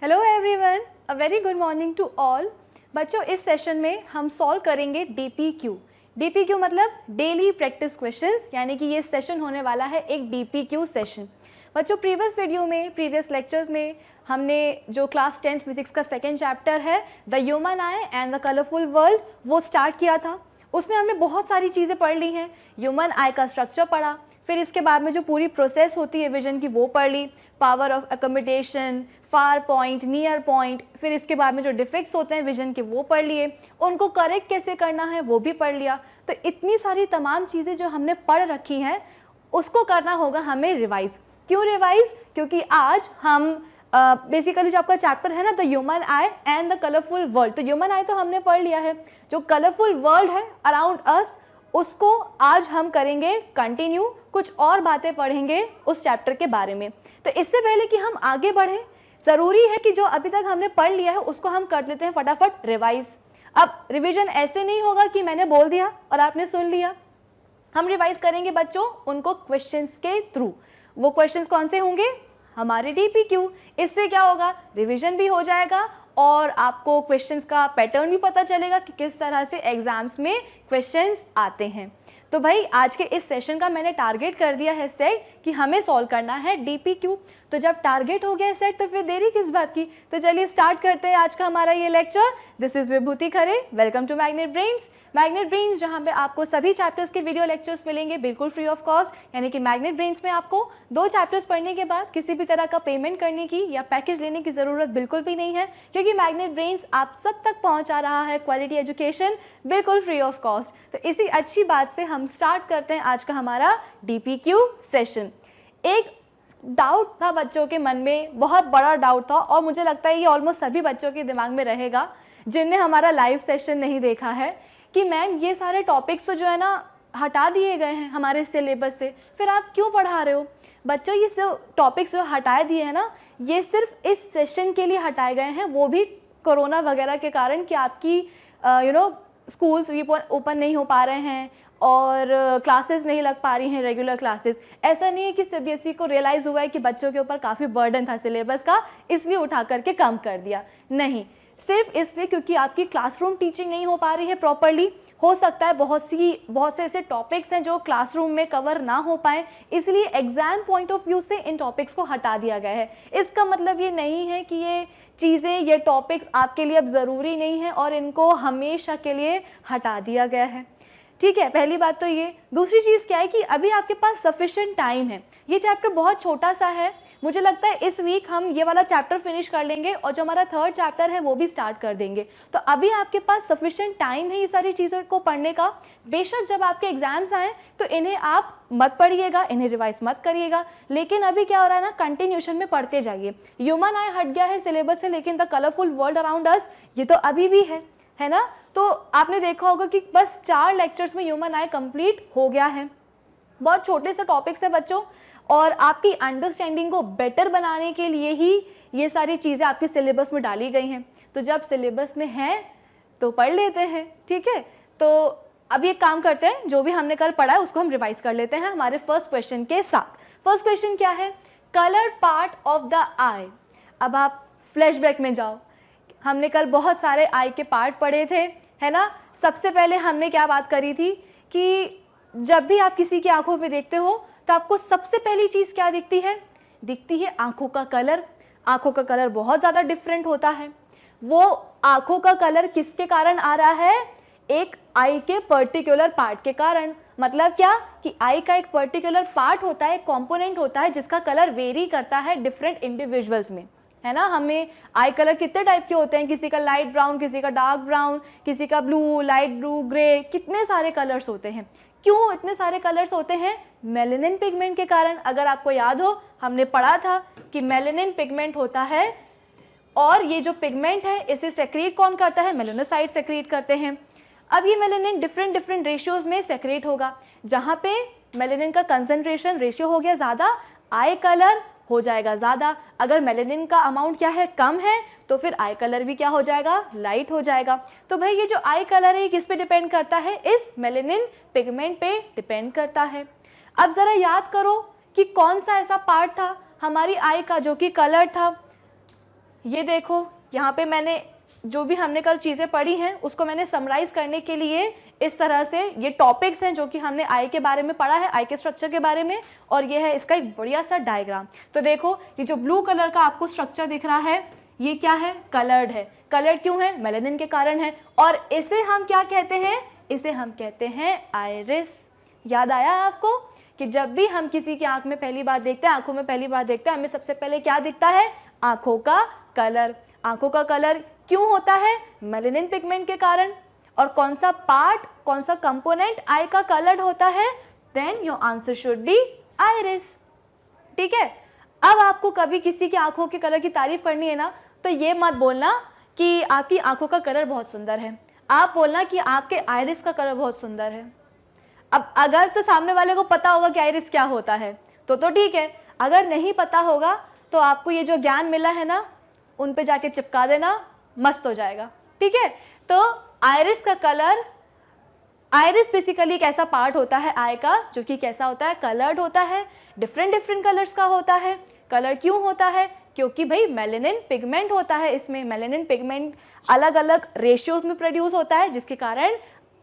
Hello everyone, a very good morning to all. बच्चों, इस session में हम सॉल्व करेंगे डीपीक्यू। डीपीक्यू मतलब डेली प्रैक्टिस क्वेश्चंस, यानी कि ये सेशन होने वाला है एक डीपीक्यू सेशन। बच्चों, प्रीवियस वीडियो में, प्रीवियस लेक्चर्स में हमने जो क्लास 10th फिजिक्स का सेकेंड चैप्टर है the human eye and the colourful world वो स्टार्ट किया था। उसमें हमने बहुत सारी चीज़ें पढ़ ली हैं। ह्यूमन आई का स्ट्रक्चर पढ़ा, फिर इसके बाद में जो पूरी प्रोसेस होती है विजन की वो पढ़ ली, power of accommodation, far point, near point, फिर इसके बाद में जो डिफेक्ट्स होते हैं विजन के वो पढ़ लिए, उनको करेक्ट कैसे करना है वो भी पढ़ लिया। तो इतनी सारी तमाम चीज़ें जो हमने पढ़ रखी हैं उसको करना होगा हमें रिवाइज। क्यों रिवाइज? क्योंकि आज हम बेसिकली जो आपका चैप्टर है ना the human eye and the colourful world, तो ह्यूमन आई तो हमने पढ़ लिया है, जो कलरफुल वर्ल्ड है अराउंड अस उसको आज हम करेंगे कंटिन्यू, कुछ और बातें पढ़ेंगे उस चैप्टर के बारे में। तो इससे पहले कि हम आगे बढ़ें, ज़रूरी है कि जो अभी तक हमने पढ़ लिया है उसको हम कर लेते हैं फटाफट रिवाइज। अब रिवीजन ऐसे नहीं होगा कि मैंने बोल दिया और आपने सुन लिया। हम रिवाइज करेंगे बच्चों उनको क्वेश्चंस के थ्रू। वो क्वेश्चंस कौन से होंगे? हमारे डीपीक्यू। इससे क्या होगा? रिवीजन भी हो जाएगा और आपको क्वेश्चंस का पैटर्न भी पता चलेगा कि किस तरह से एग्जाम्स में क्वेश्चंस आते हैं। तो भाई आज के इस सेशन का मैंने टारगेट कर दिया है सेट कि हमें सॉल्व करना है डीपीक्यू। तो जब टारगेट हो गया सेट तो फिर देरी किस बात की। तो चलिए स्टार्ट करते हैं आज का हमारा ये lecture. This is Vibhuti Khare, welcome to magnet brains. Magnet brains जहाँ पे आपको सभी चैप्टर्स के वीडियो लेक्चर्स मिलेंगे बिल्कुल फ्री ऑफ कॉस्ट, यानी कि मैग्नेट ब्रेन्स में आपको 2 चैप्टर्स पढ़ने के बाद किसी भी तरह का पेमेंट करने की या पैकेज लेने की ज़रूरत बिल्कुल भी नहीं है, क्योंकि मैग्नेट ब्रेन्स आप सब तक पहुँचा रहा है क्वालिटी एजुकेशन बिल्कुल फ्री ऑफ कॉस्ट। तो इसी अच्छी बात से हम स्टार्ट करते हैं आज का हमारा डीपीक्यू सेशन। एक डाउट था बच्चों के मन में, बहुत बड़ा डाउट था, और मुझे लगता है ये ऑलमोस्ट सभी बच्चों के दिमाग में रहेगा जिनने हमारा लाइव सेशन नहीं देखा है, कि मैम ये सारे टॉपिक्स तो जो है ना हटा दिए गए हैं हमारे सिलेबस से, फिर आप क्यों पढ़ा रहे हो? बच्चों, ये सब टॉपिक्स जो हटाए दिए हैं ना, ये सिर्फ इस सेशन के लिए हटाए गए हैं, वो भी कोरोना वगैरह के कारण कि आपकी स्कूल्स ओपन नहीं हो पा रहे हैं और क्लासेस नहीं लग पा रही हैं, रेगुलर क्लासेस। ऐसा नहीं है कि सीबीएसई को रियलाइज़ हुआ है कि बच्चों के ऊपर काफ़ी बर्डन था सिलेबस का, इसलिए उठा करके कम कर दिया। नहीं, सिर्फ इसलिए क्योंकि आपकी क्लासरूम टीचिंग नहीं हो पा रही है प्रॉपरली। हो सकता है बहुत से ऐसे टॉपिक्स हैं जो क्लासरूम में कवर ना हो पाए, इसलिए एग्जाम पॉइंट ऑफ व्यू से इन टॉपिक्स को हटा दिया गया है। इसका मतलब ये नहीं है कि ये चीज़ें, ये टॉपिक्स आपके लिए अब ज़रूरी नहीं है और इनको हमेशा के लिए हटा दिया गया है। ठीक है, पहली बात तो ये। दूसरी चीज़ क्या है कि अभी आपके पास सफिशिएंट टाइम है। ये चैप्टर बहुत छोटा सा है, मुझे लगता है इस वीक हम ये वाला चैप्टर फिनिश कर लेंगे और जो हमारा 3rd चैप्टर है वो भी स्टार्ट कर देंगे। तो अभी आपके पास सफिशिएंट टाइम है ये सारी चीज़ों को पढ़ने का। बेशक जब आपके एग्जाम्स आएँ तो इन्हें आप मत पढ़िएगा, इन्हें रिवाइज मत करिएगा, लेकिन अभी क्या हो रहा है ना, कंटिन्यूशन में पढ़ते जाइए। ह्यूमन आई हट गया है सिलेबस से, लेकिन the colourful world around us ये तो अभी भी है ना। तो आपने देखा होगा कि बस 4 लेक्चर्स में ह्यूमन आई कंप्लीट हो गया है। बहुत छोटे से टॉपिक्स है बच्चों, और आपकी अंडरस्टैंडिंग को बेटर बनाने के लिए ही ये सारी चीज़ें आपके सिलेबस में डाली गई हैं। तो जब सिलेबस में है तो पढ़ लेते हैं, ठीक है। तो अब ये काम करते हैं, जो भी हमने कल पढ़ा है उसको हम रिवाइज कर लेते हैं हमारे फर्स्ट क्वेश्चन के साथ। फर्स्ट क्वेश्चन क्या है? कलर पार्ट ऑफ द आई। अब आप फ्लैशबैक में जाओ, हमने कल बहुत सारे आई के पार्ट पढ़े थे, है ना। सबसे पहले हमने क्या बात करी थी कि जब भी आप किसी की आंखों पे देखते हो तो आपको सबसे पहली चीज़ क्या दिखती है? दिखती है आंखों का कलर। आंखों का कलर बहुत ज़्यादा डिफरेंट होता है। वो आंखों का कलर किसके कारण आ रहा है? एक आई के पर्टिकुलर पार्ट के कारण। मतलब क्या कि आई का एक पर्टिकुलर पार्ट होता है, कंपोनेंट होता है जिसका कलर वेरी करता है डिफरेंट इंडिविजुअल्स में, है ना। हमें आई कलर कितने टाइप के होते हैं? किसी का लाइट ब्राउन, किसी का डार्क ब्राउन, किसी का ब्लू, लाइट ब्लू, ग्रे, कितने सारे कलर्स होते हैं। क्यों इतने सारे कलर्स होते हैं? मेलेनिन पिगमेंट के कारण। अगर आपको याद हो, हमने पढ़ा था कि मेलेनिन पिगमेंट होता है, और ये जो पिगमेंट है इसे सेक्रेट कौन करता है? मेलानोसाइट सेक्रेट करते हैं। अब ये मेलेनिन डिफरेंट रेशियोज में सेक्रेट होगा। जहाँ पे मेलेनिन का कंसंट्रेशन रेशियो हो गया ज़्यादा, आई कलर हो जाएगा ज़्यादा। अगर मेलेनिन का अमाउंट क्या है? कम है, तो फिर आई कलर भी क्या हो जाएगा? लाइट हो जाएगा। तो भाई ये जो आई कलर है किस पे डिपेंड करता है? इस मेलेनिन पिगमेंट पे डिपेंड करता है। अब ज़रा याद करो कि कौन सा ऐसा पार्ट था हमारी आई का जो कि कलर था। ये देखो यहाँ पे मैंने जो भी हमने कल चीज़ें पढ़ी हैं उसको मैंने समराइज करने के लिए इस तरह से, ये टॉपिक्स हैं जो कि हमने आई के बारे में पढ़ा है, आई के स्ट्रक्चर के बारे में, और ये है इसका एक बढ़िया सा डायग्राम। तो देखो ये जो ब्लू कलर का आपको स्ट्रक्चर दिख रहा है ये क्या है, कलर्ड है। कलर्ड क्यों है, मेलानिन के कारण है। और इसे हम क्या कहते हैं, इसे हम कहते हैं आइरिस। याद आया आपको कि जब भी हम किसी की आंख में पहली बार देखते हैं, आंखों में पहली बार देखते हैं, हमें सबसे पहले क्या दिखता है, आंखों का कलर। आंखों का कलर क्यों होता है, मेलानिन पिगमेंट के कारण। और कौन सा पार्ट, कौन सा कंपोनेंट आई का कलर्ड होता है, then your answer should be iris. ठीक है। अब आपको कभी किसी की आंखों के कलर की तारीफ करनी है ना, तो ये मत बोलना कि आपकी आंखों का कलर बहुत सुंदर है, आप बोलना कि आपके आइरिस का कलर बहुत सुंदर है। अब अगर तो सामने वाले को पता होगा कि आइरिस क्या होता है तो ठीक है, अगर नहीं पता होगा तो आपको ये जो ज्ञान मिला है ना उन पे जाके चिपका देना, मस्त हो जाएगा। ठीक है। तो आइरिस का कलर, आइरिस बेसिकली एक ऐसा पार्ट होता है आई का जो कि कैसा होता है, कलर्ड होता है, डिफरेंट कलर्स का होता है। कलर क्यों होता है, क्योंकि भाई मेलानिन पिगमेंट होता है इसमें। मेलानिन पिगमेंट अलग अलग रेशियोज में प्रोड्यूस होता है, जिसके कारण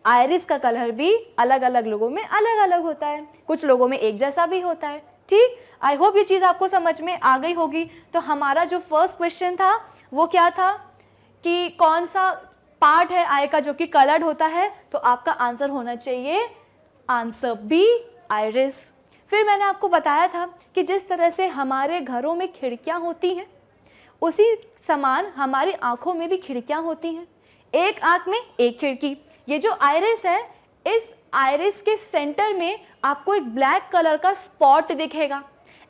आइरिस का कलर भी अलग अलग लोगों में अलग अलग होता है, कुछ लोगों में एक जैसा भी होता है। ठीक, आई होप ये चीज़ आपको समझ में आ गई होगी। तो हमारा जो फर्स्ट क्वेश्चन था वो क्या था कि कौन सा पार्ट है आई का जो कि कलर्ड होता है, तो आपका आंसर होना चाहिए आंसर बी, आइरिस। फिर मैंने आपको बताया था कि जिस तरह से हमारे घरों में खिड़कियां होती हैं उसी समान हमारी आंखों में भी खिड़कियां होती हैं, एक आंख में एक खिड़की। ये जो आइरिस है, इस आइरिस के सेंटर में आपको एक ब्लैक कलर का स्पॉट दिखेगा।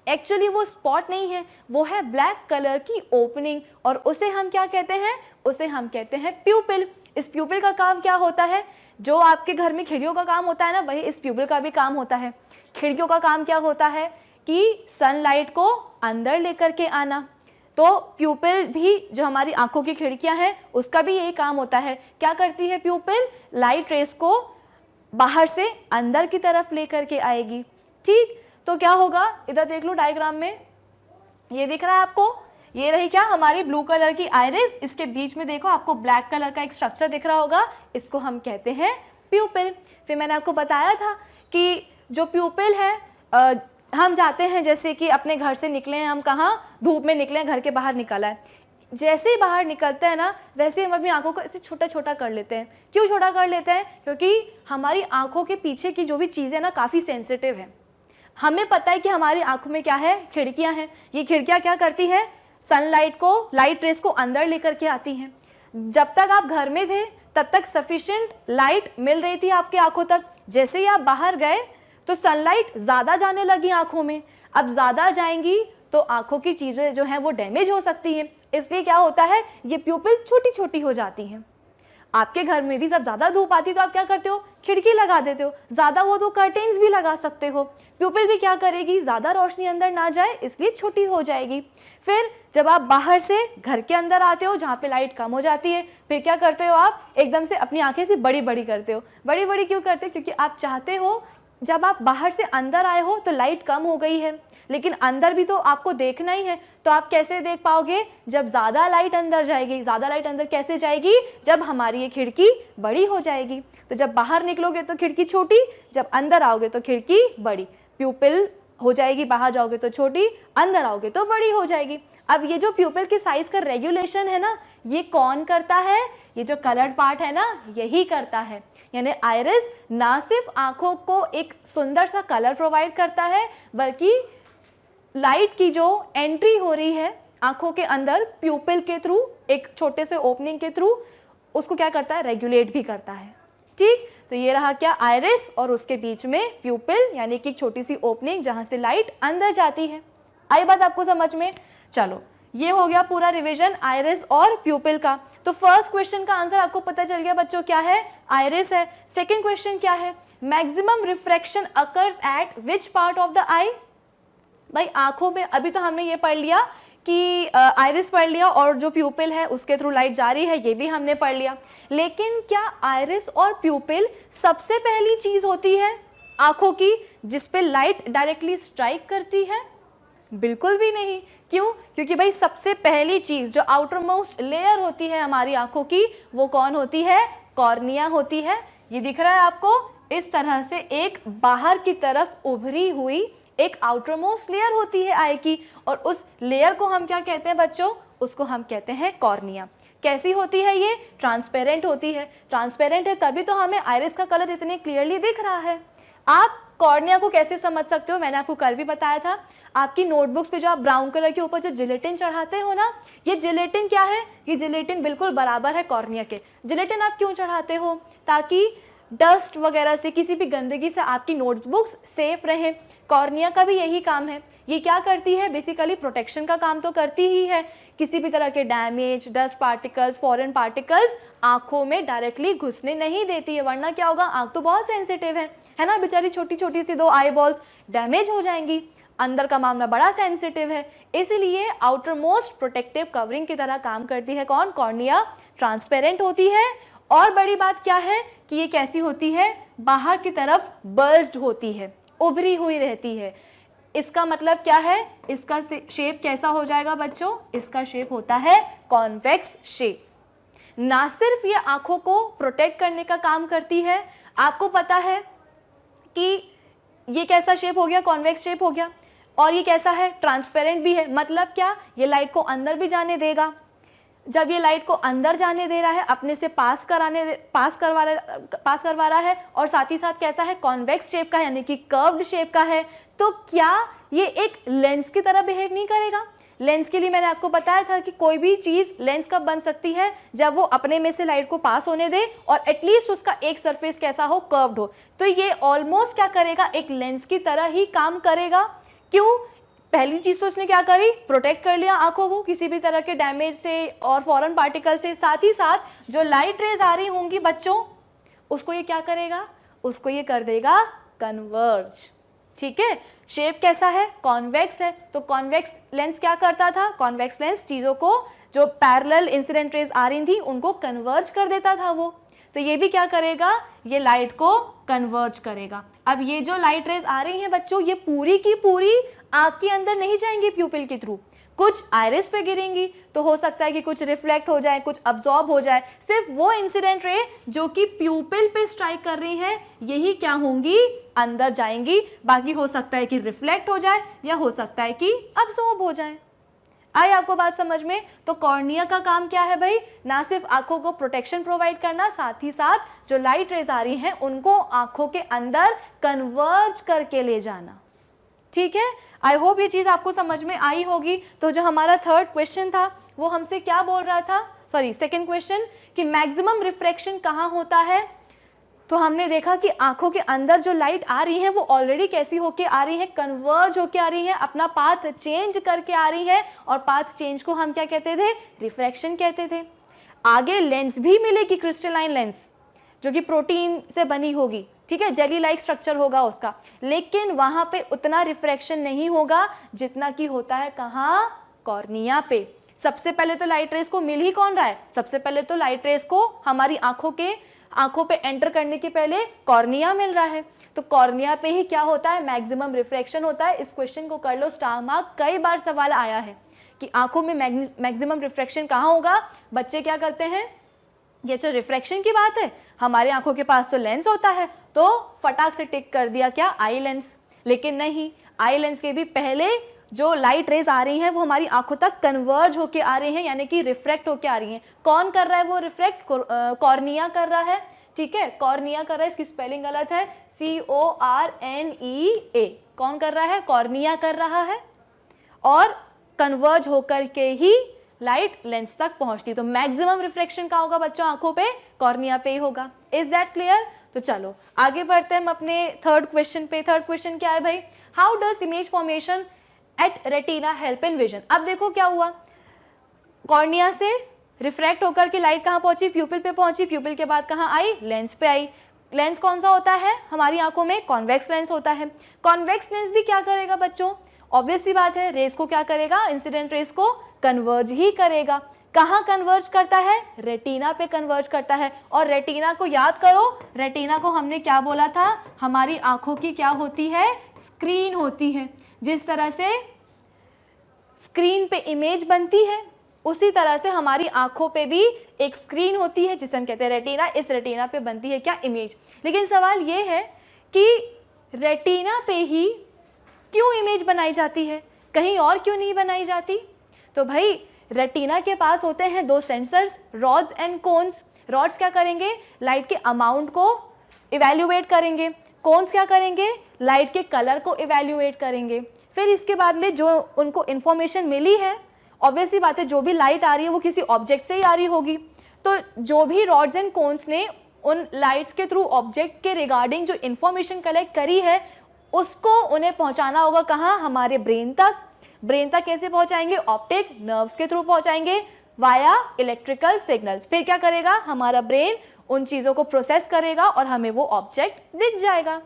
एक्चुअली वो स्पॉट नहीं है, वो है ब्लैक कलर की ओपनिंग, और उसे हम क्या कहते हैं, उसे हम कहते हैं प्यूपिल। इस प्यूपिल का काम क्या होता है, जो आपके घर में खिड़कियों का काम होता है ना, वही इस प्यूपिल का भी काम होता है। खिड़कियों का काम क्या होता है कि सनलाइट को अंदर लेकर के आना। तो प्यूपिल भी जो हमारी आंखों की खिड़कियां हैं उसका भी यही काम होता है। क्या करती है प्यूपिल, लाइट रेस को बाहर से अंदर की तरफ लेकर के आएगी। ठीक, तो क्या होगा, इधर देख लो डायग्राम में, ये दिख रहा है आपको, ये रही क्या हमारी ब्लू कलर की आइरिस, इसके बीच में देखो आपको ब्लैक कलर का एक स्ट्रक्चर दिख रहा होगा, इसको हम कहते हैं प्यूपिल। फिर मैंने आपको बताया था कि जो प्यूपिल है, हम जाते हैं जैसे कि अपने घर से निकले हैं, हम कहाँ, धूप में निकले हैं, घर के बाहर निकला है, जैसे ही बाहर निकलते हैं ना वैसे हम अपनी आंखों को ऐसे छोटा छोटा कर लेते हैं। क्यों छोटा कर लेते हैं, क्योंकि हमारी आंखों के पीछे की जो भी चीज़ें ना काफ़ी सेंसिटिव है। हमें पता है कि हमारी आंखों में क्या है, खिड़कियां हैं। ये खिड़कियां क्या करती है, सनलाइट को, लाइट रेस को अंदर लेकर के आती हैं। जब तक आप घर में थे तब तक सफिशिएंट लाइट मिल रही थी आपके आंखों तक, जैसे ही आप बाहर गए तो सनलाइट ज़्यादा जाने लगी आंखों में। अब ज़्यादा जाएंगी तो आंखों की चीज़ें जो हैं वो डैमेज हो सकती हैं, इसलिए क्या होता है, ये प्यूपिल छोटी छोटी हो जाती हैं। आपके घर में भी जब ज़्यादा धूप आती है तो आप क्या करते हो, खिड़की लगा देते हो, ज़्यादा हो तो कर्टेन्स भी लगा सकते हो। प्यूपिल भी क्या करेगी, ज़्यादा रोशनी अंदर ना जाए इसलिए छोटी हो जाएगी। फिर जब आप बाहर से घर के अंदर आते हो जहाँ पे लाइट कम हो जाती है, फिर क्या करते हो आप, एकदम से अपनी आंखें से बड़ी बड़ी करते हो। बड़ी बड़ी क्यों करते हो, क्योंकि आप चाहते हो जब आप बाहर से अंदर आए हो तो लाइट कम हो गई है, लेकिन अंदर भी तो आपको देखना ही है। तो आप कैसे देख पाओगे, जब ज़्यादा लाइट अंदर जाएगी। ज़्यादा लाइट अंदर कैसे जाएगी, जब हमारी ये खिड़की बड़ी हो जाएगी। तो जब बाहर निकलोगे तो खिड़की छोटी, जब अंदर आओगे तो खिड़की बड़ी। प्यूपिल हो जाएगी, बाहर जाओगे तो छोटी, अंदर आओगे तो बड़ी हो जाएगी। अब ये जो प्यूपिल की साइज का रेगुलेशन है ना, ये कौन करता है, ये जो कलर्ड पार्ट है ना यही करता है। यानी आइरिस ना सिर्फ आंखों को एक सुंदर सा कलर प्रोवाइड करता है, बल्कि लाइट की जो एंट्री हो रही है आंखों के अंदर प्यूपिल के थ्रू, एक छोटे से ओपनिंग के थ्रू, उसको क्या करता है, रेगुलेट भी करता है। ठीक, तो ये रहा क्या, आइरिस और उसके बीच में प्यूपिल, यानी कि छोटी सी ओपनिंग जहां से लाइट अंदर जाती है। आई बात आपको समझ में। चलो, ये हो गया पूरा रिवीजन आइरिस और प्यूपिल का। तो फर्स्ट क्वेश्चन का आंसर आपको पता चल गया बच्चों, क्या है, आइरिस है। सेकंड क्वेश्चन क्या है, maximum refraction occurs at which part of the eye. भाई आंखों में, अभी तो हमने ये पढ़ लिया कि आइरिस पढ़ लिया और जो प्यूपिल है उसके थ्रू लाइट जा रही है, ये भी हमने पढ़ लिया। लेकिन क्या आइरिस और प्यूपिल सबसे पहली चीज होती है आंखों की जिस पे लाइट डायरेक्टली स्ट्राइक करती है? बिल्कुल भी नहीं। क्यों? क्योंकि भाई सबसे पहली चीज जो आउटर मोस्ट लेयर होती है हमारी आंखों की, वो कौन होती है? कॉर्निया होती है। ये दिख रहा है आपको, इस तरह से एक बाहर की तरफ उभरी हुई एक आउटर मोस्ट लेयर होती है आई की, और उस लेयर को हम क्या कहते हैं बच्चों? उसको हम कहते हैं कॉर्निया। कैसी होती है ये? ट्रांसपेरेंट होती है। ट्रांसपेरेंट है तभी तो हमें आइरिस का कलर इतने क्लियरली दिख रहा है। आप कॉर्निया को कैसे समझ सकते हो? मैंने आपको कल भी बताया था, आपकी नोटबुक्स पे जो आप ब्राउन कलर के ऊपर जो जिलेटिन चढ़ाते हो ना, ये जिलेटिन क्या है? ये जिलेटिन बिल्कुल बराबर है कॉर्निया के। जिलेटिन आप क्यों चढ़ाते हो? ताकि डस्ट वगैरह से, किसी भी गंदगी से आपकी नोटबुक्स सेफ रहे। कॉर्निया का भी यही काम है। ये क्या करती है? बेसिकली प्रोटेक्शन का काम तो करती ही है। किसी भी तरह के damage, dust particles, foreign particles आंखों में डायरेक्टली घुसने नहीं देती है, वरना क्या होगा? आंख तो बहुत सेंसिटिव है ना बेचारी, छोटी छोटी सी 2 आई बॉल्स डैमेज हो जाएंगी। अंदर का मामला बड़ा सेंसिटिव है, इसलिए आउटर मोस्ट प्रोटेक्टिव कवरिंग की तरह काम करती है कौन? कॉर्निया। ट्रांसपेरेंट होती है, और बड़ी बात क्या है कि ये कैसी होती है? बाहर की तरफ बल्ज्ड होती है, उभरी हुई रहती है। इसका मतलब क्या है? इसका शेप कैसा हो जाएगा बच्चों? इसका शेप होता है कॉन्वेक्स शेप। ना सिर्फ ये आंखों को प्रोटेक्ट करने का काम करती है, आपको पता है कि ये कैसा शेप हो गया? कॉन्वेक्स शेप हो गया। और ये कैसा है? ट्रांसपेरेंट भी है। मतलब क्या? ये लाइट को अंदर भी जाने देगा। जब ये लाइट को अंदर जाने दे रहा है, अपने से पास करवा रहा है, और साथ ही साथ कैसा है? कॉन्वेक्स शेप का है, यानी कि कर्व्ड शेप का है। तो क्या ये एक लेंस की तरह बिहेव नहीं करेगा? लेंस के लिए मैंने आपको बताया था कि कोई भी चीज लेंस कब बन सकती है? जब वो अपने में से लाइट को पास होने दे और एटलीस्ट उसका एक सरफेस कैसा हो? कर्व्ड हो। तो ये ऑलमोस्ट क्या करेगा? एक लेंस की तरह ही काम करेगा। क्यों? पहली चीज तो उसने क्या करी? प्रोटेक्ट कर लिया आंखों को किसी भी तरह के डैमेज से और फॉरेन पार्टिकल से। साथ ही साथ जो लाइट रेज आ रही होंगी बच्चों, उसको ये क्या करेगा? उसको ये कर देगा कन्वर्ज। ठीक है। शेप कैसा है? कॉन्वेक्स है। तो कॉन्वेक्स लेंस क्या करता था? कॉन्वेक्स लेंस चीजों को, जो पैरेलल इंसिडेंट रेज आ रही थी, उनको कन्वर्ज कर देता था वो। तो ये भी क्या करेगा? ये लाइट को कन्वर्ज करेगा। अब ये जो लाइट रेज आ रही हैं बच्चों, ये पूरी की पूरी आंख के अंदर नहीं जाएंगी प्यूपिल के थ्रू, कुछ आइरिस पे गिरेंगी। तो हो सकता है कि कुछ रिफ्लेक्ट हो जाए, कुछ अब्सॉर्ब हो जाए। सिर्फ वो इंसिडेंट रे जो कि प्यूपिल पे स्ट्राइक कर रही हैं, यही क्या होंगी? अंदर जाएंगी। बाकी हो सकता है कि रिफ्लेक्ट हो जाए, या हो सकता है कि अब्सॉर्ब हो जाए। आई आपको बात समझ में? तो कॉर्निया का काम क्या है भाई? ना सिर्फ आंखों को प्रोटेक्शन प्रोवाइड करना, साथ ही साथ जो लाइट रेज आ रही हैं उनको आंखों के अंदर कन्वर्ज करके ले जाना। ठीक है। आई होप ये चीज आपको समझ में आई होगी। तो जो हमारा थर्ड क्वेश्चन था वो हमसे क्या बोल रहा था? सॉरी, सेकंड क्वेश्चन, कि मैक्सिमम रिफ्रैक्शन कहाँ होता है? तो हमने देखा कि आंखों के अंदर जो लाइट आ रही है वो ऑलरेडी कैसी होके आ रही है? कन्वर्ज होके आ रही है, अपना पाथ चेंज करके आ रही है। और पाथ चेंज को हम क्या कहते थे? रिफ्रैक्शन कहते थे। आगे लेंस भी मिलेगी, क्रिस्टलाइन लेंस, जो कि प्रोटीन से बनी होगी। ठीक है, जेली लाइक स्ट्रक्चर होगा उसका, लेकिन वहां पे उतना रिफ्रैक्शन नहीं होगा जितना कि होता है कहाँ? कॉर्निया पे। सबसे पहले तो लाइट रेस को मिल ही कौन रहा है? सबसे पहले तो लाइट रेस को हमारी आंखों पे एंटर करने के पहले कॉर्निया मिल रहा है। तो कॉर्निया पे ही क्या होता है? मैक्सिमम रिफ्रैक्शन होता है। इस क्वेश्चन को कर लो स्टार मार्क, कई बार सवाल आया है कि आंखों में मैक्सिमम रिफ्रैक्शन कहाँ होगा। बच्चे क्या करते हैं? ये तो रिफ्रैक्शन की बात है, हमारे आंखों के पास तो लेंस होता है, तो फटाक से टिक कर दिया क्या? Eye lens. लेकिन नहीं, आई लेंस के भी पहले जो लाइट रेज आ रही हैं वो हमारी आंखों तक कन्वर्ज होके आ रही हैं, यानी कि रिफ्रैक्ट होके आ रही हैं। कौन कर रहा है वो रिफ्रैक्ट? कॉर्निया कर रहा है। ठीक है, कॉर्निया कर रहा है। इसकी स्पेलिंग गलत है, CORNEA। कौन कर रहा है? कॉर्निया कर रहा है। और कन्वर्ज होकर के ही लाइट लेंस तक पहुंचती। तो मैक्सिमम रिफ्लेक्शन का होगा बच्चों आंखों पे? कॉर्निया पे ही होगा। Is that clear? तो चलो आगे बढ़ते हैं हम अपने थर्ड क्वेश्चन पे। थर्ड क्वेश्चन क्या है भाई? How does image formation at retina help in vision? अब देखो क्या हुआ, कॉर्निया से रिफ्रैक्ट होकर के लाइट कहाँ पहुंची? प्यूपिल पे पहुंची। प्यूपिल के बाद कहाँ आई? लेंस पे आई। लेंस कौन सा होता है हमारी आंखों में? कॉन्वेक्स लेंस होता है। कॉन्वेक्स लेंस भी क्या करेगा बच्चों? ऑब्वियस सी बात है, रेस को क्या करेगा? इंसिडेंट रेस को कन्वर्ज ही करेगा। कहाँ कन्वर्ज करता है? रेटिना पे कन्वर्ज करता है। और रेटिना को याद करो, रेटिना को हमने क्या बोला था? हमारी आंखों की क्या होती है? स्क्रीन होती है। जिस तरह से स्क्रीन पे इमेज बनती है, उसी तरह से हमारी आंखों पे भी एक स्क्रीन होती है जिसे हम कहते हैं रेटिना। इस रेटिना पे बनती है क्या? इमेज। लेकिन सवाल ये है कि रेटिना पे ही क्यों इमेज बनाई जाती है, कहीं और क्यों नहीं बनाई जाती? तो भाई रेटिना के पास होते हैं दो sensors, rods and cones. Rods क्या करेंगे? लाइट के अमाउंट को इवैल्यूएट करेंगे। कोन्स क्या करेंगे? लाइट के कलर को इवैल्यूएट करेंगे। फिर इसके बाद में जो उनको इन्फॉर्मेशन मिली है, ऑब्वियसली बात है जो भी लाइट आ रही है वो किसी ऑब्जेक्ट से ही आ रही होगी, तो जो भी रॉड्स एंड कोन्स ने उन लाइट्स के थ्रू ऑब्जेक्ट के रिगार्डिंग जो इन्फॉर्मेशन कलेक्ट करी है उसको उन्हें पहुंचाना होगा कहाँ? हमारे ब्रेन तक। ब्रेन तक कैसे पहुंचाएंगे? ऑप्टिक नर्व्स के थ्रू पहुंचाएंगे वाया इलेक्ट्रिकल सिग्नल्स। फिर क्या करेगा? हमारा ब्रेन उन चीज़ों को प्रोसेस करेगा और हमें वो ऑब्जेक्ट दिख जाएगा।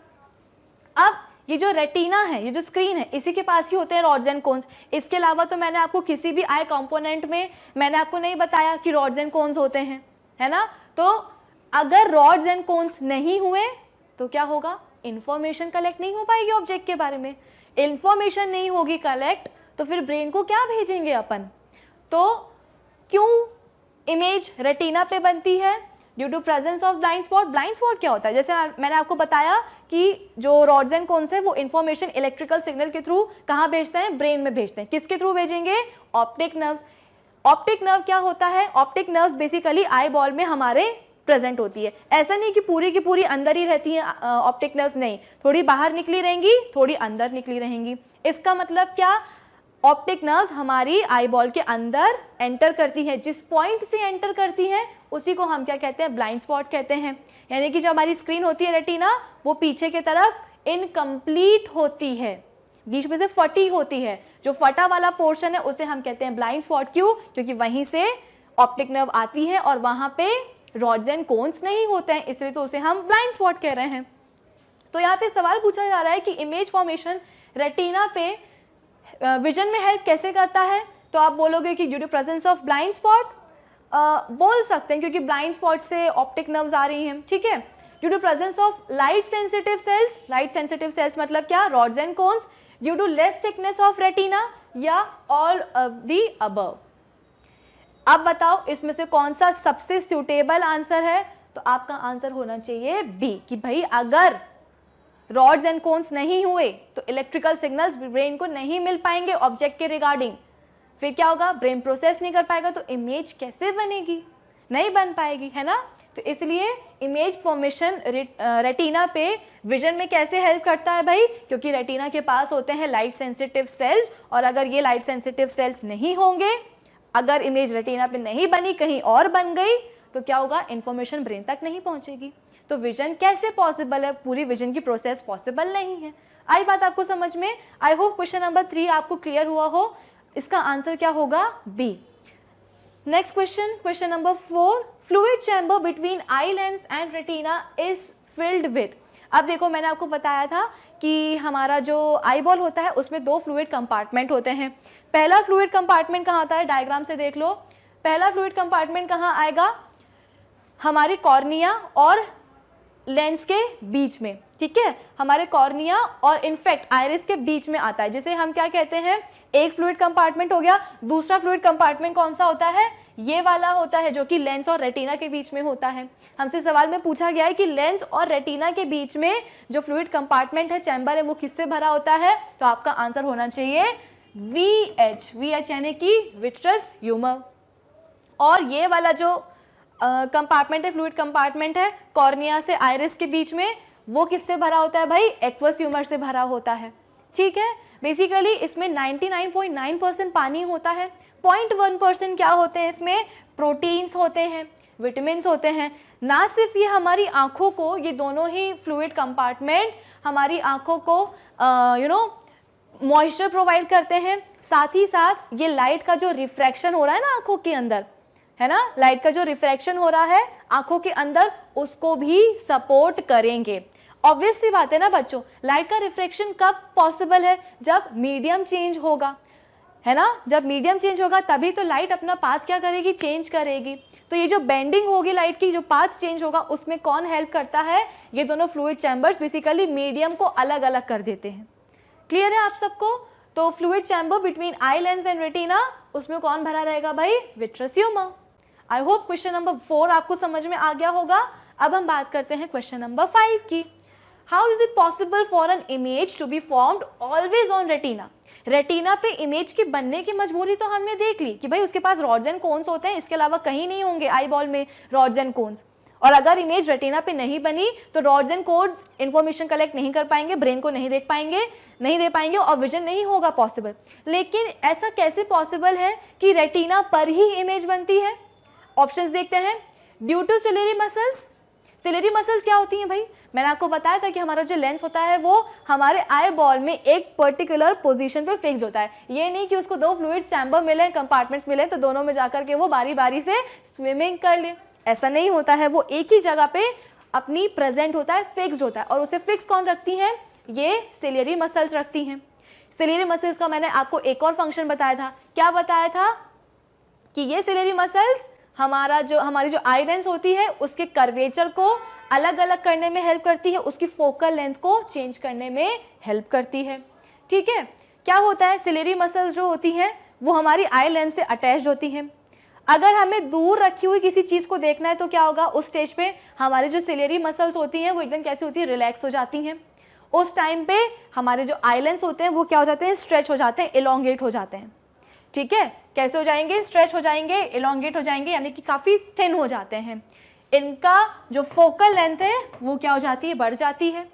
अब ये जो रेटिना है, ये जो स्क्रीन है, इसी के पास ही होते हैं रॉड्स एंड कोन्स। इसके अलावा तो मैंने आपको किसी भी आई कंपोनेंट में मैंने आपको नहीं बताया कि रॉड्स एंड कोन्स होते हैं, है ना? तो अगर रॉड्स एंड कोन्स नहीं हुए तो क्या होगा? इंफॉर्मेशन कलेक्ट नहीं हो पाएगी ऑब्जेक्ट के बारे में। इंफॉर्मेशन नहीं होगी कलेक्ट तो फिर ब्रेन को क्या भेजेंगे अपन? तो क्यों इमेज रेटिना पे बनती है? Due to presence of blind spot. Blind spot क्या होता है? जैसे मैंने आपको बताया कि जो रॉड्स एंड कोन्स है वो इन्फॉर्मेशन इलेक्ट्रिकल सिग्नल के थ्रू कहाँ भेजते हैं? ब्रेन में भेजते हैं। किसके थ्रू भेजेंगे? Optic nerves. ऑप्टिक नर्व क्या होता है? Optic nerves basically I ball में हमारे प्रेजेंट होती है। ऐसा नहीं कि पूरी की पूरी अंदर ही रहती है ऑप्टिक नर्व्स, नहीं, थोड़ी बाहर निकली रहेंगी, थोड़ी अंदर निकली रहेंगी। इसका मतलब क्या? ऑप्टिक नर्व्स हमारी आई बॉल के अंदर एंटर करती है। जिस पॉइंट से एंटर करती है उसी को हम क्या कहते हैं? ब्लाइंड स्पॉट कहते हैं। यानी कि जो हमारी स्क्रीन होती है रेटिना, वो पीछे की तरफ इनकम्प्लीट होती है, बीच में से फटी होती है। जो फटा वाला पोर्शन है उसे हम कहते हैं ब्लाइंड स्पॉट। क्यों? क्योंकि वहीं से ऑप्टिक नर्व आती है और वहां पे रॉड्स एंड कोन्स नहीं होते हैं, इसलिए तो उसे हम ब्लाइंड स्पॉट कह रहे हैं। तो यहाँ पे सवाल पूछा जा रहा है कि इमेज फॉर्मेशन रेटिना पे विजन में हेल्प कैसे करता है? तो आप बोलोगे कि due to presence of blind spot, बोल सकते हैं क्योंकि ब्लाइंड स्पॉट से ऑप्टिक नर्व्स आ रही हैं, ठीक है। Due to presence of light sensitive cells. Light sensitive cells मतलब क्या? Rods and cones. Due to less thickness of retina, या ऑल ऑफ दी अबव। अब बताओ इसमें से कौन सा सबसे सूटेबल आंसर है? तो आपका आंसर होना चाहिए बी, कि भाई अगर रॉड्स एंड कोन्स नहीं हुए तो इलेक्ट्रिकल सिग्नल्स ब्रेन को नहीं मिल पाएंगे ऑब्जेक्ट के रिगार्डिंग। फिर क्या होगा? ब्रेन प्रोसेस नहीं कर पाएगा, तो इमेज कैसे बनेगी? नहीं बन पाएगी, है ना? तो इसलिए इमेज फॉर्मेशन रेटिना पे विजन में कैसे हेल्प करता है भाई? क्योंकि रेटिना के पास होते हैं लाइट सेंसिटिव सेल्स, और अगर ये लाइट सेंसिटिव सेल्स नहीं होंगे, अगर इमेज रेटिना पे नहीं बनी, कहीं और बन गई, तो क्या होगा? इंफॉर्मेशन ब्रेन तक नहीं पहुंचेगी। तो विजन कैसे पॉसिबल है? पूरी विजन की प्रोसेस पॉसिबल नहीं है। आई बात आपको समझ में? आई होप क्वेश्चन नंबर 3 आपको क्लियर हुआ हो। इसका आंसर क्या होगा? B. Next question, question number 4, fluid chamber between eye lens and retina is filled with. अब देखो मैंने आपको बताया था कि हमारा जो आई बॉल होता है उसमें 2 फ्लूइड कंपार्टमेंट होते हैं। पहला फ्लूइड कंपार्टमेंट कहाँ आता है? डायग्राम से देख लो। पहला फ्लूइड कंपार्टमेंट कहाँ आएगा? हमारी कॉर्निया और लेंस के बीच में, ठीक है। हमारे कॉर्निया और इनफैक्ट आइरिस के बीच में आता है, जिसे हम क्या कहते हैं? एक फ्लूइड कंपार्टमेंट हो गया। दूसरा फ्लूइड कंपार्टमेंट कौन सा होता है? ये वाला होता है, जो कि लेंस और रेटिना के बीच में होता है। हमसे सवाल में पूछा गया है कि लेंस और रेटिना के बीच में जो फ्लूइड कंपार्टमेंट है, चैम्बर है, वो किससे भरा होता है? तो आपका आंसर होना चाहिए VH। VH यानी कि विट्रस ह्यूमर। और ये वाला जो कंपार्टमेंट है, फ्लूइड कंपार्टमेंट है कॉर्निया से आइरिस के बीच में, वो किससे भरा होता है भाई? एक्वस ह्यूमर से भरा होता है, ठीक है। बेसिकली इसमें 99.9% पानी होता है। 0.1% क्या होते हैं? इसमें प्रोटीन्स होते हैं, विटामिन्स होते हैं। ना सिर्फ ये हमारी आंखों को, ये दोनों ही फ्लूइड कंपार्टमेंट हमारी आंखों को मॉइस्चर प्रोवाइड करते हैं, साथ ही साथ ये लाइट का जो रिफ्रैक्शन हो रहा है ना आंखों के अंदर, है ना, लाइट का जो रिफ्रैक्शन हो रहा है आंखों के अंदर, उसको भी सपोर्ट करेंगे। ऑब्वियस सी बात है ना बच्चों, लाइट का रिफ्रैक्शन कब पॉसिबल है? जब मीडियम चेंज होगा, है ना। जब मीडियम चेंज होगा तभी तो लाइट अपना पाथ क्या करेगी? चेंज करेगी। तो ये जो बेंडिंग होगी लाइट की, जो पाथ चेंज होगा, उसमें कौन हेल्प करता है? ये दोनों फ्लूइड चैम्बर्स बेसिकली मीडियम को अलग अलग कर देते हैं। क्लियर है आप सबको? तो fluid chamber between eye lens and retina, उसमें कौन भरा रहेगा भाई? Vitreous humour. I hope question number 4 आपको समझ में आ गया होगा। अब हम बात करते हैं क्वेश्चन नंबर 5 की। How is it possible for an image to be formed always on retina? Retina पे इमेज के बनने की मजबूरी तो हमने देख ली कि भाई उसके पास रॉड्स एंड कोन्स होते हैं, इसके अलावा कहीं नहीं होंगे आई बॉल में रॉड्स एंड कोन्स। और अगर इमेज रेटिना पे नहीं बनी तो rods and cones information collect नहीं कर पाएंगे, ब्रेन को नहीं दे पाएंगे और विजन नहीं होगा पॉसिबल। लेकिन ऐसा कैसे पॉसिबल है कि रेटिना पर ही इमेज बनती है? ऑप्शंस देखते हैं। Due to ciliary muscles. Ciliary muscles क्या होती हैं भाई? मैंने आपको बताया था कि हमारा जो लेंस होता है वो हमारे आई बॉल में एक पर्टिकुलर पोजीशन पे फिक्स होता है। ये नहीं कि उसको 2 फ्लूइड चैम्बर मिले, कंपार्टमेंट्स मिले तो दोनों में जाकर के वो बारी बारी से स्विमिंग कर ले, ऐसा नहीं होता है। वो एक ही जगह पे अपनी प्रेजेंट होता है, फिक्स्ड होता है। और उसे फिक्स कौन रखती है? ये सिलेरी मसल्स रखती हैं। सिलेरी मसल्स का मैंने आपको एक और फंक्शन बताया था। क्या बताया था? कि ये सिलेरी मसल्स हमारी जो आई लेंस होती है उसके कर्वेचर को अलग अलग करने में हेल्प करती है, उसकी फोकल लेंथ को चेंज करने में हेल्प करती है। ठीक है, क्या होता है? सिलेरी मसल्स जो होती हैं वो हमारी आई लेंस से अटैच्ड होती हैं। अगर हमें दूर रखी हुई किसी चीज़ को देखना है तो क्या होगा? उस स्टेज पे हमारी जो सिलेरी मसल्स होती हैं वो एकदम कैसी होती है? रिलैक्स हो जाती हैं। उस टाइम पे हमारे जो आई लेंस होते हैं वो क्या हो जाते हैं? स्ट्रेच हो जाते हैं, एलोंगेट हो जाते हैं। ठीक है, कैसे हो जाएंगे? स्ट्रेच हो जाएंगे, एलोंगेट हो जाएंगे, यानी कि काफ़ी थिन हो जाते हैं। इनका जो फोकल लेंथ है वो क्या हो जाती है? बढ़ जाती है।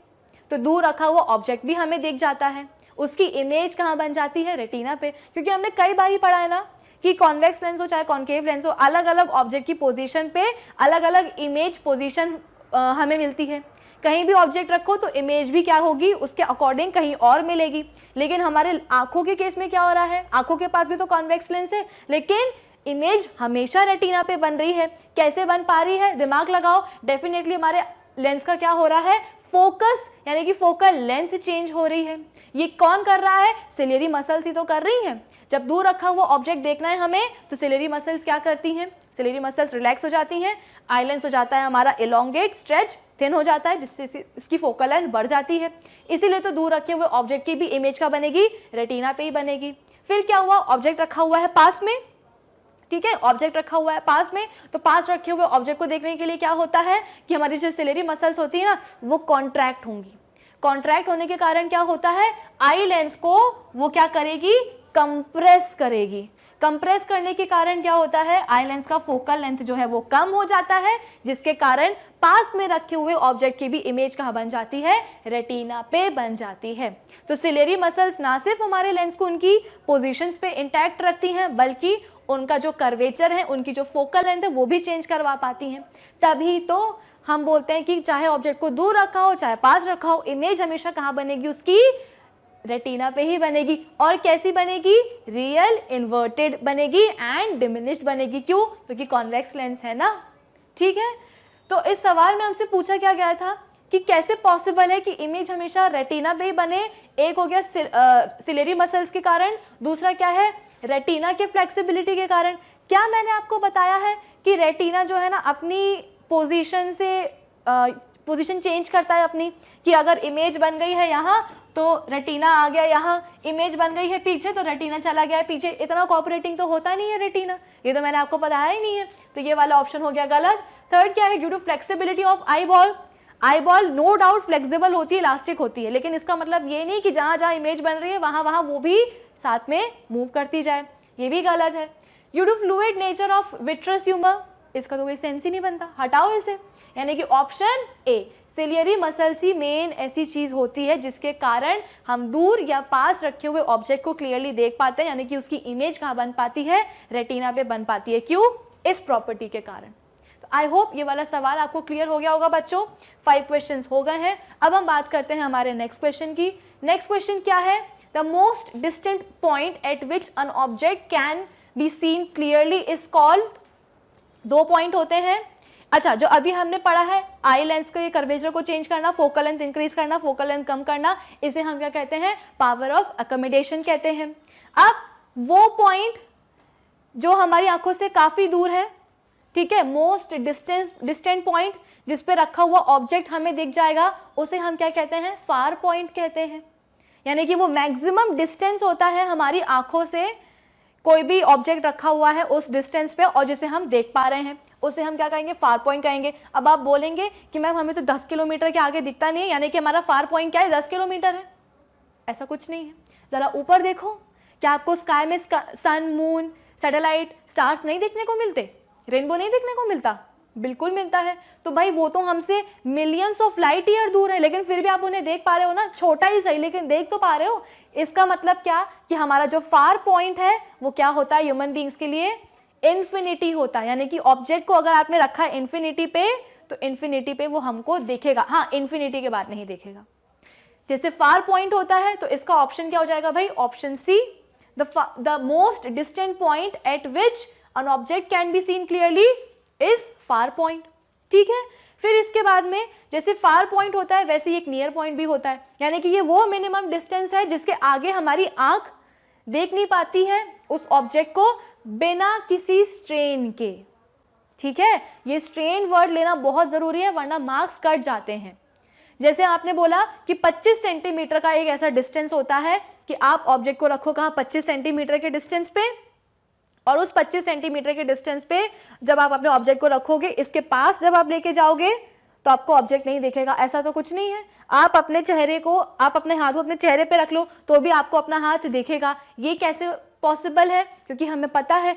तो दूर रखा हुआ ऑब्जेक्ट भी हमें दिख जाता है। उसकी इमेज कहाँ बन जाती है? रेटिना पे। क्योंकि हमने कई बार ही पढ़ा है ना कि कॉन्वेक्स लेंस हो चाहे कॉन्केव लेंस हो, अलग अलग ऑब्जेक्ट की पोजीशन पे अलग अलग इमेज पोजीशन हमें मिलती है। कहीं भी ऑब्जेक्ट रखो तो इमेज भी क्या होगी? उसके अकॉर्डिंग कहीं और मिलेगी। लेकिन हमारे आंखों के केस में क्या हो रहा है? आंखों के पास भी तो कॉन्वेक्स लेंस है, लेकिन इमेज हमेशा रेटिना पे बन रही है। कैसे बन पा रही है? दिमाग लगाओ। डेफिनेटली हमारे लेंस का क्या हो रहा है? फोकस यानी कि फोकल लेंथ चेंज हो रही है। ये कौन कर रहा है? सिलेरी मसल्स ही तो कर रही हैं। जब दूर रखा हुआ ऑब्जेक्ट देखना है हमें तो सिलेरी मसल्स क्या करती हैं? सिलेरी मसल्स रिलैक्स हो जाती हैं, आई लेंस हो जाता है हमारा एलोंगेट, स्ट्रेच, थिन हो जाता है, जिससे इसकी फोकल लेंथ बढ़ जाती है। इसीलिए तो दूर रखे हुए ऑब्जेक्ट की भी इमेज का बनेगी? रेटिना पे ही बनेगी। फिर क्या हुआ? ऑब्जेक्ट रखा हुआ है पास में। ठीक है, ऑब्जेक्ट रखा हुआ है पास में, तो पास रखे हुए ऑब्जेक्ट को देखने के लिए क्या होता है कि हमारी जो सिलेरी मसल्स होती है ना वो कॉन्ट्रैक्ट होंगी। कॉन्ट्रैक्ट होने के कारण क्या होता है? आई लेंस को वो क्या करेगी? कंप्रेस करेगी। कंप्रेस करने के कारण क्या होता है? आई लेंस का फोकल लेंथ जो है वो कम हो जाता है, जिसके कारण पास में रखे हुए ऑब्जेक्ट की भी इमेज कहाँ बन जाती है? रेटिना पे बन जाती है। तो सिलेरी मसल्स ना सिर्फ हमारे लेंस को उनकी पोजीशंस पे इंटैक्ट रखती हैं, बल्कि उनका जो कर्वेचर है, उनकी जो फोकल लेंथ है वो भी चेंज करवा पाती हैं। तभी तो हम बोलते हैं कि चाहे ऑब्जेक्ट को दूर रखा हो चाहे पास रखा हो, इमेज हमेशा कहाँ बनेगी? उसकी रेटिना पे ही बनेगी। और कैसी बनेगी? रियल इन्वर्टेड बनेगी एंड डिमिनिश्ड बनेगी। क्यों? क्योंकि कॉन्वेक्स लेंस है ना। ठीक है, तो इस सवाल में हमसे पूछा क्या गया था कि कैसे पॉसिबल है कि इमेज हमेशा रेटिना पे ही बने। एक हो गया सिलेरी मसल्स के कारण, दूसरा क्या है? रेटिना के फ्लेक्सिबिलिटी के कारण। क्या मैंने आपको बताया है कि रेटिना जो है ना अपनी पोजीशन से पोजीशन चेंज करता है अपनी, कि अगर इमेज बन गई है यहाँ तो रेटिना आ गया यहाँ, इमेज बन गई है पीछे तो रेटिना चला गया है पीछे। इतना कोऑपरेटिंग तो होता नहीं है रेटिना, ये तो मैंने आपको बताया ही नहीं है। तो ये वाला ऑप्शन हो गया गलत। थर्ड क्या है? Due to flexibility of eye ball. Eye ball no doubt flexible होती है, इलास्टिक होती है, लेकिन इसका मतलब ये नहीं कि जहाँ जहाँ इमेज बन रही है वहाँ वहाँ वो भी साथ में मूव करती जाए, ये भी गलत है। Due to fluid nature of vitreous humour, इसका तो कोई सेंस ही नहीं बनता, हटाओ इसे। यानी कि option A, ciliary muscles he main ऐसी चीज होती है जिसके कारण हम दूर या पास रखे हुए ऑब्जेक्ट को क्लियरली देख पाते हैं, यानी कि उसकी इमेज कहाँ बन पाती है? रेटिना पे बन पाती है। क्यों? इस प्रॉपर्टी के कारण। तो आई होप ये वाला सवाल आपको क्लियर हो गया होगा बच्चों। 5 क्वेश्चंस हो गए हैं। अब हम बात करते हैं हमारे नेक्स्ट क्वेश्चन की। नेक्स्ट क्वेश्चन क्या है? The most distant point at which an object can be seen clearly is called. 2 point होते हैं। अच्छा, जो अभी हमने पढ़ा है आई लेंस के कर्वेचर को चेंज करना, फोकल लेंथ इंक्रीज करना, फोकल लेंथ कम करना, इसे हम क्या कहते हैं? पावर ऑफ अकोमोडेशन कहते हैं। अब वो पॉइंट जो हमारी आंखों से काफी दूर है, ठीक है, मोस्ट डिस्टेंट पॉइंट जिस पे रखा हुआ ऑब्जेक्ट हमें दिख जाएगा, उसे हम क्या कहते हैं? फार पॉइंट कहते हैं। यानी कि वो मैक्सिमम डिस्टेंस होता है हमारी आंखों से, कोई भी ऑब्जेक्ट रखा हुआ है उस डिस्टेंस पे और जिसे हम देख पा रहे हैं उसे हम क्या कहेंगे, फार पॉइंट कहेंगे। अब आप बोलेंगे कि मैम हमें तो 10 किलोमीटर के आगे दिखता नहीं है, यानी कि हमारा फार पॉइंट क्या है, 10 किलोमीटर है। ऐसा कुछ नहीं है। जरा ऊपर देखो, क्या आपको स्काई में सन, मून, सैटेलाइट, स्टार्स नहीं देखने को मिलते, रेनबो नहीं देखने को मिलता? बिल्कुल मिलता है। तो भाई वो तो हमसे मिलियंस ऑफ लाइट ईयर दूर है, लेकिन फिर भी आप उन्हें देख पा रहे हो ना, छोटा ही सही लेकिन देख तो पा रहे हो। इसका मतलब क्या कि हमारा जो फार पॉइंट है वो क्या होता है ह्यूमन बींग्स के लिए, इन्फिनिटी होता है। यानी कि ऑब्जेक्ट को अगर आपने रखा है इन्फिनिटी पे तो इन्फिनिटी पे वो हमको देखेगा, हाँ इन्फिनिटी के बाद नहीं देखेगा। जैसे फार पॉइंट होता है तो इसका ऑप्शन क्या हो जाएगा भाई, option C, the most distant point at which an object can be seen clearly is far point. ठीक है, फिर इसके बाद में जैसे फार पॉइंट होता है वैसे ही एक नियर पॉइंट भी होता है, यानी कि ये वो मिनिमम डिस्टेंस है जिसके आगे हमारी आंख देख नहीं पाती है उस ऑब्जेक्ट को बिना किसी स्ट्रेन के। ठीक है, ये स्ट्रेन वर्ड लेना बहुत जरूरी है वरना मार्क्स कट जाते हैं। जैसे आपने बोला कि 25 सेंटीमीटर का एक ऐसा डिस्टेंस होता है कि आप ऑब्जेक्ट को रखो कहाँ, 25 सेंटीमीटर के डिस्टेंस पे, और उस 25 सेंटीमीटर के डिस्टेंस पे जब आप अपने ऑब्जेक्ट को रखोगे, इसके पास जब आप लेके जाओगे तो आपको ऑब्जेक्ट नहीं दिखेगा। ऐसा तो कुछ नहीं है। आप अपने चेहरे को, आप अपने हाथ को अपने चेहरे पे रख लो तो भी आपको अपना हाथ दिखेगा। ये कैसे पॉसिबल है? क्योंकि हमें पता है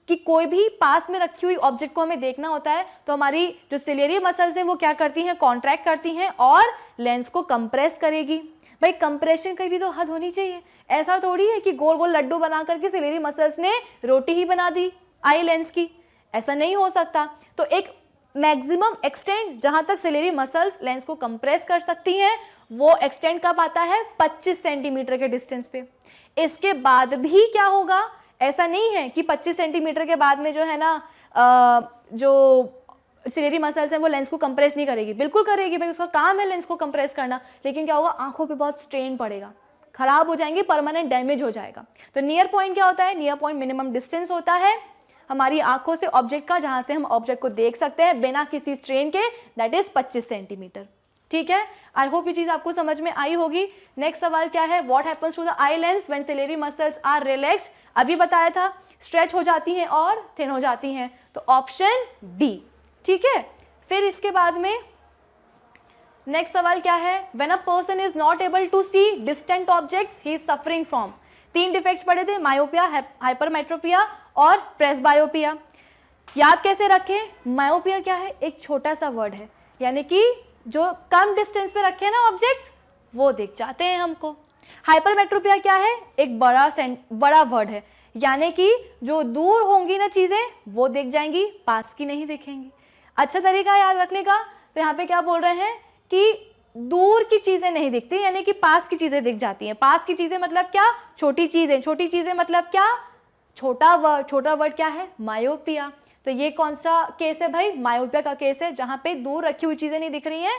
कि कोई भी पास में रखी हुई ऑब्जेक्ट को हमें देखना होता है तो हमारी जो सिलियरी मसल्स हैं वो क्या करती हैं, कॉन्ट्रैक्ट करती हैं और लेंस को कंप्रेस करेगी। भाई कंप्रेशन की भी तो हद होनी चाहिए। ऐसा थोड़ी है कि गोल गोल लड्डू बना करके सिलियरी मसल्स ने रोटी ही बना दी आई लेंस की, ऐसा नहीं हो सकता। तो एक मैक्सिमम एक्सटेंड जहां तक सिलियरी मसल्स लेंस को कंप्रेस कर सकती हैं वो एक्सटेंड कब आता है, 25 सेंटीमीटर के डिस्टेंस पे। इसके बाद भी क्या होगा, ऐसा नहीं है कि 25 सेंटीमीटर के बाद में जो है ना जो सिलियरी मसल्स हैं वो लेंस को कंप्रेस नहीं करेगी, बिल्कुल करेगी भाई, उसका काम है लेंस को कंप्रेस करना। लेकिन क्या होगा, आंखों पे बहुत स्ट्रेन पड़ेगा, खराब हो जाएंगे, परमानेंट डैमेज हो जाएगा। तो नियर पॉइंट क्या होता है, नियर पॉइंट मिनिमम डिस्टेंस होता है हमारी आंखों से ऑब्जेक्ट का, जहां से हम ऑब्जेक्ट को देख सकते हैं बिना किसी स्ट्रेन के, दैट इज 25 सेंटीमीटर। ठीक है, आई होप ये चीज आपको समझ में आई होगी। नेक्स्ट सवाल क्या है, what happens to the eye lens when ciliary muscles are relaxed. अभी बताया था स्ट्रेच हो जाती हैं और थिन हो जाती हैं, तो ऑप्शन बी। ठीक है, फिर इसके बाद में नेक्स्ट सवाल क्या है, when a person is not able to see distant objects he is suffering from. 3 defects पढ़े थे, मायोपिया, हाइपरमेट्रोपिया और प्रेसबायोपिया। याद कैसे रखें, मायोपिया क्या है, एक छोटा सा वर्ड है, यानी कि जो कम डिस्टेंस पे रखे हैं ना ऑब्जेक्ट्स वो दिख जाते हैं हमको। हाइपरमेट्रोपिया क्या है, एक बड़ा वर्ड है, यानी कि जो दूर होंगी ना चीजें वो दिख जाएंगी, पास की नहीं दिखेंगी। अच्छा तरीका याद रखने का, तो यहाँ पे क्या बोल रहे हैं कि दूर की चीजें नहीं दिखती, यानी कि पास की चीजें दिख जाती हैं। पास की चीजें मतलब क्या, छोटी चीजें, छोटी चीजें मतलब क्या, छोटा वर्ड क्या है, मायोपिया। तो ये कौन सा केस है भाई, मायोपिया का केस है, जहां पे दूर रखी हुई चीजें नहीं दिख रही हैं,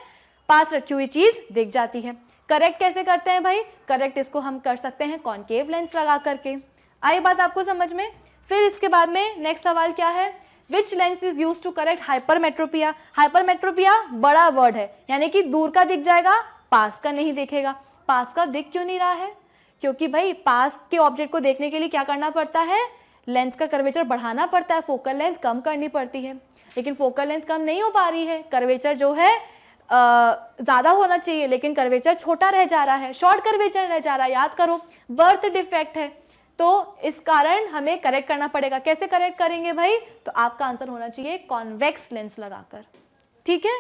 पास रखी हुई चीज दिख जाती है। करेक्ट कैसे करते हैं भाई, करेक्ट इसको हम कर सकते हैं कॉनकेव लेंस लगा करके। आई बात आपको समझ में। फिर इसके बाद में नेक्स्ट सवाल क्या है, which lens is use to correct hypermetropia. Hypermetropia बड़ा वर्ड है, यानी कि दूर का दिख जाएगा, पास का नहीं दिखेगा। पास का दिख क्यों नहीं रहा है, क्योंकि भाई पास के ऑब्जेक्ट को देखने के लिए क्या करना पड़ता है, लेंस का कर्वेचर बढ़ाना पड़ता है, फोकल लेंथ कम करनी पड़ती है। लेकिन फोकल लेंथ कम नहीं हो पा रही है, कर्वेचर जो है ज़्यादा होना चाहिए, लेकिन कर्वेचर छोटा रह जा रहा है, शॉर्ट कर्वेचर रह जा रहा है। याद करो, बर्थ डिफेक्ट है, तो इस कारण हमें करेक्ट करना पड़ेगा। कैसे करेक्ट करेंगे भाई, तो आपका आंसर होना चाहिए कॉन्वेक्स लेंस लगाकर। ठीक है,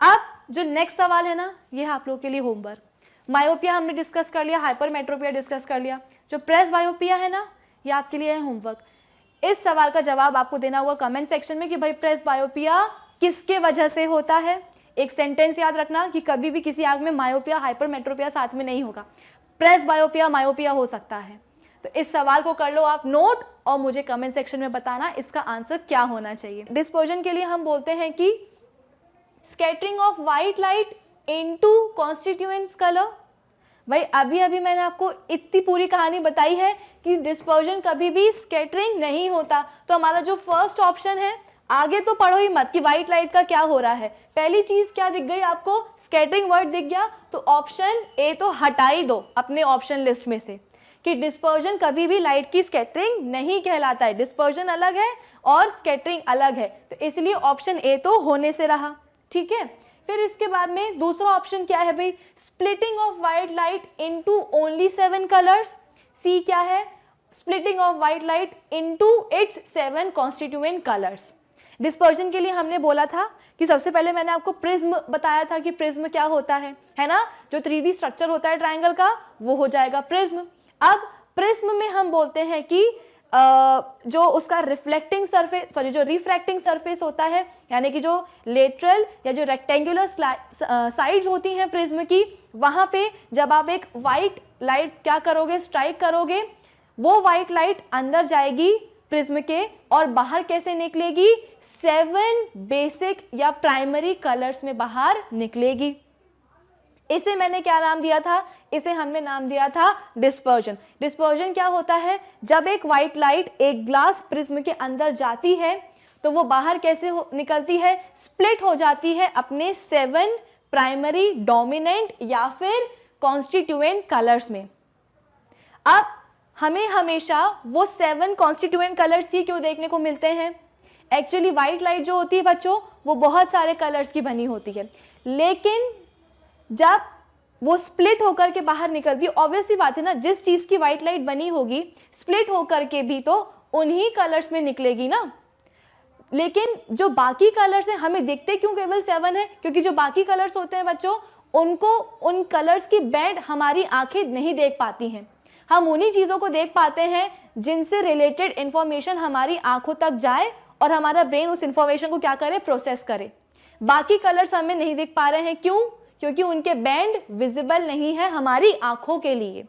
अब जो नेक्स्ट सवाल है ना, ये है आप लोगों के लिए होमवर्क। मायोपिया हमने डिस्कस कर लिया, हाइपरमेट्रोपिया डिस्कस कर लिया, जो प्रेसबायोपिया है ना, ये आपके लिए है होमवर्क। इस सवाल का जवाब आपको देना होगा कमेंट सेक्शन में कि भाई प्रेसबायोपिया किसके वजह से होता है। एक सेंटेंस याद रखना कि कभी भी किसी आग में मायोपिया हाइपरमेट्रोपिया साथ में नहीं होगा, प्रेसबायोपिया मायोपिया हो सकता है। तो इस सवाल को कर लो आप नोट और मुझे कमेंट सेक्शन में बताना इसका आंसर क्या होना चाहिए। डिस्पर्जन के लिए हम बोलते हैं कि scattering of white light into constituents colour. भाई अभी अभी मैंने आपको इतनी पूरी कहानी बताई है कि डिस्पर्जन कभी भी स्कैटरिंग नहीं होता। तो हमारा जो फर्स्ट ऑप्शन है आगे तो पढ़ो ही मत कि व्हाइट लाइट का क्या हो रहा है। पहली चीज क्या दिख गई आपको, स्कैटरिंग वर्ड दिख गया, तो ऑप्शन ए तो हटा ही दो अपने ऑप्शन लिस्ट में से कि डिस्पर्जन कभी भी लाइट की स्कैटरिंग नहीं कहलाता है। डिस्पर्जन अलग है और स्कैटरिंग अलग है, तो इसलिए ऑप्शन ए तो होने से रहा। ठीक है, फिर इसके बाद में दूसरा ऑप्शन क्या है भाई, splitting of white light into only 7 colours. C क्या है, splitting of white light into its 7 constituent colours. Dispersion के लिए हमने बोला था कि सबसे पहले मैंने आपको प्रिज्म बताया था कि प्रिज्म क्या होता है ना, जो 3D स्ट्रक्चर होता है ट्रायंगल का वो हो जाएगा प्रिज्म। अब प्रिज्म में हम बोलते हैं कि जो उसका रिफ्लेक्टिंग सरफेस जो रिफ्रैक्टिंग सरफेस होता है, यानी कि जो लेटरल या जो रेक्टेंगुलर साइड्स होती हैं प्रिज्म की, वहां पे जब आप एक वाइट लाइट क्या करोगे, स्ट्राइक करोगे, वो वाइट लाइट अंदर जाएगी प्रिज्म के और बाहर कैसे निकलेगी, 7 बेसिक या प्राइमरी कलर्स में बाहर निकलेगी। इसे मैंने क्या नाम दिया था, इसे हमने नाम दिया था डिस्पर्जन। डिस्पर्जन क्या होता है, जब एक व्हाइट लाइट एक ग्लास प्रिज्म के अंदर जाती है तो वो बाहर कैसे निकलती है, स्प्लिट हो जाती है अपने 7 प्राइमरी, डोमिनेंट या फिर कॉन्स्टिट्यूएंट कलर्स में। अब हमें हमेशा वो 7 कॉन्स्टिट्यूएंट कलर्स ही क्यों देखने को मिलते हैं, एक्चुअली व्हाइट लाइट जो होती है बच्चों वो बहुत सारे कलर्स की बनी होती है, लेकिन जब वो स्प्लिट होकर के बाहर निकलती है, ऑब्वियस सी बात है ना, जिस चीज की व्हाइट लाइट बनी होगी स्प्लिट होकर के भी तो उन्हीं कलर्स में निकलेगी ना। लेकिन जो बाकी कलर्स हैं हमें दिखते क्यों केवल 7 है, क्योंकि जो बाकी कलर्स होते हैं बच्चों उनको, उन कलर्स की बैंड हमारी आंखें नहीं देख पाती हैं। हम उन्हीं चीजों को देख पाते हैं जिनसे रिलेटेड इंफॉर्मेशन हमारी आंखों तक जाए और हमारा ब्रेन उस इंफॉर्मेशन को क्या करे, प्रोसेस करे। बाकी कलर्स हमें नहीं दिख पा रहे हैं, क्यों, क्योंकि उनके बैंड विजिबल नहीं है हमारी आंखों के लिए।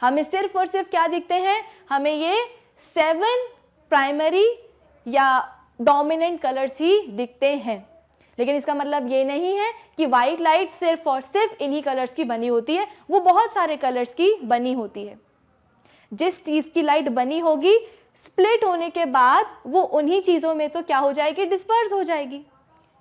हमें सिर्फ और सिर्फ क्या दिखते हैं, हमें ये 7 प्राइमरी या डोमिनेंट कलर्स ही दिखते हैं। लेकिन इसका मतलब ये नहीं है कि व्हाइट लाइट सिर्फ और सिर्फ इन्हीं कलर्स की बनी होती है, वो बहुत सारे कलर्स की बनी होती है। जिस चीज की लाइट बनी होगी स्प्लिट होने के बाद वो उन्हीं चीजों में तो क्या हो जाएगी, डिस्पर्स हो जाएगी,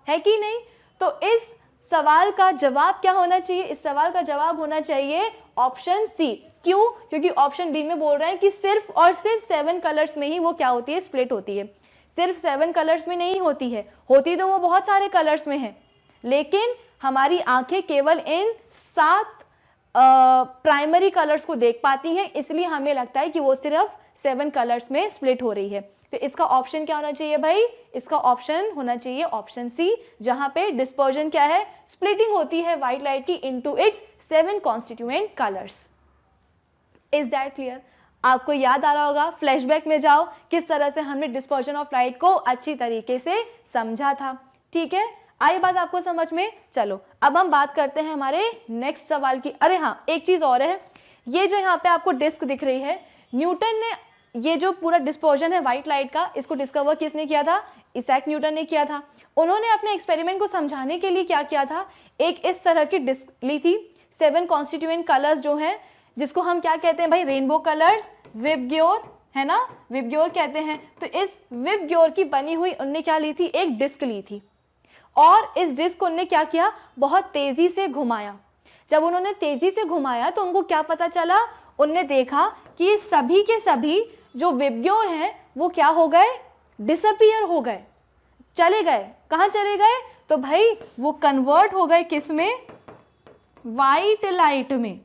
है कि नहीं। तो इस सवाल का जवाब क्या होना चाहिए, इस सवाल का जवाब होना चाहिए ऑप्शन सी। क्यों, क्योंकि ऑप्शन डी में बोल रहे हैं कि सिर्फ और सिर्फ 7 कलर्स में ही वो क्या होती है, स्प्लिट होती है। सिर्फ 7 कलर्स में नहीं होती है, होती तो वो बहुत सारे कलर्स में है, लेकिन हमारी आंखें केवल इन 7 प्राइमरी कलर्स को देख पाती हैं, इसलिए हमें लगता है कि वो सिर्फ 7 कलर्स में स्प्लिट हो रही है। तो इसका ऑप्शन क्या होना चाहिए भाई, इसका ऑप्शन होना चाहिए ऑप्शन सी, जहां पे डिस्पर्जन क्या है, स्प्लिटिंग होती है व्हाइट लाइट की into its 7 constituent colours. Is that clear? आपको याद आ रहा होगा, फ्लैशबैक में जाओ किस तरह से हमने डिस्पर्जन ऑफ लाइट को अच्छी तरीके से समझा था। ठीक है, आई बात आपको समझ में। चलो अब हम बात करते हैं हमारे नेक्स्ट सवाल की। अरे हाँ, एक चीज और है, ये जो यहाँ पे आपको डिस्क दिख रही है, न्यूटन ने ये जो पूरा डिस्पर्जन है व्हाइट लाइट का, इसको डिस्कवर किसने किया था, इसैक न्यूटन ने किया था। उन्होंने अपने एक्सपेरिमेंट को समझाने के लिए क्या किया था, एक इस तरह की डिस्क ली थी, 7 कॉन्स्टिट्यूएंट कलर्स जो हैं, जिसको हम क्या कहते हैं भाई, रेनबो कलर्स, विबग्योर, है ना, विबग्योर कहते हैं। तो इस विबग्योर की बनी हुई उनने क्या ली थी, एक डिस्क ली थी, और इस डिस्क को उन्होंने क्या किया, बहुत तेजी से घुमाया। जब उन्होंने तेजी से घुमाया तो उनको क्या पता चला, उनने देखा कि ये सभी के सभी जो विबग्योर हैं वो क्या हो गए, डिसअपीयर हो गए, चले गए। कहाँ चले गए, तो भाई वो कन्वर्ट हो गए किस में, व्हाइट लाइट में।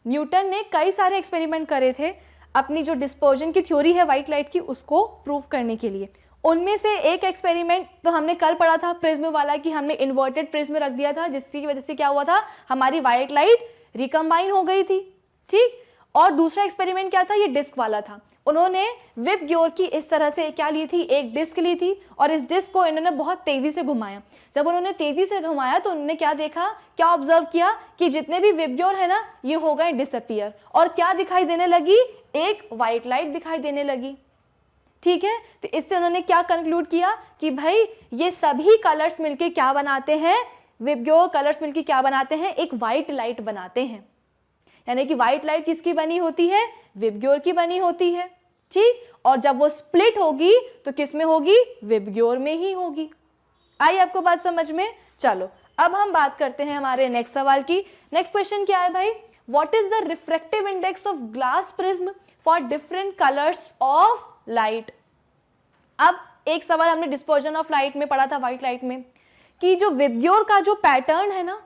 न्यूटन ने कई सारे एक्सपेरिमेंट करे थे अपनी जो डिस्पर्जन की थ्योरी है व्हाइट लाइट की, उसको प्रूव करने के लिए। उनमें से एक एक्सपेरिमेंट तो हमने कल पढ़ा था, प्रिज्म वाला, कि हमने इन्वर्टेड प्रिज्म रख दिया था, जिसकी वजह से क्या हुआ था, हमारी व्हाइट लाइट रिकम्बाइन हो गई थी। ठीक, और दूसरा एक्सपेरिमेंट क्या था, ये डिस्क वाला था। उन्होंने विबग्योर की इस तरह से क्या ली थी, एक डिस्क ली थी, और इस डिस्क को इन्होंने बहुत तेजी से घुमाया। जब उन्होंने तेजी से घुमाया तो उन्होंने क्या देखा, क्या ऑब्जर्व किया कि जितने भी विबग्योर है ना, ये हो गए डिसअपीयर, और क्या दिखाई देने लगी, एक व्हाइट लाइट दिखाई देने लगी। ठीक है, तो इससे उन्होंने क्या कंक्लूड किया कि भाई ये सभी कलर्स मिलके क्या बनाते हैं, विबग्योर कलर्स मिलके क्या बनाते हैं, एक व्हाइट लाइट बनाते हैं। यानी कि व्हाइट लाइट किसकी बनी होती है, विबग्योर की बनी होती है। ठीक, और जब वो स्प्लिट होगी तो किस में होगी, विबग्योर में ही होगी। आई आपको बात समझ में? चलो अब हम बात करते हैं हमारे नेक्स्ट सवाल की। नेक्स्ट क्वेश्चन क्या है भाई, what is the refractive index of glass prism for different colours of light. अब एक सवाल हमने डिस्पर्जन ऑफ लाइट में पढ़ा था, व्हाइट लाइट में, कि जो विबग्योर का जो पैटर्न है ना,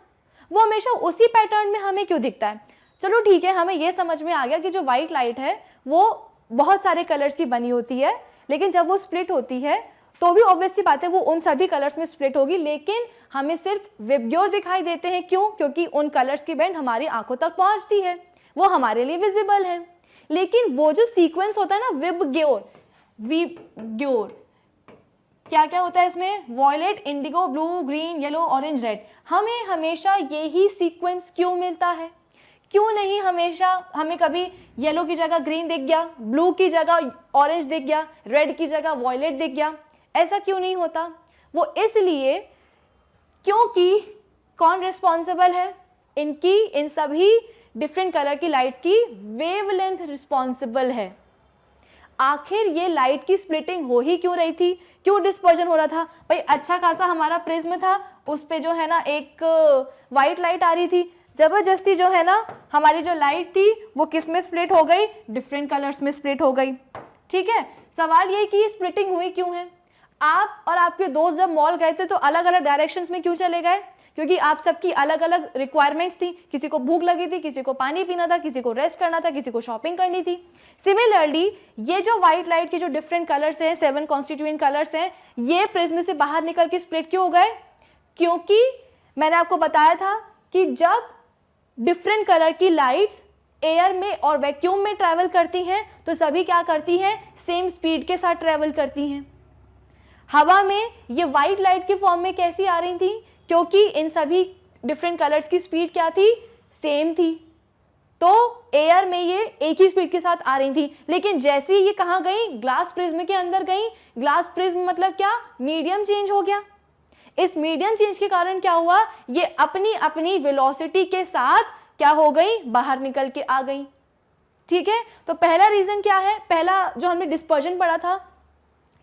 वो हमेशा उसी पैटर्न में हमें क्यों दिखता है। चलो ठीक है, हमें ये समझ में आ गया कि जो व्हाइट लाइट है वो बहुत सारे कलर्स की बनी होती है, लेकिन जब वो स्प्लिट होती है तो भी ऑब्वियसली बात है वो उन सभी कलर्स में स्प्लिट होगी, लेकिन हमें सिर्फ विबग्योर दिखाई देते हैं। क्यों? क्योंकि उन कलर्स की बैंड हमारी आंखों तक पहुंचती है, वो हमारे लिए विजिबल है। लेकिन वो जो सीक्वेंस होता है ना विबग्योर, क्या क्या होता है इसमें, violet, indigo, blue, green, yellow, orange, red, हमें हमेशा यही सीक्वेंस क्यों मिलता है? क्यों नहीं हमेशा हमें कभी येलो की जगह ग्रीन दिख गया, ब्लू की जगह ऑरेंज दिख गया, रेड की जगह वॉयलेट दिख गया, ऐसा क्यों नहीं होता? वो इसलिए क्योंकि कौन रिस्पॉन्सिबल है इनकी, इन सभी डिफरेंट कलर की लाइट्स की वेवलेंथ रिस्पॉन्सिबल है। आखिर ये लाइट की स्प्लिटिंग हो ही क्यों रही थी, क्यों डिस्पर्जन हो रहा था भाई? अच्छा खासा हमारा प्रिज्म था, उस पे जो है ना एक वाइट लाइट आ रही थी, जबरदस्ती जो है ना हमारी जो लाइट थी वो किस में स्प्लिट हो गई, डिफरेंट कलर्स में स्प्लिट हो गई। ठीक है, सवाल ये कि स्प्लिटिंग हुई क्यों है। आप और आपके दोस्त जब मॉल गए थे तो अलग अलग डायरेक्शंस में क्यों चले गए? क्योंकि आप सबकी अलग अलग रिक्वायरमेंट्स थी, किसी को भूख लगी थी, किसी को पानी पीना था, किसी को रेस्ट करना था, किसी को शॉपिंग करनी थी। सिमिलरली ये जो व्हाइट लाइट के जो डिफरेंट कलर्स हैं, 7 कॉन्स्टिट्यूएंट कलर्स हैं, ये प्रिज्म से बाहर निकल के स्प्लिट क्यों हो गए? क्योंकि मैंने आपको बताया था कि जब डिफरेंट कलर की लाइट्स एयर में और वैक्यूम में ट्रैवल करती हैं तो सभी क्या करती हैं, सेम स्पीड के साथ ट्रैवल करती हैं। हवा में ये व्हाइट लाइट के फॉर्म में कैसी आ रही थी, क्योंकि इन सभी डिफरेंट कलर्स की स्पीड क्या थी, सेम थी, तो एयर में ये एक ही स्पीड के साथ आ रही थी। लेकिन जैसे ही ये कहाँ गई, ग्लास प्रिज्म के अंदर गई, ग्लास प्रिज्म मतलब क्या, मीडियम चेंज हो गया। इस मीडियम चेंज के कारण क्या हुआ, ये अपनी अपनी वेलोसिटी के साथ क्या हो गई, बाहर निकल के आ गई। ठीक है, तो पहला रीजन क्या है, पहला जो हमने डिस्पर्जन पढ़ा था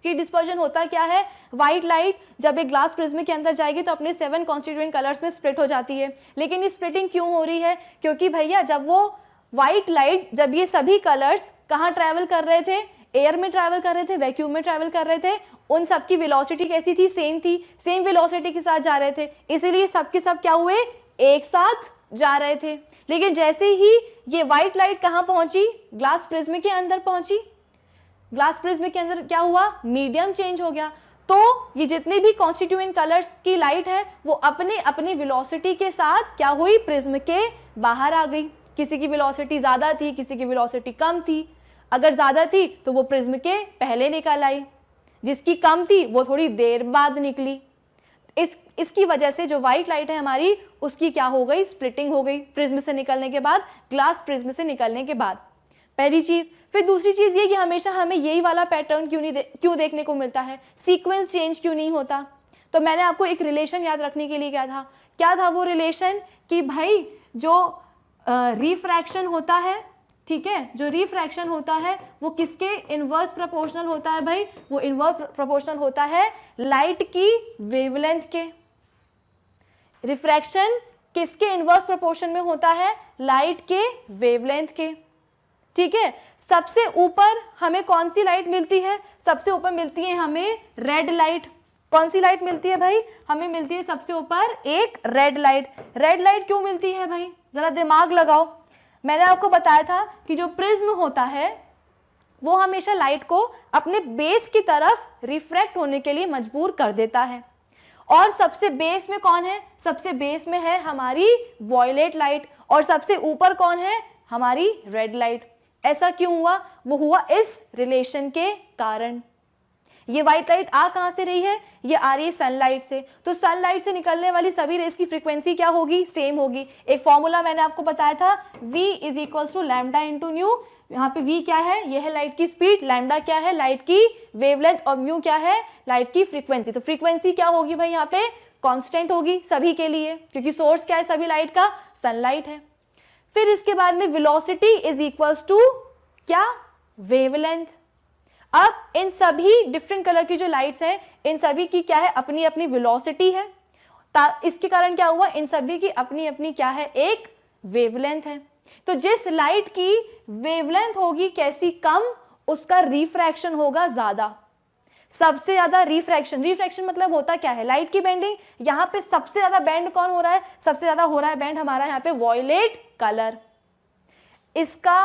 कि डिस्पर्जन होता क्या है, व्हाइट लाइट जब एक ग्लास प्रिज्म के अंदर जाएगी तो अपने 7 कॉन्स्टिट्यूएंट कलर्स में स्प्लिट हो जाती है। लेकिन ये स्प्लिटिंग क्यों हो रही है, क्योंकि भैया जब वो व्हाइट लाइट, जब ये सभी कलर्स कहाँ ट्रैवल कर रहे थे, एयर में ट्रैवल कर रहे थे, वैक्यूम में ट्रैवल कर रहे थे, उन सब की वेलोसिटी कैसी थी, सेम थी, सेम वेलोसिटी के साथ जा रहे थे, इसीलिए सब के सब क्या हुए, एक साथ जा रहे थे। लेकिन जैसे ही ये व्हाइट लाइट कहाँ पहुंची, ग्लास प्रिज्म के अंदर पहुंची, ग्लास प्रिज्म के अंदर क्या हुआ, मीडियम चेंज हो गया, तो ये जितने भी कॉन्स्टिट्यूएंट कलर्स की लाइट है वो अपने अपनी वेलोसिटी के साथ क्या हुई, प्रिज्म के बाहर आ गई। किसी की वेलोसिटी ज्यादा थी, किसी की वेलोसिटी कम थी। अगर ज्यादा थी तो वो प्रिज्म के पहले निकल आई, जिसकी कम थी वो थोड़ी देर बाद निकली। इसकी वजह से जो व्हाइट लाइट है हमारी, उसकी क्या हो गई, स्प्लिटिंग हो गई प्रिज्म से निकलने के बाद, ग्लास प्रिज्म से निकलने के बाद। पहली चीज। फिर दूसरी चीज ये कि हमेशा हमें यही वाला पैटर्न क्यों देखने को मिलता है, सीक्वेंस चेंज क्यों नहीं होता। तो मैंने आपको एक रिलेशन याद रखने के लिए क्या था वो रिलेशन, कि भाई जो रिफ्रैक्शन होता है, ठीक है, जो रिफ्रैक्शन होता है वो किसके इनवर्स प्रोपोर्शनल होता है भाई, वो इनवर्स प्रोपोर्शनल होता है लाइट की वेवलेंथ के। रिफ्रैक्शन किसके इनवर्स प्रोपोर्शन में होता है, लाइट के वेवलेंथ के। ठीक है, सबसे ऊपर हमें कौन सी लाइट मिलती है, सबसे ऊपर मिलती है हमें रेड लाइट। कौन सी लाइट मिलती है भाई, हमें मिलती है सबसे ऊपर एक रेड लाइट। रेड लाइट क्यों मिलती है भाई, जरा दिमाग लगाओ। मैंने आपको बताया था कि जो प्रिज्म होता है वो हमेशा लाइट को अपने बेस की तरफ रिफ्रैक्ट होने के लिए मजबूर कर देता है। और सबसे बेस में कौन है, सबसे बेस में है हमारी वॉयलेट लाइट, और सबसे ऊपर कौन है, हमारी रेड लाइट। ऐसा क्यों हुआ, वो हुआ इस रिलेशन के कारण। ये व्हाइट लाइट आ कहां से रही है, ये आ रही है सनलाइट से, तो सनलाइट से निकलने वाली सभी रेस की फ्रीक्वेंसी क्या होगी, सेम होगी। एक फॉर्मूला मैंने आपको बताया था, V is equal to lambda into nu. यहाँ पे V क्या है, यह है लाइट की स्पीड, लैम्डा क्या है, लाइट की वेवलेंथ, और म्यू क्या है, लाइट की फ्रीक्वेंसी। तो फ्रीक्वेंसी क्या होगी भाई, यहाँ पे कांस्टेंट होगी सभी के लिए, क्योंकि सोर्स क्या है सभी लाइट का, सनलाइट है। फिर इसके बाद में वेलोसिटी इज इक्वल्स टू क्या, वेवलेंथ। अब इन सभी डिफरेंट कलर की जो लाइट्स हैं, इन सभी की क्या है, अपनी अपनी वेलोसिटी है। इसके कारण क्या हुआ, इन सभी की अपनी अपनी क्या है, एक वेवलेंथ है। तो जिस लाइट की वेवलेंथ होगी कैसी, कम, उसका रिफ्रैक्शन होगा ज्यादा। सबसे ज्यादा रिफ्रैक्शन, रिफ्रैक्शन मतलब होता क्या है, लाइट की बेंडिंग। यहाँ पे सबसे ज्यादा बेंड कौन हो रहा है, सबसे ज्यादा हो रहा है बेंड हमारा यहाँ पे वॉयलेट कलर। इसका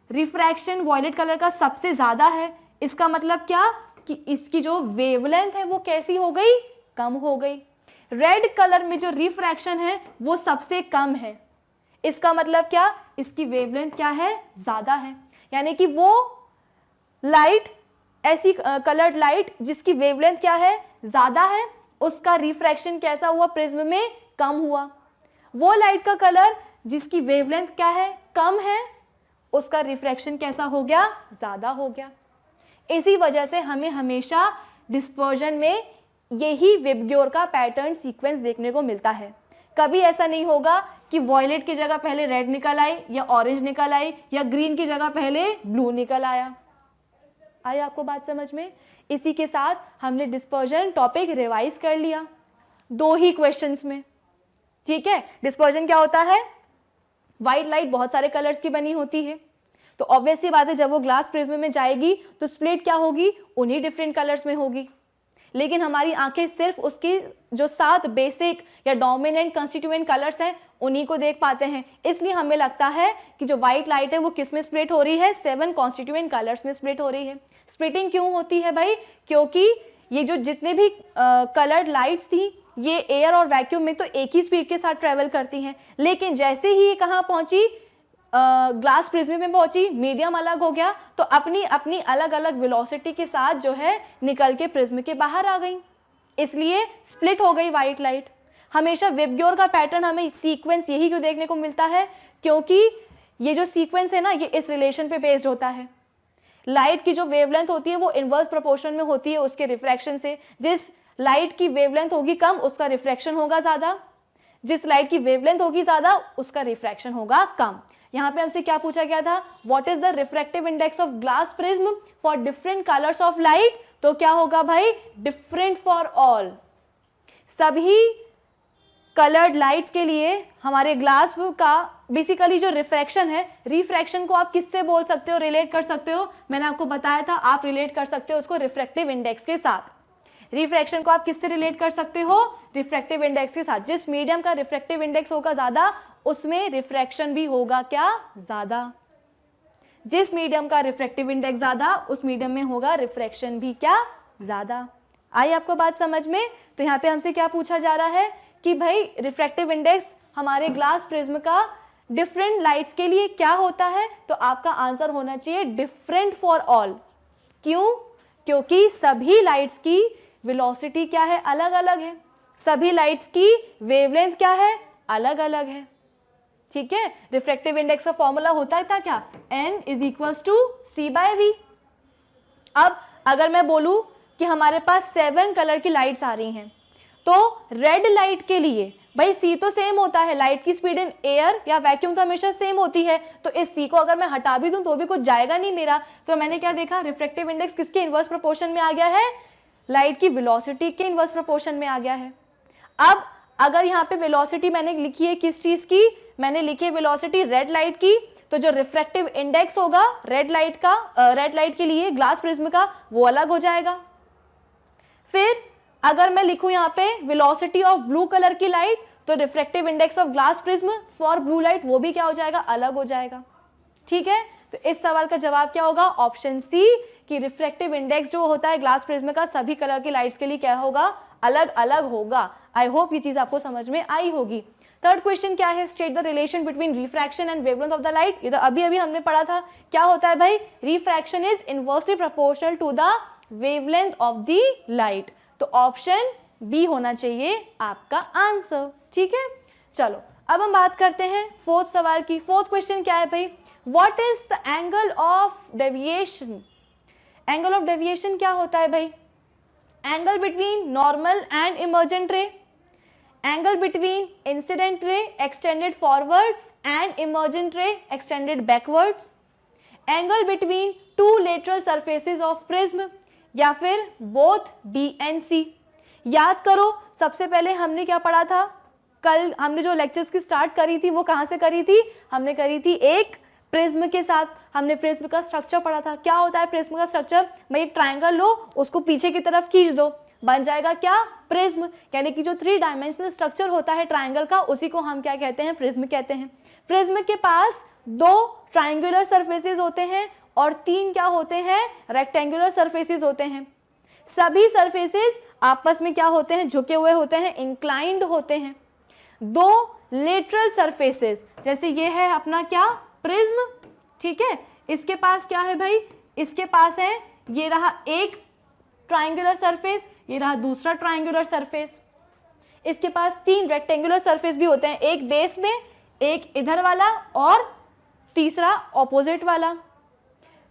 रिफ्रैक्शन वॉयलेट कलर का सबसे ज्यादा है। इसका मतलब क्या कि इसकी जो वेवलेंथ है वो कैसी हो गई, कम हो गई। रेड कलर में जो रिफ्रैक्शन है वो सबसे कम है। इसका मतलब क्या, इसकी वेवलेंथ क्या है, ज्यादा है। यानी कि वो लाइट, ऐसी कलर्ड लाइट जिसकी वेवलेंथ क्या है, ज्यादा है, उसका रिफ्रैक्शन कैसा हुआ, प्रिज्म में कम हुआ। वो लाइट का कलर जिसकी वेवलेंथ क्या है, कम है, उसका रिफ्रैक्शन कैसा हो गया, ज्यादा हो गया। इसी वजह से हमें हमेशा डिस्पर्जन में यही विबग्योर का पैटर्न सीक्वेंस देखने को मिलता है। कभी ऐसा नहीं होगा कि वॉयलेट की जगह पहले रेड निकल आई, या ऑरेंज निकल आई, या ग्रीन की जगह पहले ब्लू निकल आया। आई आपको बात समझ में? इसी के साथ हमने डिस्पर्जन टॉपिक रिवाइज कर लिया 2 ही क्वेश्चंस में। ठीक है, डिस्पर्जन क्या होता है, व्हाइट लाइट बहुत सारे कलर्स की बनी होती है, तो ऑब्वियस सी बात है जब वो ग्लास प्रिज्म में जाएगी तो स्प्लिट क्या होगी, उन्हीं डिफरेंट कलर्स में होगी। लेकिन हमारी आंखें सिर्फ उसकी जो 7 बेसिक या डोमिनेंट कंस्टिट्यूएंट कलर्स हैं उन्हीं को देख पाते हैं। इसलिए हमें लगता है कि जो व्हाइट लाइट है वो किस में स्प्लिट हो रही है, 7 कॉन्स्टिट्यूएंट कलर्स में स्प्लिट हो रही है। स्प्लिटिंग क्यों होती है भाई, क्योंकि ये जो जितने भी कलर्ड लाइट्स थी ये एयर और वैक्यूम में तो एक ही स्पीड के साथ ट्रेवल करती हैं, लेकिन जैसे ही ये कहाँ पहुंची, ग्लास प्रिज्म में पहुंची, मीडियम अलग हो गया, तो अपनी अपनी अलग अलग वेलोसिटी के साथ जो है निकल के प्रिज्म के बाहर आ गई, इसलिए स्प्लिट हो गई व्हाइट लाइट। हमेशा विबग्योर का पैटर्न हमें सीक्वेंस यही क्यों देखने को मिलता है, क्योंकि ये जो सीक्वेंस है ना ये इस रिलेशन पे बेस्ड होता है। लाइट की जो वेवलेंथ होती है वो इनवर्स प्रोपोर्शन में होती है उसके रिफ्रैक्शन से। जिस लाइट की वेवलेंथ होगी कम उसका रिफ्रैक्शन होगा ज्यादा, जिस लाइट की वेवलेंथ होगी ज्यादा उसका रिफ्रैक्शन होगा कम। यहाँ पे हमसे क्या पूछा गया था, what is the refractive index of glass prism for different colours of light, तो क्या होगा भाई, डिफरेंट फॉर ऑल। सभी कलर्ड लाइट्स के लिए हमारे ग्लास का बेसिकली जो रिफ्रैक्शन है, रिफ्रैक्शन को आप किससे बोल सकते हो, रिलेट कर सकते हो, मैंने आपको बताया था, आप रिलेट कर सकते हो उसको रिफ्रैक्टिव इंडेक्स के साथ। रिफ्रैक्शन को आप किससे रिलेट कर सकते हो, रिफ्रैक्टिव इंडेक्स के साथ। जिस मीडियम का रिफ्रैक्टिव इंडेक्स होगा ज्यादा उसमें रिफ्रैक्शन भी होगा क्या, ज्यादा। जिस मीडियम का रिफ्रैक्टिव इंडेक्स ज्यादा उस मीडियम में होगा रिफ्रैक्शन भी क्या, ज्यादा। आई आपको बात समझ में? तो यहाँ पे हमसे क्या पूछा जा रहा है कि भाई रिफ्रैक्टिव इंडेक्स हमारे ग्लास प्रिज्म का डिफरेंट लाइट्स के लिए क्या होता है, तो आपका आंसर होना चाहिए डिफरेंट फॉर ऑल। क्यों? क्योंकि सभी लाइट्स की वेलोसिटी क्या है, अलग अलग है, सभी लाइट्स की वेवलेंथ क्या है, अलग अलग है। ठीक है, रिफ्रैक्टिव इंडेक्स का फॉर्मूला होता है क्या, n = c/v। अब अगर मैं बोलूं कि हमारे पास 7 कलर की लाइट्स आ रही हैं, तो रेड लाइट के लिए भाई c तो सेम होता है, लाइट की स्पीड इन एयर या वैक्यूम तो हमेशा सेम होती है, तो इस c को अगर मैं हटा भी दूं तो भी कुछ जाएगा नहीं मेरा। तो मैंने क्या देखा, रिफ्रैक्टिव इंडेक्स किसके इनवर्स प्रोपोर्शन में आ गया है, लाइट की वेलोसिटी के इनवर्स प्रोपोर्शन में आ गया है। अब अगर यहाँ पे वेलोसिटी मैंने लिखी है किस चीज की, मैंने लिखी है वेलोसिटी रेड लाइट की, तो जो रिफ्रैक्टिव इंडेक्स होगा रेड लाइट का, रेड लाइट के लिए ग्लास प्रिज्म का, वो अलग हो जाएगा। फिर अगर मैं लिखूं यहाँ पे वेलोसिटी ऑफ ब्लू कलर की लाइट, तो refractive index of glass prism for blue light वो भी क्या हो जाएगा, अलग हो जाएगा। ठीक है, तो इस सवाल का जवाब क्या होगा, ऑप्शन सी, कि रिफ्रैक्टिव इंडेक्स जो होता है ग्लास प्रिज्म का सभी कलर की लाइट्स के लिए क्या होगा, अलग अलग होगा। आई होप ये चीज आपको समझ में आई होगी। थर्ड क्वेश्चन क्या है, state the relation between refraction and wavelength of the light. ये तो अभी हमने पढ़ा था, क्या होता है भाई, refraction is inversely proportional to the wavelength of the light. तो ऑप्शन बी होना चाहिए आपका आंसर। ठीक है, चलो अब हम बात करते हैं फोर्थ सवाल की। फोर्थ क्वेश्चन क्या है भाई, what is the angle of deviation. Angle of deviation क्या होता है भाई, angle between normal and emergent रे, angle between incident ray extended forward and emergent रे extended backwards, angle between two lateral surfaces of prism, या फिर both B and सी। याद करो सबसे पहले हमने क्या पढ़ा था, कल हमने जो लेक्चर्स की स्टार्ट करी थी वो कहाँ से करी थी, हमने करी थी एक प्रिज्म के साथ। हमने प्रिज्म का स्ट्रक्चर पढ़ा था। क्या होता है प्रिज्म का स्ट्रक्चर, भाई एक ट्रायंगल लो, उसको पीछे की तरफ खींच दो, बन जाएगा क्या, प्रिज्म। यानी कि जो 3 डायमेंशनल स्ट्रक्चर होता है ट्रायंगल का, उसी को हम क्या कहते हैं, प्रिज्म कहते हैं। प्रिज्म के पास 2 ट्रायंगुलर सरफेसेस होते हैं और 3 क्या होते हैं, रेक्टेंगुलर सरफेसेस होते हैं। सभी सरफेसेस आपस में क्या होते हैं, झुके हुए होते हैं, इंक्लाइंड होते हैं। 2 लेटरल सरफेसेस, जैसे ये है अपना क्या, प्रिज्म, ठीक है, इसके पास क्या है भाई, इसके पास है, ये रहा एक ट्रायंगुलर सरफेस, ये रहा दूसरा ट्रायंगुलर सरफेस। इसके पास 3 रेक्टेंगुलर सरफेस भी होते हैं, एक बेस में, एक इधर वाला और तीसरा ऑपोजिट वाला।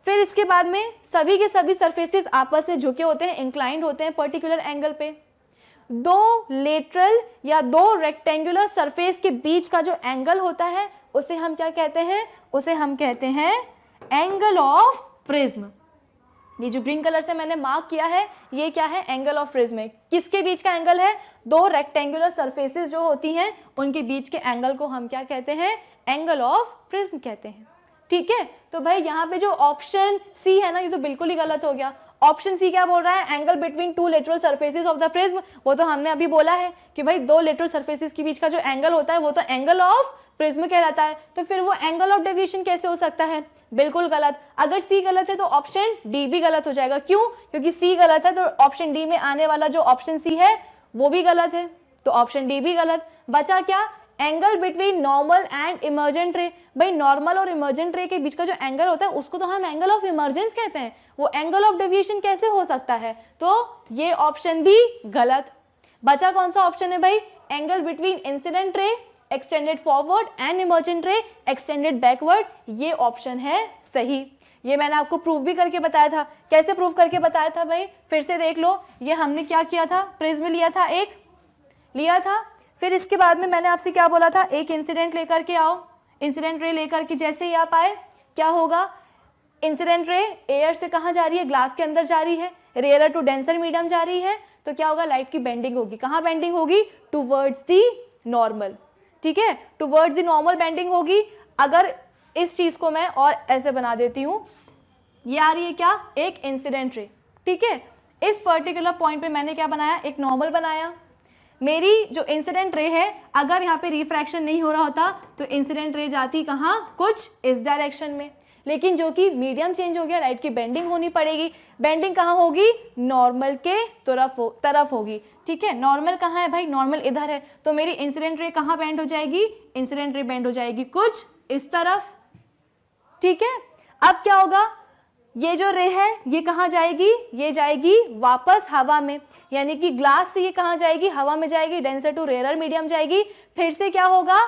फिर इसके बाद में सभी के सभी सरफेसेस आपस में झुके होते हैं, इंक्लाइंड होते हैं पर्टिकुलर एंगल पे। 2 लेटरल या 2 रेक्टेंगुलर सरफेस के बीच का जो एंगल होता है उसे हम क्या कहते हैं, उसे हम कहते हैं एंगल ऑफ प्रिज्म। ये जो ग्रीन कलर से मैंने मार्क किया है ये क्या है, एंगल ऑफ प्रिज्म। किसके बीच का एंगल है, 2 रेक्टेंगुलर सरफेसेस जो होती हैं उनके बीच के एंगल को हम क्या कहते हैं, एंगल ऑफ प्रिज्म कहते हैं। ठीक है, तो भाई यहाँ पे जो ऑप्शन सी है ना, ये तो बिल्कुल ही गलत हो गया। ऑप्शन सी क्या बोल रहा है, angle between 2 lateral surfaces of the prism. वो तो हमने अभी बोला है कि भाई 2 लेटरल सरफेसेस के बीच का जो एंगल होता है वो तो एंगल ऑफ प्रिज्म कहलाता है। तो फिर वो एंगल ऑफ डेविएशन कैसे हो सकता है, बिल्कुल गलत। अगर सी गलत है तो ऑप्शन डी भी गलत हो जाएगा। क्यों, क्योंकि सी गलत है तो ऑप्शन डी में आने वाला जो ऑप्शन सी है वो भी गलत है, तो ऑप्शन डी भी गलत। बचा क्या, angle between normal and emergent रे। भाई नॉर्मल और इमर्जेंट रे के बीच का जो एंगल होता है उसको तो हम एंगल ऑफ इमर्जेंस कहते हैं, वो एंगल ऑफ डेविएशन कैसे हो सकता है, तो ये ऑप्शन भी गलत। बचा कौन सा ऑप्शन है भाई, angle between incident ray extended forward and emergent रे एक्सटेंडेड बैकवर्ड, ये ऑप्शन है सही। ये मैंने आपको प्रूव भी करके बताया था। कैसे प्रूव करके बताया था भाई, फिर से देख लो। ये हमने क्या किया था, प्रिज्म लिया था, एक लिया था, फिर इसके बाद में मैंने आपसे क्या बोला था, एक इंसिडेंट लेकर के आओ। इंसिडेंट रे लेकर के जैसे ही आप आए क्या होगा, इंसिडेंट रे एयर से कहाँ जा रही है, ग्लास के अंदर जा रही है, रेयर टू डेंसर मीडियम जा रही है, तो क्या होगा, लाइट की बेंडिंग होगी। कहाँ बेंडिंग होगी, टूवर्ड्स दी नॉर्मल। ठीक है, टूवर्ड्स दी नॉर्मल बेंडिंग होगी। अगर इस चीज को मैं और ऐसे बना देती हूँ, ये आ रही है क्या, एक इंसिडेंट रे। ठीक है, इस पर्टिकुलर पॉइंट पे मैंने क्या बनाया, एक नॉर्मल बनाया। मेरी जो इंसिडेंट रे है, अगर यहाँ पे रिफ्रैक्शन नहीं हो रहा होता तो इंसिडेंट रे जाती कहाँ, कुछ इस डायरेक्शन में। लेकिन जो कि मीडियम चेंज हो गया, लाइट की बेंडिंग होनी पड़ेगी। बेंडिंग कहाँ होगी, नॉर्मल के तरफ होगी। ठीक है, नॉर्मल कहाँ है भाई, नॉर्मल इधर है, तो मेरी इंसिडेंट रे कहाँ बेंड हो जाएगी, इंसिडेंट रे बेंड हो जाएगी कुछ इस तरफ। ठीक है, अब क्या होगा, ये जो रे है ये कहाँ जाएगी, ये जाएगी वापस हवा में, यानी कि ग्लास से ये कहाँ जाएगी, हवा में जाएगी, डेंसर टू रेयर मीडियम जाएगी। फिर से क्या होगा,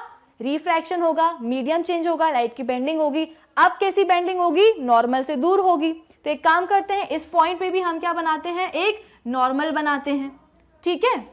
रिफ्रैक्शन होगा, मीडियम चेंज होगा, लाइट की बेंडिंग होगी। अब कैसी बेंडिंग होगी, नॉर्मल से दूर होगी। तो एक काम करते हैं, इस पॉइंट पे भी हम क्या बनाते हैं, एक नॉर्मल बनाते हैं। ठीक है,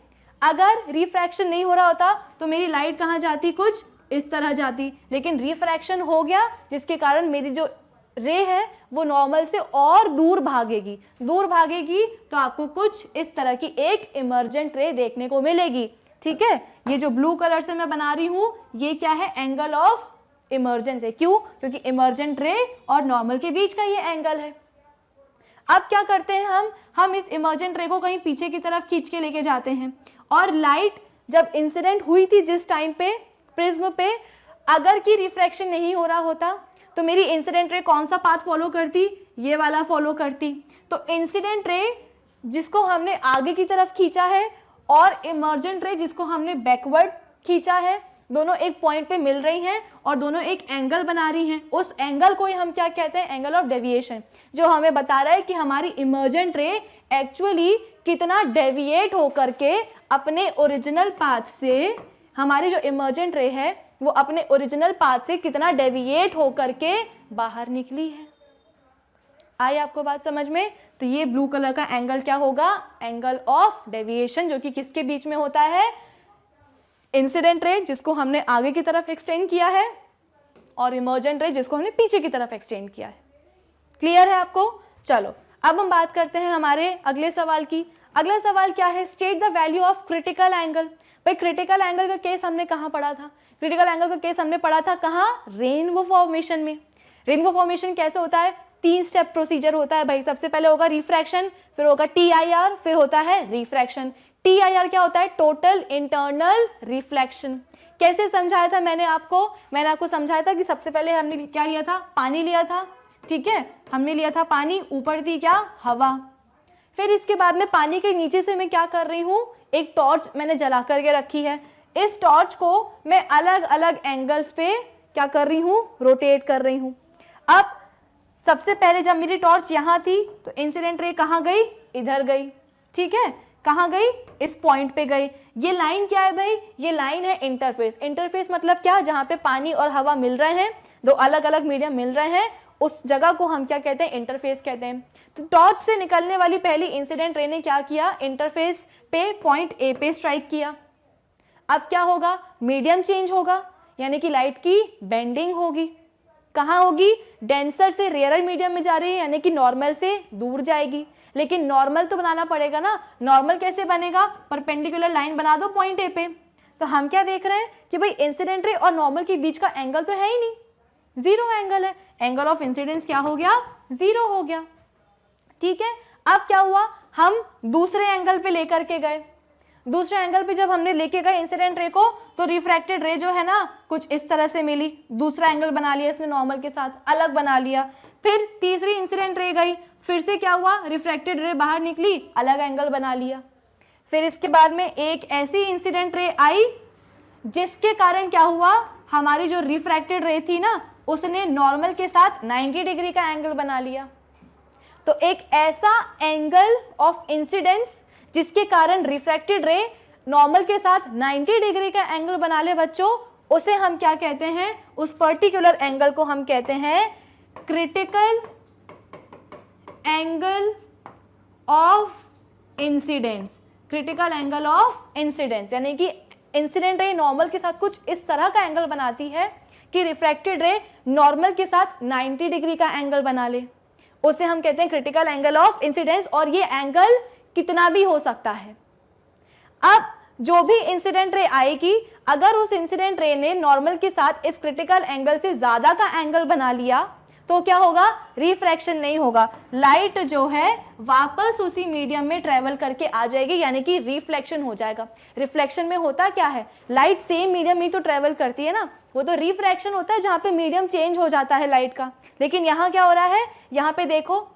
अगर रिफ्रैक्शन नहीं हो रहा होता तो मेरी लाइट कहाँ जाती, कुछ इस तरह जाती, लेकिन रिफ्रैक्शन हो गया जिसके कारण मेरी जो रे है वो नॉर्मल से और दूर भागेगी। दूर भागेगी तो आपको कुछ इस तरह की एक इमर्जेंट रे देखने को मिलेगी। ठीक है, ये जो ब्लू कलर से मैं बना रही हूँ ये क्या है, एंगल ऑफ इमर्जेंस है। क्यों, क्योंकि इमर्जेंट रे और नॉर्मल के बीच का ये एंगल है। अब क्या करते हैं हम इस इमर्जेंट रे को कहीं पीछे की तरफ खींच के लेके जाते हैं, और लाइट जब इंसिडेंट हुई थी जिस टाइम पे प्रिज्म पे, अगर की रिफ्रैक्शन नहीं हो रहा होता तो मेरी इंसिडेंट रे कौन सा पाथ फॉलो करती, ये वाला फॉलो करती। तो इंसिडेंट रे जिसको हमने आगे की तरफ खींचा है और इमर्जेंट रे जिसको हमने बैकवर्ड खींचा है, दोनों एक पॉइंट पे मिल रही हैं और दोनों एक एंगल बना रही हैं। उस एंगल को ही हम क्या कहते हैं, एंगल ऑफ डेविएशन, जो हमें बता रहा है कि हमारी इमर्जेंट रे एक्चुअली कितना डेविएट होकर के अपने ओरिजिनल पाथ से, हमारी जो इमर्जेंट रे है वो अपने ओरिजिनल पाथ से कितना डेविएट होकर के बाहर निकली है। आई आपको बात समझ में? तो ये ब्लू कलर का एंगल क्या होगा, एंगल ऑफ डेविएशन, जो कि किसके बीच में होता है, इंसिडेंट रे जिसको हमने आगे की तरफ एक्सटेंड किया है और इमर्जेंट रे जिसको हमने पीछे की तरफ एक्सटेंड किया है। क्लियर है आपको? चलो अब हम बात करते हैं हमारे अगले सवाल की। अगला सवाल क्या है? State the value of critical angle. भाई क्रिटिकल एंगल का केस हमने कहाँ पढ़ा था? क्रिटिकल एंगल का केस हमने पढ़ा था कहाँ? रेनबो फॉर्मेशन में। रेनबो फॉर्मेशन कैसे होता है? 3 स्टेप प्रोसीजर होता है भाई। सबसे पहले होगा रिफ्रैक्शन, फिर होगा TIR, फिर होता है रिफ्रैक्शन। TIR क्या होता है? Total internal reflection. कैसे समझाया था मैंने आपको? मैंने आपको समझाया था कि सबसे पहले हमने क्या लिया था? पानी लिया था, ठीक है, हमने लिया था पानी, ऊपर थी क्या? हवा। फिर इसके बाद में पानी के नीचे से मैं क्या कर रही हूँ? एक टॉर्च मैंने जला करके रखी है। इस टॉर्च को मैं अलग अलग एंगल्स पे क्या कर रही हूँ? रोटेट कर रही हूँ। अब सबसे पहले जब मेरी टॉर्च यहाँ थी तो इंसिडेंट रे कहाँ गई? इधर गई, ठीक है। कहाँ गई? इस पॉइंट पे गई। ये लाइन क्या है भाई? ये लाइन है इंटरफेस। इंटरफेस मतलब क्या? जहाँ पे पानी और हवा मिल रहे हैं, दो अलग अलग मीडियम मिल रहे हैं, उस जगह को हम क्या कहते हैं? इंटरफेस कहते हैं। तो टॉर्च से निकलने वाली पहली इंसिडेंट रे ने क्या किया? इंटरफेस पे पॉइंट ए पे स्ट्राइक किया। अब क्या होगा? मीडियम चेंज होगा, यानी कि लाइट की बेंडिंग होगी। कहाँ होगी? डेंसर से रेयर मीडियम में जा रही है, यानी कि नॉर्मल से दूर जाएगी। लेकिन नॉर्मल तो बनाना पड़ेगा ना। नॉर्मल कैसे बनेगा? परपेंडिकुलर लाइन बना दो पॉइंट ए पे। तो हम क्या देख रहे हैं कि भाई इंसिडेंट रे और नॉर्मल के बीच का एंगल तो है ही नहीं, जीरो एंगल है। एंगल ऑफ इंसिडेंस क्या हो गया? जीरो हो गया, ठीक है। अब क्या हुआ? हम दूसरे एंगल पे लेकर के गए। दूसरे एंगल पे जब हमने लेके गए इंसिडेंट रे को, तो रिफ्रैक्टेड रे जो है ना कुछ इस तरह से मिली। दूसरा एंगल बना लिया इसने नॉर्मल के साथ, अलग बना लिया। फिर तीसरी इंसिडेंट रे गई, फिर से क्या हुआ? रिफ्रैक्टेड रे बाहर निकली, अलग एंगल बना लिया। फिर इसके बाद में एक ऐसी इंसिडेंट रे आई जिसके कारण क्या हुआ? हमारी जो रिफ्रैक्टेड रे थी ना उसने नॉर्मल के साथ 90 डिग्री का एंगल बना लिया। तो एक ऐसा एंगल ऑफ इंसिडेंस जिसके कारण रिफ्रैक्टेड रे नॉर्मल के साथ 90 डिग्री का एंगल बना ले बच्चों, उसे हम क्या कहते हैं? उस पर्टिकुलर एंगल को हम कहते हैं critical angle of incidence. Critical angle of incidence यानी कि इंसिडेंट रे नॉर्मल के साथ कुछ इस तरह का एंगल बनाती है कि रिफ्रैक्टेड रे नॉर्मल के साथ 90 डिग्री का एंगल बना ले, उसे हम कहते हैं क्रिटिकल एंगल ऑफ इंसिडेंस। और ये एंगल कितना भी हो सकता है। अब जो भी इंसिडेंट रे आएगी, अगर उस इंसिडेंट रे ने नॉर्मल के साथ इस क्रिटिकल एंगल से ज्यादा का एंगल बना लिया तो क्या होगा? रिफ्रैक्शन नहीं होगा। लाइट जो है वापस उसी मीडियम में ट्रेवल करके आ जाएगी, यानी कि रिफ्लेक्शन हो जाएगा। रिफ्लेक्शन में होता क्या है? लाइट सेम मीडियम में ही तो ट्रेवल करती है ना, वो तो रिफ्रैक्शन होता है जहां पे मीडियम चेंज हो जाता है लाइट का। लेकिन यहाँ क्या हो रहा है? यहाँ पे देखो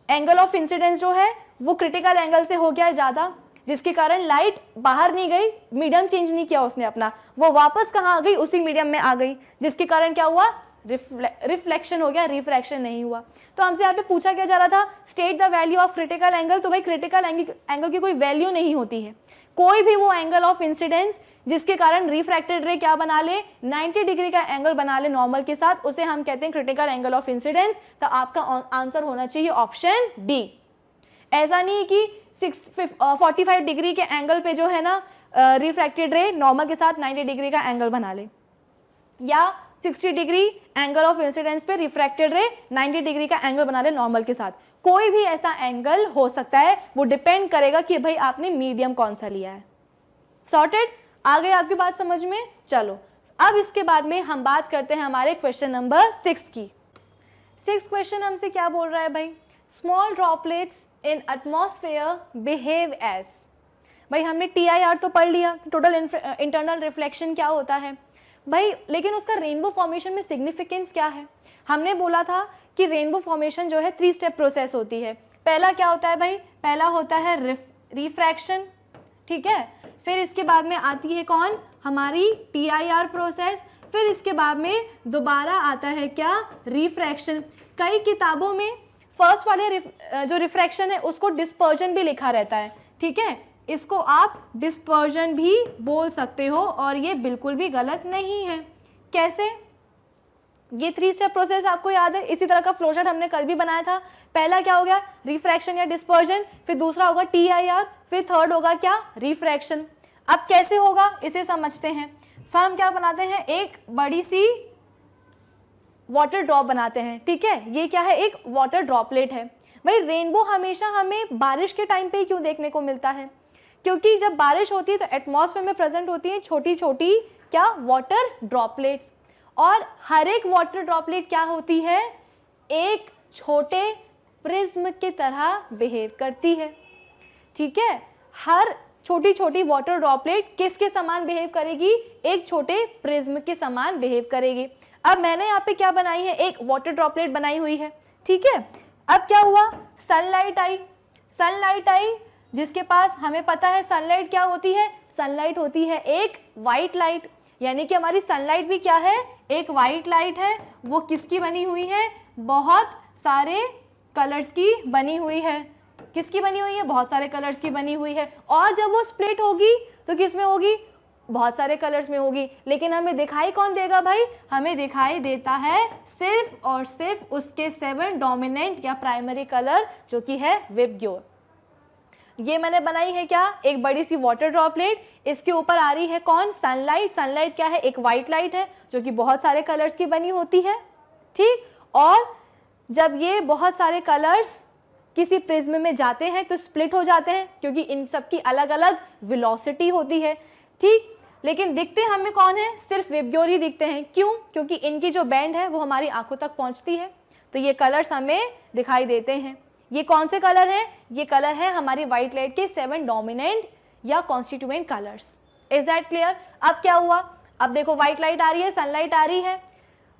एंगल ऑफ इंसिडेंस जो है वो क्रिटिकल एंगल से हो गया है ज्यादा, जिसके कारण लाइट बाहर नहीं गई, मीडियम चेंज नहीं किया उसने अपना, वो वापस कहाँ आ गई? उसी मीडियम में आ गई, जिसके कारण क्या हुआ? रिफ्लेक्शन हो गया, रिफ्रैक्शन नहीं हुआ। तो हमसे यहाँ पे पूछा क्या जा रहा था? State the value of critical angle. तो भाई क्रिटिकल एंगल की कोई वैल्यू नहीं होती है। कोई भी वो एंगल ऑफ इंसिडेंस जिसके कारण रिफ्रैक्टेड रे क्या बना ले? 90 डिग्री का एंगल बना ले नॉर्मल के साथ, उसे हम कहते हैं क्रिटिकल एंगल ऑफ इंसिडेंस। तो आपका आंसर होना चाहिए ऑप्शन डी। ऐसा नहीं कि 45 डिग्री के एंगल पे जो है ना रिफ्रैक्टेड रे नॉर्मल के साथ 90 डिग्री का एंगल बना ले, या 60 डिग्री एंगल ऑफ इंसिडेंस पे रिफ्रैक्टेड रे 90 डिग्री का एंगल बना ले नॉर्मल के साथ। कोई भी ऐसा एंगल हो सकता है, वो डिपेंड करेगा कि भाई आपने मीडियम कौन सा लिया है। सॉर्टेड? आ गई आपकी बात समझ में? चलो अब इसके बाद में हम बात करते हैं हमारे क्वेश्चन नंबर 6 की। 6 क्वेश्चन हमसे क्या बोल रहा है भाई? Small droplets in atmosphere behave as. भाई हमने TIR तो पढ़ लिया, टोटल इंटरनल रिफ्लेक्शन क्या होता है भाई, लेकिन उसका रेनबो फॉर्मेशन में सिग्निफिकेंस क्या है? हमने बोला था कि रेनबो फॉर्मेशन जो है 3 स्टेप प्रोसेस होती है। पहला क्या होता है भाई? पहला होता है रिफ्रैक्शन, ठीक है। फिर इसके बाद में आती है कौन? हमारी TIR प्रोसेस। फिर इसके बाद में दोबारा आता है क्या? रिफ्रैक्शन। कई किताबों में फर्स्ट वाले जो रिफ्रैक्शन है उसको डिस्पर्जन भी लिखा रहता है, ठीक है। इसको आप डिस्पर्जन भी बोल सकते हो और ये बिल्कुल भी गलत नहीं है। कैसे? ये 3 स्टेप प्रोसेस आपको याद है? इसी तरह का फ्लोचार्ट हमने कल भी बनाया था। पहला क्या हो गया? रिफ्रैक्शन या डिस्पर्जन, फिर दूसरा होगा TIR, फिर थर्ड होगा क्या? रिफ्रैक्शन। अब कैसे होगा इसे समझते हैं। फिर हम क्या बनाते हैं? एक बड़ी सी वाटर ड्रॉप बनाते हैं, ठीक है, ये क्या है, एक वाटर ड्रॉपलेट है। भाई रेनबो हमेशा हमें बारिश के टाइम पे ही क्यों देखने को मिलता है? क्योंकि जब बारिश होती है तो एटमॉस्फेयर में प्रेजेंट होती हैं छोटी छोटी क्या, वाटर ड्रॉपलेट्स, और हर एक वाटर ड्रॉपलेट क्या होती है, एक छोटे प्रिज्म की तरह बिहेव करती है, ठीक है। हर छोटी छोटी वाटर ड्रॉपलेट किसके समान बिहेव करेगी, एक छोटे प्रिज्म के समान बिहेव करेगी। अब मैंने यहाँ पे क्या बनाई है, एक वाटर ड्रॉपलेट बनाई हुई है, ठीक है। अब क्या हुआ, सनलाइट आई, सनलाइट आई, जिसके पास हमें पता है सनलाइट क्या होती है, सनलाइट होती है एक वाइट लाइट, यानी कि हमारी सनलाइट भी क्या है, एक वाइट लाइट है। वो किसकी बनी हुई है, बहुत सारे कलर्स की बनी हुई है। किसकी बनी हुई है, बहुत सारे कलर्स की बनी हुई है। और जब वो स्प्लिट होगी तो किस में होगी, बहुत सारे कलर्स में होगी। लेकिन हमें दिखाई कौन देगा भाई, हमें दिखाई देता है सिर्फ और सिर्फ उसके 7 डोमिनेंट या प्राइमरी कलर, जो कि है विबग्योर। ये मैंने बनाई है क्या, एक बड़ी सी वाटर ड्रॉपलेट, इसके ऊपर आ रही है कौन, सनलाइट। सनलाइट क्या है, एक वाइट लाइट है जो कि बहुत सारे कलर्स की बनी होती है, ठीक। और जब ये बहुत सारे कलर्स किसी प्रिज्म में जाते हैं तो स्प्लिट हो जाते हैं, क्योंकि इन सब की अलग अलग वेलोसिटी होती है, ठीक। लेकिन दिखते हमें कौन है, सिर्फ विबग्योर ही दिखते हैं। क्यों, क्योंकि इनकी जो बैंड है वो हमारी आंखों तक पहुंचती है, तो ये कलर्स हमें दिखाई देते हैं। ये कौन से कलर हैं, ये कलर है हमारी व्हाइट लाइट के 7 डोमिनेंट या constituent colours. Is that clear? अब क्या हुआ, अब देखो व्हाइट लाइट आ रही है, सनलाइट आ रही है,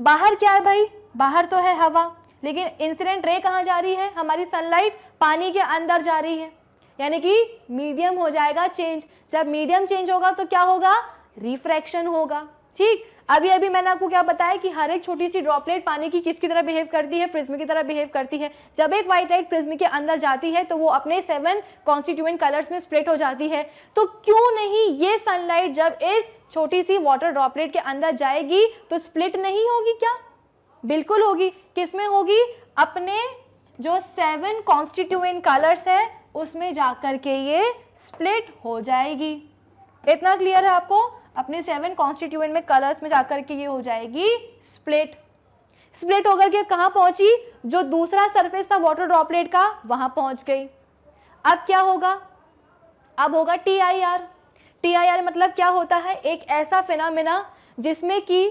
बाहर क्या है भाई, बाहर तो है हवा, लेकिन इंसिडेंट रे कहाँ जा रही है, हमारी सनलाइट पानी के अंदर जा रही है, यानी कि मीडियम हो जाएगा चेंज। जब मीडियम चेंज होगा तो क्या होगा, रिफ्रैक्शन होगा, ठीक। अभी मैंने आपको क्या बताया कि हर एक छोटी सी ड्रॉपलेट पानी की किसकी तरह बिहेव करती है, प्रिज्म की तरह बिहेव करती है। जब एक व्हाइट लाइट प्रिज्म के अंदर जाती है तो वो अपने 7 कॉन्स्टिट्यूएंट कलर्स में स्प्लिट हो जाती है। तो क्यों नहीं ये सनलाइट जब इस छोटी सी वाटर ड्रॉपलेट के अंदर जाएगी तो स्प्लिट नहीं होगी क्या, बिल्कुल होगी। किस में होगी, अपने जो 7 कॉन्स्टिट्यूएंट कलर्स है उसमें जाकर के ये स्प्लिट हो जाएगी। इतना क्लियर है आपको, अपने 7 कॉन्स्टिट्यूएंट में कलर्स में जाकर के ये हो जाएगी स्प्लिट। स्प्लिट होकर के कहाँ पहुंची, जो दूसरा सरफेस था वाटर ड्रॉपलेट का वहां पहुंच गई। अब क्या होगा, अब होगा TIR। TIR मतलब क्या होता है, एक ऐसा फिनोमेना जिसमें कि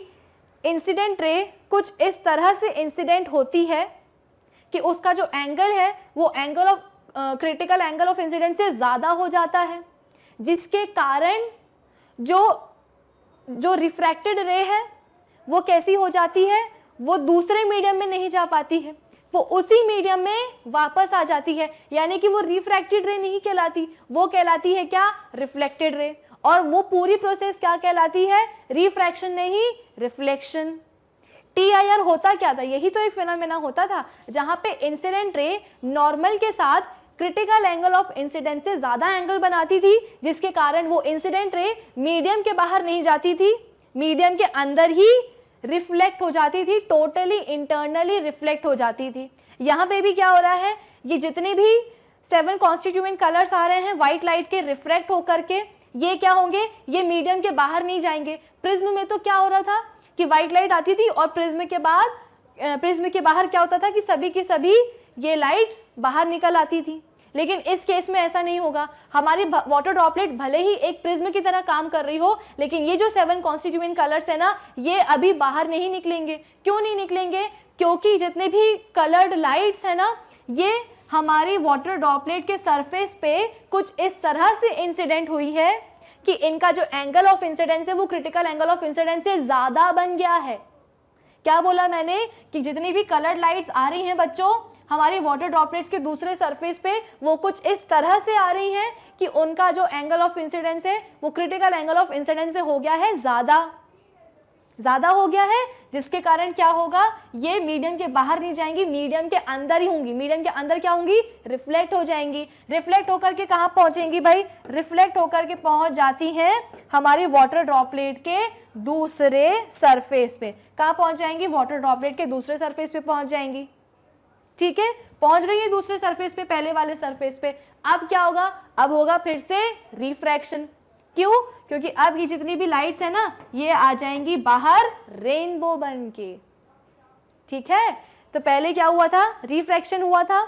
इंसिडेंट रे कुछ इस तरह से इंसिडेंट होती है कि उसका जो एंगल है वो angle of critical angle of incidence से ज़्यादा हो जाता है, जिसके कारण जो रिफ्रैक्टेड रे है वो कैसी हो जाती है, वो दूसरे मीडियम में नहीं जा पाती है, वो उसी मीडियम में वापस आ जाती है। यानी कि वो रिफ्रैक्टेड रे नहीं कहलाती, वो कहलाती है क्या, रिफ्लेक्टेड रे। और वो पूरी प्रोसेस क्या कहलाती है, रिफ्रैक्शन नहीं, रिफ्लेक्शन। TIR होता क्या था, यही तो एक फिनोमेना होता था जहां पे इंसिडेंट रे नॉर्मल के साथ क्रिटिकल एंगल ऑफ इंसिडेंस से ज्यादा एंगल बनाती थी, जिसके कारण वो इंसिडेंट रे मीडियम के बाहर नहीं जाती थी, मीडियम के अंदर ही रिफ्लेक्ट हो जाती थी, टोटली इंटरनली रिफ्लेक्ट हो जाती थी। यहाँ पे भी क्या हो रहा है, ये जितने भी 7 कॉन्स्टिट्यूएंट कलर्स आ रहे हैं व्हाइट लाइट के रिफ्रैक्ट होकर के, ये क्या होंगे, ये मीडियम के बाहर नहीं जाएंगे। प्रिज्म में तो क्या हो रहा था कि व्हाइट लाइट आती थी और प्रिज्म के बाहर क्या होता था कि सभी की सभी ये लाइट्स बाहर निकल आती थी। लेकिन इस केस में ऐसा नहीं होगा, हमारी वाटर ड्रॉपलेट भले ही एक प्रिज्म की तरह काम कर रही हो, लेकिन ये जो 7 कॉन्स्टिट्यूएंट कलर्स है ना, ये अभी बाहर नहीं निकलेंगे। क्यों नहीं निकलेंगे, क्योंकि जितने भी कलर्ड लाइट्स है ना, ये हमारी वाटर ड्रॉपलेट के सरफेस पे कुछ इस तरह से इंसिडेंट हुई है कि इनका जो एंगल ऑफ इंसिडेंस है वो क्रिटिकल एंगल ऑफ इंसिडेंस से ज्यादा बन गया है। क्या बोला मैंने कि जितनी भी कलर्ड लाइट्स आ रही हैं बच्चों हमारी वाटर ड्रॉपलेट्स के दूसरे सरफेस पे, वो कुछ इस तरह से आ रही हैं कि उनका जो एंगल ऑफ इंसिडेंस है वो क्रिटिकल एंगल ऑफ इंसिडेंस से हो गया है ज्यादा हो गया है, जिसके कारण क्या होगा, ये मीडियम के बाहर नहीं जाएंगी, मीडियम के अंदर ही होंगी। मीडियम के अंदर क्या होंगी, रिफ्लेक्ट हो जाएंगी। रिफ्लेक्ट होकर के कहाँ पहुंचेंगी भाई, रिफ्लेक्ट होकर के पहुंच जाती हैं हमारी वाटर ड्रॉपलेट के दूसरे सरफेस पे। कहाँ पहुंच जाएंगी, वाटर ड्रॉपलेट के दूसरे सरफेस पे पहुंच जाएंगी। ठीक है, पहुंच गई है दूसरे सरफेस पे, पहले वाले सरफेस पे। अब क्या होगा, अब होगा फिर से रिफ्रैक्शन। क्यों, क्योंकि अब ये जितनी भी लाइट्स है ना, ये आ जाएंगी बाहर रेनबो बन के। ठीक है, तो पहले क्या हुआ था, रिफ्रैक्शन हुआ था,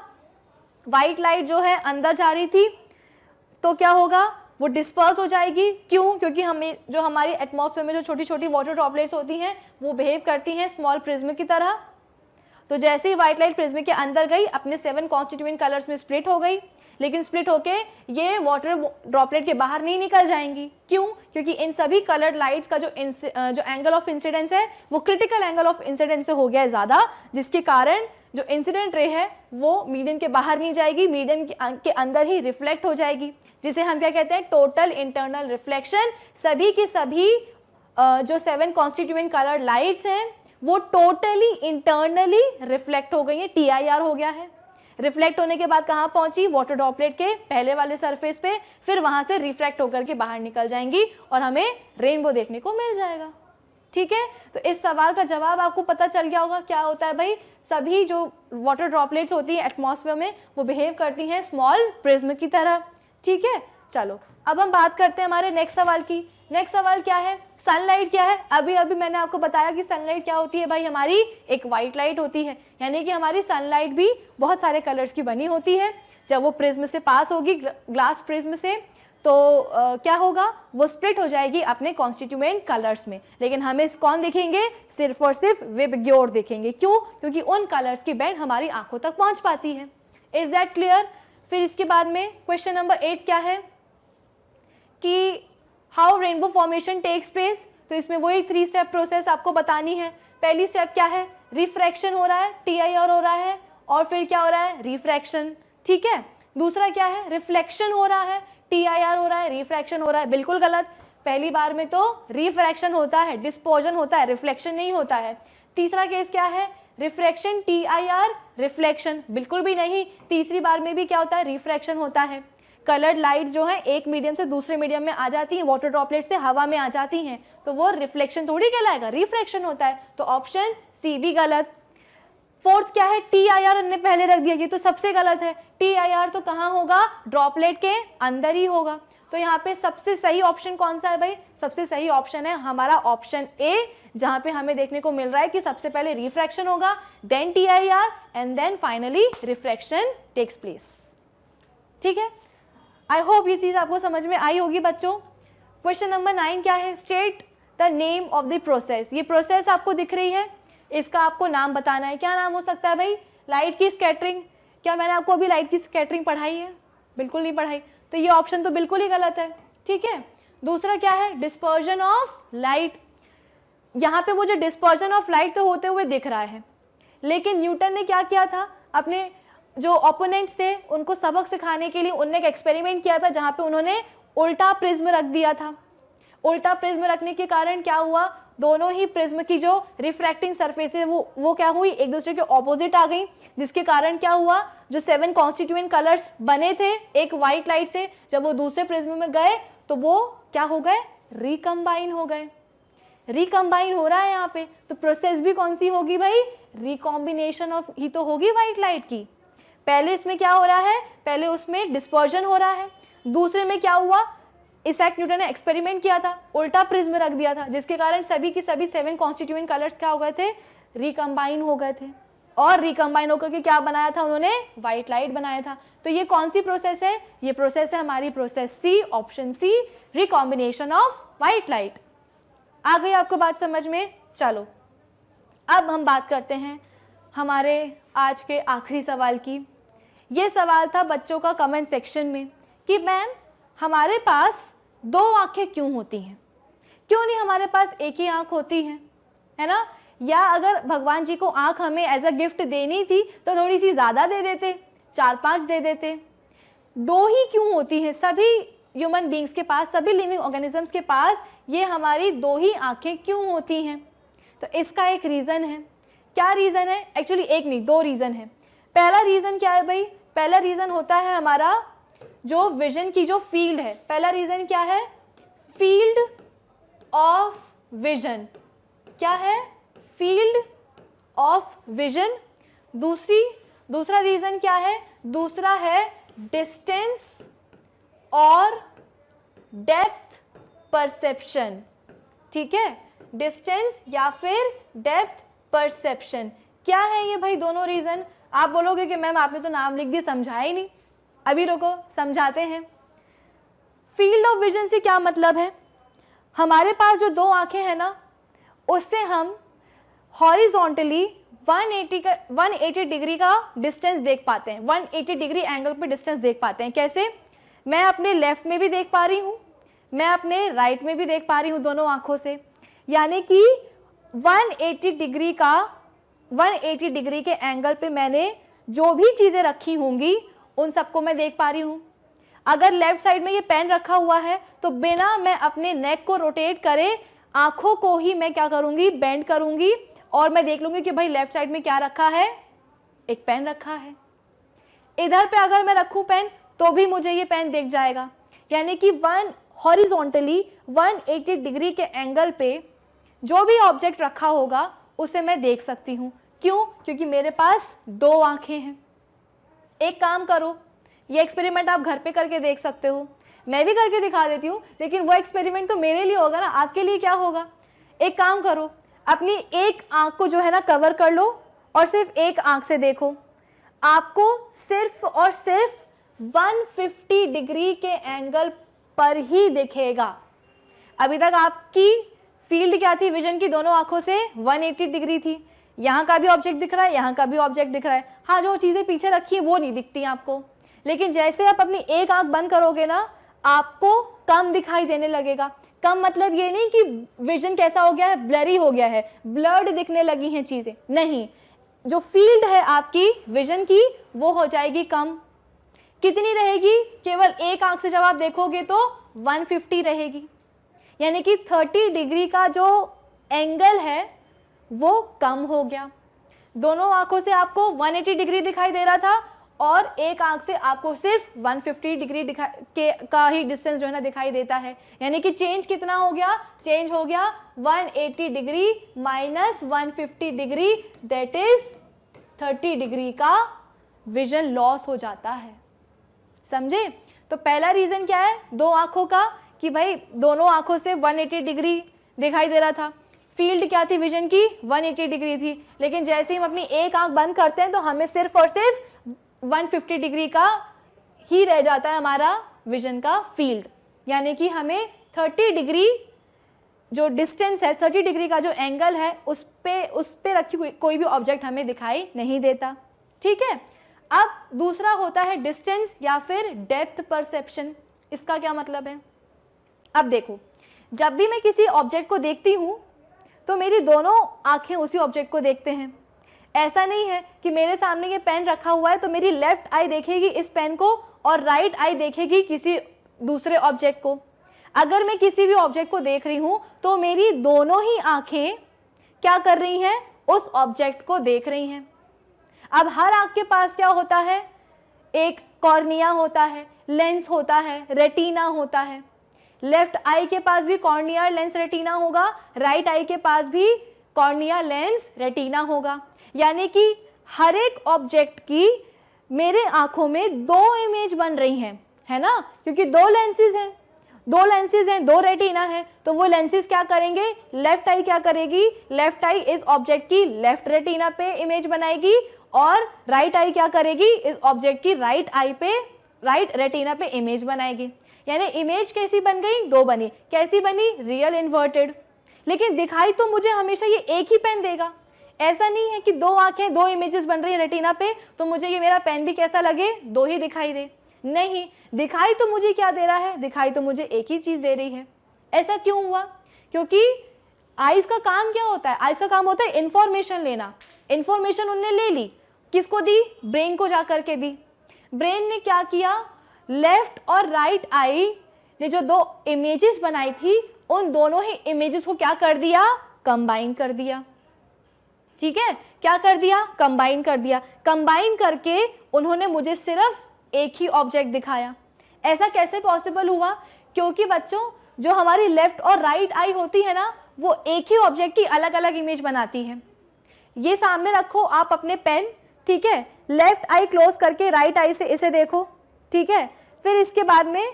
व्हाइट लाइट जो है अंदर जा रही थी, तो क्या होगा, वो डिस्पर्स हो जाएगी। क्यों? क्योंकि हमें जो हमारी एटमॉस्फेयर में जो छोटी छोटी वाटर ड्रॉपलेट्स होती हैं वो बिहेव करती हैं स्मॉल प्रिज्म की तरह। तो जैसे ही व्हाइट लाइट प्रिज्म के अंदर गई अपने 7 कॉन्स्टिट्यूएंट कलर्स में स्प्लिट हो गई, लेकिन स्प्लिट होके ये वाटर ड्रॉपलेट के बाहर नहीं निकल जाएंगी। क्यों? क्योंकि इन सभी कलर्ड लाइट्स का जो एंगल ऑफ इंसिडेंस है वो क्रिटिकल एंगल ऑफ इंसिडेंस से हो गया है ज़्यादा, जिसके कारण जो इंसिडेंट रे है वो मीडियम के बाहर नहीं जाएगी, मीडियम के अंदर ही रिफ्लेक्ट हो जाएगी, जिसे हम क्या कहते हैं, टोटल इंटरनल रिफ्लेक्शन। सभी की सभी जो 7 कॉन्स्टिट्यूएंट कलर्ड लाइट्स हैं वो टोटली इंटरनली रिफ्लेक्ट हो गई है, TIR हो गया है। रिफ्लेक्ट होने के बाद कहाँ पहुंची, वाटर ड्रॉपलेट के पहले वाले सरफेस पे, फिर वहां से रिफ्रैक्ट होकर के बाहर निकल जाएंगी और हमें रेनबो देखने को मिल जाएगा। ठीक है, तो इस सवाल का जवाब आपको पता चल गया होगा। क्या होता है भाई, सभी जो वाटर ड्रॉपलेट्स होती हैं एटमॉस्फेयर में वो बिहेव करती हैं स्मॉल प्रिज्म की तरह। ठीक है, चलो अब हम बात करते हैं हमारे नेक्स्ट सवाल की। नेक्स्ट सवाल क्या है, सनलाइट क्या है। अभी अभी मैंने आपको बताया कि सनलाइट क्या होती है भाई, हमारी एक वाइट लाइट होती है, यानी कि हमारी सनलाइट भी बहुत सारे कलर्स की बनी होती है। जब वो प्रिज्म से पास होगी, ग्लास प्रिज्म से, तो क्या होगा, वो स्प्लिट हो जाएगी अपने कॉन्स्टिट्यूएंट कलर्स में। लेकिन हमें कौन दिखेंगे, सिर्फ और सिर्फ विबग्योर दिखेंगे। क्यों? क्योंकि उन कलर्स की बैंड हमारी आंखों तक पहुंच पाती है। Is that clear? फिर इसके बाद में क्वेश्चन नंबर 8 क्या है कि how rainbow formation takes place. तो इसमें वही 3 स्टेप प्रोसेस आपको बतानी है। पहली स्टेप क्या है, रिफ्रैक्शन हो रहा है, TIR हो रहा है, और फिर क्या हो रहा है, रिफ्रैक्शन। ठीक है, दूसरा क्या है, रिफ्लेक्शन हो रहा है, TIR हो रहा है, रिफ्रैक्शन हो रहा है। बिल्कुल गलत, पहली बार में तो रिफ्रैक्शन होता है, डिस्पर्जन होता है, रिफ्लेक्शन नहीं होता है। तीसरा केस क्या है, रिफ्रैक्शन, TIR, रिफ्लेक्शन, बिल्कुल भी नहीं। तीसरी बार में भी क्या होता है, रिफ्रैक्शन होता है। कलर्ड लाइट जो है एक मीडियम से दूसरे मीडियम में आ जाती हैं, वाटर ड्रॉपलेट से हवा में आ जाती हैं, तो वो रिफ्लेक्शन थोड़ी कहलाएगा, रिफ्रैक्शन होता है। तो ऑप्शन सी भी गलत। फोर्थ क्या है, TIR हमने पहले रख दिया, ये तो सबसे गलत है। TIR तो कहाँ होगा, ड्रॉपलेट के अंदर ही होगा। तो यहाँ पे सबसे सही ऑप्शन कौन सा है भाई, सबसे सही ऑप्शन है हमारा ऑप्शन ए, जहाँ पे हमें देखने को मिल रहा है कि सबसे पहले रिफ्रैक्शन होगा, then TIR and then finally refraction takes place. ठीक है, आई होप ये चीज़ आपको समझ में आई होगी बच्चों। क्वेश्चन नंबर 9 क्या है, state the name of the process. ये प्रोसेस आपको दिख रही है, इसका आपको नाम बताना है। क्या नाम हो सकता है भाई, लाइट की स्कैटरिंग। क्या मैंने आपको अभी लाइट की स्कैटरिंग पढ़ाई है? बिल्कुल नहीं पढ़ाई, तो ये ऑप्शन तो बिल्कुल ही गलत है। ठीक है, दूसरा क्या है, डिस्पर्जन ऑफ लाइट। यहाँ पे मुझे डिस्पर्जन ऑफ लाइट तो होते हुए दिख रहा है, लेकिन न्यूटन ने क्या किया था, अपने जो ओपोनेंट्स थे उनको सबक सिखाने के लिए उन्होंने एक एक्सपेरिमेंट किया था, जहाँ पे उन्होंने उल्टा प्रिज्म रख दिया था। उल्टा प्रिज्म रखने के कारण क्या हुआ, दोनों ही प्रिज्म की जो रिफ्रैक्टिंग सरफेस है वो क्या हुई, एक दूसरे के ऑपोजिट आ गई, जिसके कारण क्या हुआ, जो 7 कॉन्स्टिट्यूएंट कलर्स बने थे एक व्हाइट लाइट से, जब वो दूसरे प्रिज्म में गए तो वो क्या हो गए, रिकम्बाइन हो गए। रिकम्बाइन हो रहा है यहाँ पे, तो प्रोसेस भी कौन सी होगी भाई, रिकॉम्बिनेशन ऑफ ही तो होगी व्हाइट लाइट की। पहले इसमें क्या हो रहा है, पहले उसमें डिस्पर्जन हो रहा है, दूसरे में क्या हुआ, इसैक न्यूटन ने एक्सपेरिमेंट किया था, उल्टा प्रिज्म रख दिया था, जिसके कारण सभी की सभी 7 कॉन्स्टिट्यूएंट कलर्स क्या हो गए थे, रिकम्बाइन हो गए थे, और रिकम्बाइन होकर के क्या बनाया था उन्होंने, व्हाइट लाइट बनाया था। तो ये कौन सी प्रोसेस है, ये प्रोसेस है हमारी process C, option C, recombination of white light. आ गई आपको बात समझ में? चलो अब हम बात करते हैं हमारे आज के आखिरी सवाल की। ये सवाल था बच्चों का कमेंट सेक्शन में कि मैम हमारे पास 2 आंखें क्यों होती हैं, क्यों नहीं हमारे पास एक ही आंख होती है ना, या अगर भगवान जी को आंख हमें एज अ गिफ्ट देनी थी तो थोड़ी सी ज़्यादा दे देते, 4-5 दे देते। 2 ही क्यों होती है, सभी ह्यूमन बींग्स के पास, सभी लिविंग ऑर्गेनिजम्स के पास ये हमारी 2 ही आंखें क्यों होती हैं? तो इसका एक रीज़न है। क्या रीज़न है, एक्चुअली एक नहीं 2 रीज़न है। पहला रीज़न क्या है भाई, पहला रीज़न होता है हमारा जो विजन की जो फील्ड है। पहला रीज़न क्या है, फील्ड ऑफ विजन। क्या है, फील्ड ऑफ विजन। दूसरा रीज़न क्या है, दूसरा है डिस्टेंस और डेप्थ परसेप्शन। ठीक है, डिस्टेंस या फिर डेप्थ परसेप्शन, क्या है ये भाई दोनों रीजन? आप बोलोगे कि मैम आपने तो नाम लिख दी, समझाया ही नहीं। अभी रुको, समझाते हैं। फील्ड ऑफ विजन से क्या मतलब है? हमारे पास जो दो आंखें हैं ना, उससे हम हॉरिजॉन्टली 180 डिग्री का डिस्टेंस देख पाते हैं, 180 डिग्री एंगल पे डिस्टेंस देख पाते हैं। कैसे? मैं अपने लेफ्ट में भी देख पा रही हूँ, मैं अपने राइट में भी देख पा रही हूँ दोनों आंखों से। यानी कि 180 डिग्री के एंगल पे मैंने जो भी चीज़ें रखी होंगी उन सबको मैं देख पा रही हूँ। अगर लेफ्ट साइड में ये पेन रखा हुआ है तो बिना मैं अपने नेक को रोटेट करे आंखों को ही मैं क्या करूँगी, बेंड करूँगी और मैं देख लूँगी कि भाई लेफ्ट साइड में क्या रखा है, एक पेन रखा है। इधर पे अगर मैं रखूँ पेन तो भी मुझे ये पेन दिख जाएगा। यानी कि हॉरिजॉन्टली 180 डिग्री के एंगल पे जो भी ऑब्जेक्ट रखा होगा उसे मैं देख सकती हूँ। क्यों? क्योंकि मेरे पास दो आंखें हैं। एक काम करो, ये एक्सपेरिमेंट आप घर पे करके देख सकते हो, मैं भी करके दिखा देती हूँ, लेकिन वो एक्सपेरिमेंट तो मेरे लिए होगा ना, आपके लिए क्या होगा? एक काम करो, अपनी एक आंख को जो है ना कवर कर लो और सिर्फ एक आंख से देखो। आपको सिर्फ और सिर्फ 150 डिग्री के एंगल पर ही दिखेगा। अभी तक आपकी फील्ड क्या थी विजन की? दोनों आंखों से 180 डिग्री थी। यहाँ का भी ऑब्जेक्ट दिख रहा है, यहाँ का भी ऑब्जेक्ट दिख रहा है। हाँ, जो चीज़ें पीछे रखी हैं वो नहीं दिखती आपको, लेकिन जैसे आप अपनी एक आंख बंद करोगे ना, आपको कम दिखाई देने लगेगा। कम मतलब ये नहीं कि विजन कैसा हो गया है, ब्लरी हो गया है, ब्लर्ड दिखने लगी हैं चीज़ें, नहीं। जो फील्ड है आपकी विजन की वो हो जाएगी कम। कितनी रहेगी? केवल एक आंख से जब आप देखोगे तो 150 रहेगी। यानी कि 30 डिग्री का जो एंगल है वो कम हो गया। दोनों आंखों से आपको 180 डिग्री दिखाई दे रहा था और एक आंख से आपको सिर्फ 150 डिग्री का ही डिस्टेंस जो है ना दिखाई देता है। यानी कि चेंज कितना हो गया? चेंज हो गया 180 degree minus 150 degree, that is 30 degree का विजन लॉस हो जाता है। समझे? तो पहला रीजन क्या है दो आंखों का, कि भाई दोनों आंखों से 180 डिग्री दिखाई दे रहा था। फील्ड क्या थी विजन की? 180 डिग्री थी। लेकिन जैसे ही हम अपनी एक आंख बंद करते हैं तो हमें सिर्फ और सिर्फ 150 डिग्री का ही रह जाता है हमारा विजन का फील्ड। यानी कि हमें 30 डिग्री जो डिस्टेंस है, 30 डिग्री का जो एंगल है, उस पे रखी कोई भी ऑब्जेक्ट हमें दिखाई नहीं देता। ठीक है। अब दूसरा होता है डिस्टेंस या फिर डेप्थ परसेप्शन। इसका क्या मतलब है? अब देखो, जब भी मैं किसी ऑब्जेक्ट को देखती हूँ तो मेरी दोनों आंखें उसी ऑब्जेक्ट को देखते हैं। ऐसा नहीं है कि मेरे सामने ये पेन रखा हुआ है तो मेरी लेफ्ट आई देखेगी इस पेन को और राइट आई देखेगी किसी दूसरे ऑब्जेक्ट को। अगर मैं किसी भी ऑब्जेक्ट को देख रही हूँ तो मेरी दोनों ही आंखें क्या कर रही हैं? उस ऑब्जेक्ट को देख रही हैं। अब हर आंख के पास क्या होता है? एक कॉर्निया होता है, लेंस होता है, रेटिना होता है। लेफ्ट आई के पास भी कॉर्निया, लेंस, रेटिना होगा, राइट आई के पास भी कॉर्निया, लेंस, रेटिना होगा। यानी कि हर एक ऑब्जेक्ट की मेरे आंखों में दो इमेज बन रही हैं, है ना? क्योंकि दो लेंसेज हैं, दो रेटिना है, तो वो लेंसेज क्या करेंगे? लेफ्ट आई क्या करेगी? लेफ्ट आई इस ऑब्जेक्ट की लेफ्ट रेटिना पे इमेज बनाएगी और राइट आई क्या करेगी? इस ऑब्जेक्ट की राइट आई पे, राइट रेटिना पे इमेज बनाएगी। यानी इमेज कैसी बन गई? दो बनी। कैसी बनी? Real inverted. लेकिन दिखाई तो मुझे हमेशा ये एक ही पेन देगा। ऐसा नहीं है कि दो आंखें, दो इमेजेस बन रही है रेटिना पे तो मुझे ये मेरा पेन भी कैसा लगे? दो ही दिखाई दे। नहीं, दिखाई तो मुझे क्या दे रहा है? दिखाई तो मुझे एक ही चीज दे रही है। ऐसा क्यों हुआ? क्योंकि आईज का काम क्या होता है? आईज का काम होता है इंफॉर्मेशन लेना। इंफॉर्मेशन उनने ले ली, किसको दी? ब्रेन को जाकर के दी। ब्रेन ने क्या किया? लेफ्ट और राइट आई ने जो दो इमेजेस बनाई थी उन दोनों ही इमेजेस को क्या कर दिया? कंबाइन कर दिया। ठीक है, क्या कर दिया? कंबाइन कर दिया। कंबाइन करके उन्होंने मुझे सिर्फ एक ही ऑब्जेक्ट दिखाया। ऐसा कैसे पॉसिबल हुआ? क्योंकि बच्चों जो हमारी लेफ्ट और राइट आई होती है ना, वो एक ही ऑब्जेक्ट की अलग अलग इमेज बनाती है। ये सामने रखो आप अपने पेन, ठीक है, लेफ्ट आई क्लोज करके राइट आई से इसे देखो, ठीक है, फिर इसके बाद में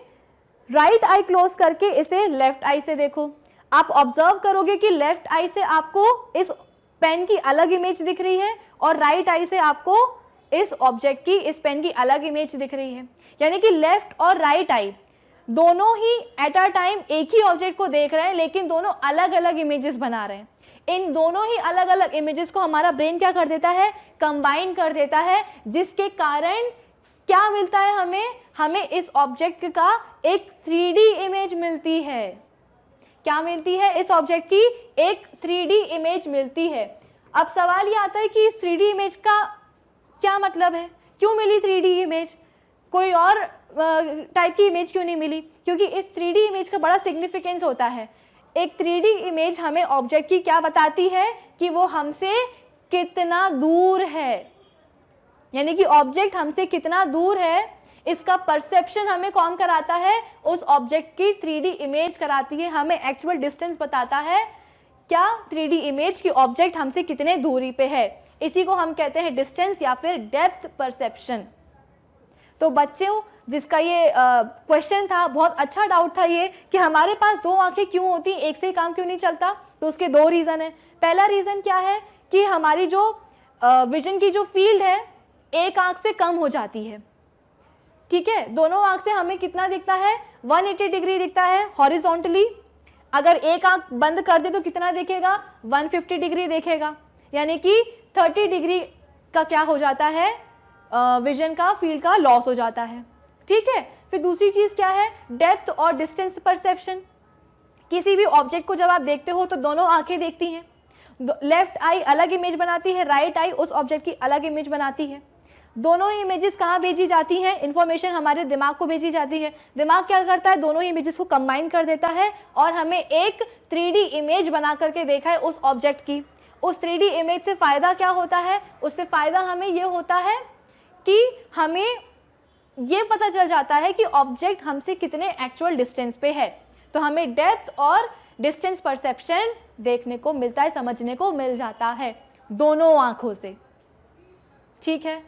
राइट आई क्लोज करके इसे लेफ्ट आई से देखो। आप ऑब्जर्व करोगे कि लेफ्ट आई से आपको इस पेन की अलग इमेज दिख रही है और राइट आई से आपको इस ऑब्जेक्ट की, इस पेन की अलग इमेज दिख रही है। यानी कि लेफ्ट और राइट आई दोनों ही एट अ टाइम एक ही ऑब्जेक्ट को देख रहे हैं, लेकिन दोनों अलग अलग इमेजेस बना रहे हैं। इन दोनों ही अलग अलग इमेजेस को हमारा ब्रेन क्या कर देता है, कंबाइन कर देता है, जिसके कारण क्या मिलता है हमें इस ऑब्जेक्ट का एक 3D इमेज मिलती है। क्या मिलती है? इस ऑब्जेक्ट की एक 3D इमेज मिलती है। अब सवाल ये आता है कि इस 3D इमेज का क्या मतलब है, क्यों मिली 3D इमेज, कोई और टाइप की इमेज क्यों नहीं मिली? क्योंकि इस 3D इमेज का बड़ा सिग्निफिकेंस होता है। एक 3D इमेज हमें ऑब्जेक्ट की क्या बताती है कि वो हमसे कितना दूर है, यानी कि ऑब्जेक्ट हमसे कितना दूर है, इसका परसेप्शन हमें कौन कराता है, उस ऑब्जेक्ट की 3D इमेज कराती है, हमें एक्चुअल डिस्टेंस बताता है। क्या 3D इमेज की ऑब्जेक्ट हमसे कितने दूरी पे है, इसी को हम कहते हैं डिस्टेंस या फिर डेप्थ परसेप्शन। तो बच्चों, जिसका ये क्वेश्चन था, बहुत अच्छा डाउट था ये कि हमारे पास दो आंखें क्यों होती, एक से ही काम क्यों नहीं चलता। तो उसके दो रीज़न है। पहला रीज़न क्या है कि हमारी जो विजन की जो फील्ड है एक आंख से कम हो जाती है। ठीक है, दोनों आंख से हमें कितना दिखता है, 180 डिग्री दिखता है हॉरिजॉन्टली। अगर एक आंख बंद कर दे तो कितना देखेगा, 150 डिग्री देखेगा, यानी कि 30 डिग्री का क्या हो जाता है, विजन का फील्ड का लॉस हो जाता है। ठीक है, फिर दूसरी चीज क्या है, डेप्थ और डिस्टेंस परसेप्शन। किसी भी ऑब्जेक्ट को जब आप देखते हो तो दोनों आंखें देखती हैं, लेफ्ट आई अलग इमेज बनाती है, राइट आई उस ऑब्जेक्ट की अलग इमेज बनाती है। दोनों ही इमेजेस कहाँ भेजी जाती हैं, इन्फॉर्मेशन हमारे दिमाग को भेजी जाती है। दिमाग क्या करता है, दोनों ही इमेजेस को कंबाइन कर देता है और हमें एक 3D इमेज बना करके देखा है उस ऑब्जेक्ट की। उस 3D इमेज से फ़ायदा क्या होता है, उससे फ़ायदा हमें ये होता है कि हमें ये पता चल जाता है कि ऑब्जेक्ट हमसे कितने एक्चुअल डिस्टेंस पे है। तो हमें डेप्थ और डिस्टेंस परसेप्शन देखने को मिलता है, समझने को मिल जाता है दोनों आंखों से। ठीक है,